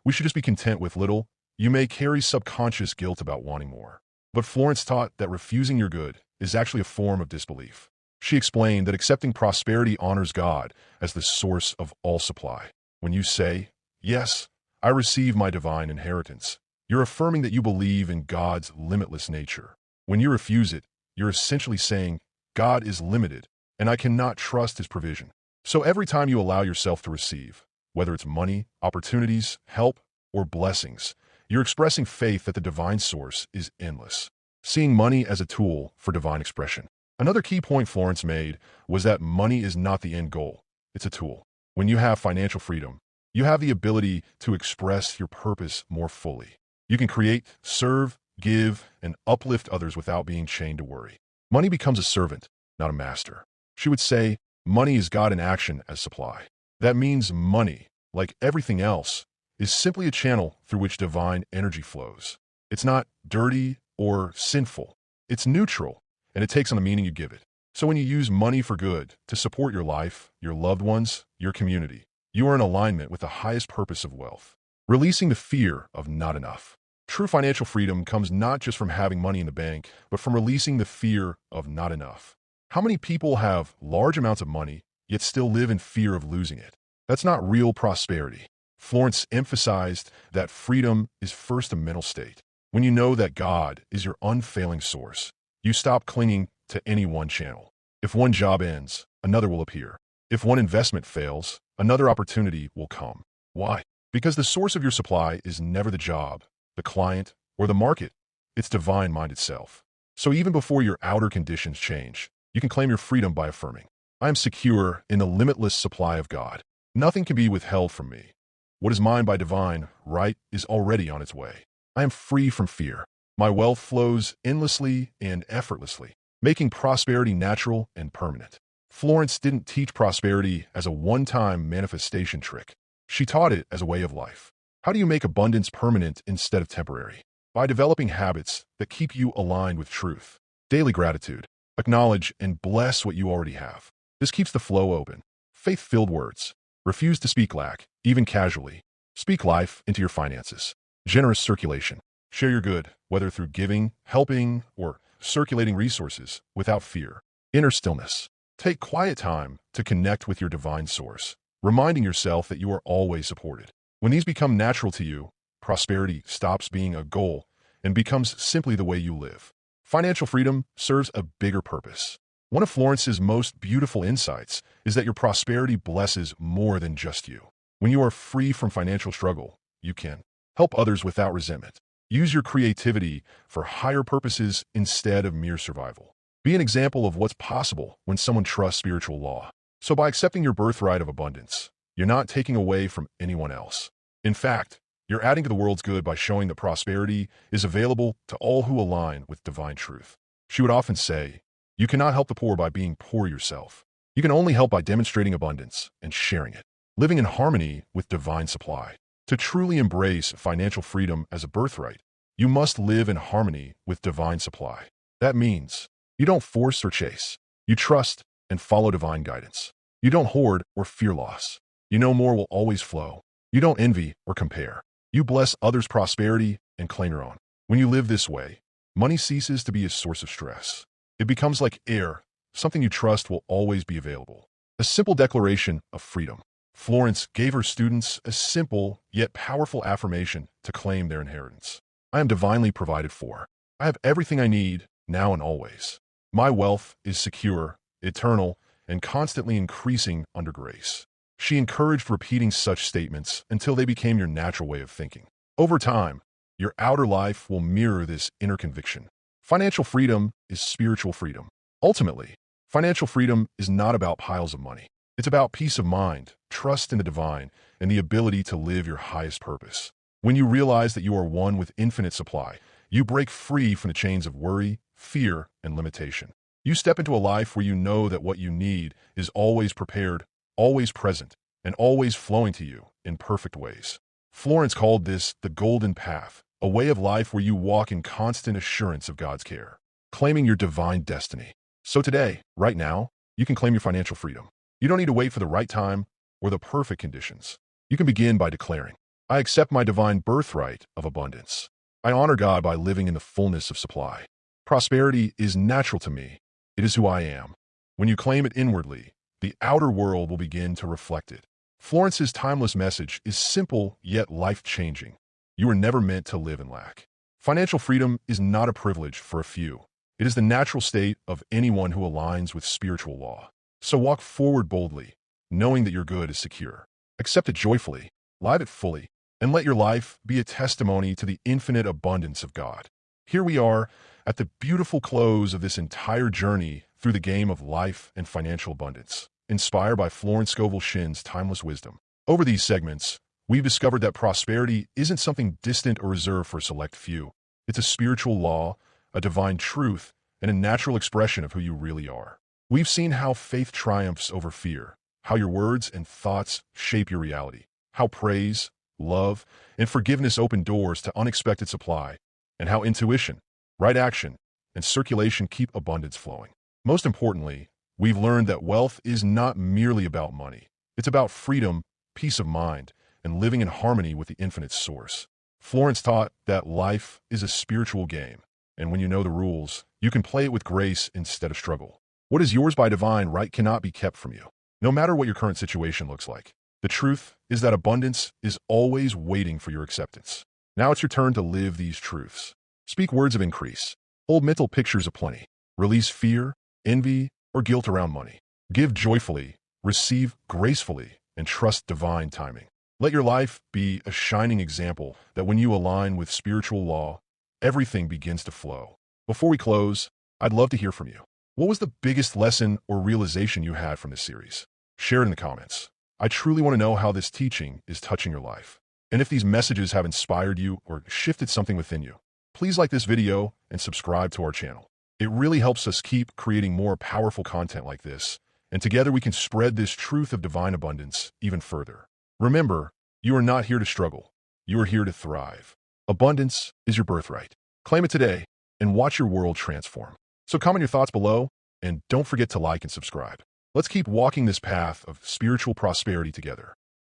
we should just be content with little, you may carry subconscious guilt about wanting more. But Florence taught that refusing your good is actually a form of disbelief. She explained that accepting prosperity honors God as the source of all supply. When you say, yes, I receive my divine inheritance, you're affirming that you believe in God's limitless nature. When you refuse it, you're essentially saying, God is limited, and I cannot trust his provision. So every time you allow yourself to receive, whether it's money, opportunities, help, or blessings, you're expressing faith that the divine source is endless, seeing money as a tool for divine expression. Another key point Florence made was that money is not the end goal. It's a tool. When you have financial freedom, you have the ability to express your purpose more fully. You can create, serve, give, and uplift others without being chained to worry. Money becomes a servant, not a master. She would say, money is God in action as supply. That means money, like everything else, is simply a channel through which divine energy flows. It's not dirty or sinful. It's neutral, and it takes on the meaning you give it. So when you use money for good to support your life, your loved ones, your community, you are in alignment with the highest purpose of wealth, releasing the fear of not enough. True financial freedom comes not just from having money in the bank, but from releasing the fear of not enough. How many people have large amounts of money, yet still live in fear of losing it? That's not real prosperity. Florence emphasized that freedom is first a mental state. When you know that God is your unfailing source, you stop clinging to any one channel. If one job ends, another will appear. If one investment fails, another opportunity will come. Why? Because the source of your supply is never the job, the client, or the market. It's divine mind itself. So even before your outer conditions change, you can claim your freedom by affirming, I am secure in the limitless supply of God. Nothing can be withheld from me. What is mine by divine right is already on its way. I am free from fear. My wealth flows endlessly and effortlessly, making prosperity natural and permanent. Florence didn't teach prosperity as a one-time manifestation trick. She taught it as a way of life. How do you make abundance permanent instead of temporary? By developing habits that keep you aligned with truth. Daily gratitude. Acknowledge and bless what you already have. This keeps the flow open. Faith-filled words. Refuse to speak lack, even casually. Speak life into your finances. Generous circulation. Share your good, whether through giving, helping, or circulating resources without fear. Inner stillness. Take quiet time to connect with your divine source, reminding yourself that you are always supported. When these become natural to you, prosperity stops being a goal and becomes simply the way you live. Financial freedom serves a bigger purpose. One of Florence's most beautiful insights is that your prosperity blesses more than just you. When you are free from financial struggle, you can help others without resentment. Use your creativity for higher purposes instead of mere survival. Be an example of what's possible when someone trusts spiritual law. So by accepting your birthright of abundance, you're not taking away from anyone else. In fact, you're adding to the world's good by showing that prosperity is available to all who align with divine truth. She would often say, "You cannot help the poor by being poor yourself. You can only help by demonstrating abundance and sharing it, living in harmony with divine supply." To truly embrace financial freedom as a birthright, you must live in harmony with divine supply. That means you don't force or chase. You trust and follow divine guidance. You don't hoard or fear loss. You know more will always flow. You don't envy or compare. You bless others' prosperity and claim your own. When you live this way, money ceases to be a source of stress. It becomes like air, something you trust will always be available. A simple declaration of freedom. Florence gave her students a simple yet powerful affirmation to claim their inheritance. I am divinely provided for. I have everything I need now and always. My wealth is secure, eternal, and constantly increasing under grace. She encouraged repeating such statements until they became your natural way of thinking. Over time, your outer life will mirror this inner conviction. Financial freedom is spiritual freedom. Ultimately, financial freedom is not about piles of money. It's about peace of mind, trust in the divine, and the ability to live your highest purpose. When you realize that you are one with infinite supply, you break free from the chains of worry, fear, and limitation. You step into a life where you know that what you need is always prepared, always present, and always flowing to you in perfect ways. Florence called this the golden path, a way of life where you walk in constant assurance of God's care, claiming your divine destiny. So today, right now, you can claim your financial freedom. You don't need to wait for the right time or the perfect conditions. You can begin by declaring, "I accept my divine birthright of abundance. I honor God by living in the fullness of supply. Prosperity is natural to me. It is who I am." When you claim it inwardly, the outer world will begin to reflect it. Florence's timeless message is simple yet life-changing. You were never meant to live in lack. Financial freedom is not a privilege for a few. It is the natural state of anyone who aligns with spiritual law. So walk forward boldly, knowing that your good is secure. Accept it joyfully, live it fully, and let your life be a testimony to the infinite abundance of God. Here we are at the beautiful close of this entire journey through the game of life and financial abundance, inspired by Florence Scovel Shinn's timeless wisdom. Over these segments, we've discovered that prosperity isn't something distant or reserved for a select few. It's a spiritual law, a divine truth, and a natural expression of who you really are. We've seen how faith triumphs over fear, how your words and thoughts shape your reality, how praise, love, and forgiveness open doors to unexpected supply, and how intuition, right action, and circulation keep abundance flowing. Most importantly, we've learned that wealth is not merely about money. It's about freedom, peace of mind, and living in harmony with the infinite source. Florence taught that life is a spiritual game, and when you know the rules, you can play it with grace instead of struggle. What is yours by divine right cannot be kept from you, no matter what your current situation looks like. The truth is that abundance is always waiting for your acceptance. Now it's your turn to live these truths. Speak words of increase. Hold mental pictures of plenty. Release fear, envy, or guilt around money. Give joyfully, receive gracefully, and trust divine timing. Let your life be a shining example that when you align with spiritual law, everything begins to flow. Before we close, I'd love to hear from you. What was the biggest lesson or realization you had from this series? Share it in the comments. I truly want to know how this teaching is touching your life. And if these messages have inspired you or shifted something within you, please like this video and subscribe to our channel. It really helps us keep creating more powerful content like this, and together we can spread this truth of divine abundance even further. Remember, you are not here to struggle. You are here to thrive. Abundance is your birthright. Claim it today and watch your world transform. So comment your thoughts below, and don't forget to like and subscribe. Let's keep walking this path of spiritual prosperity together.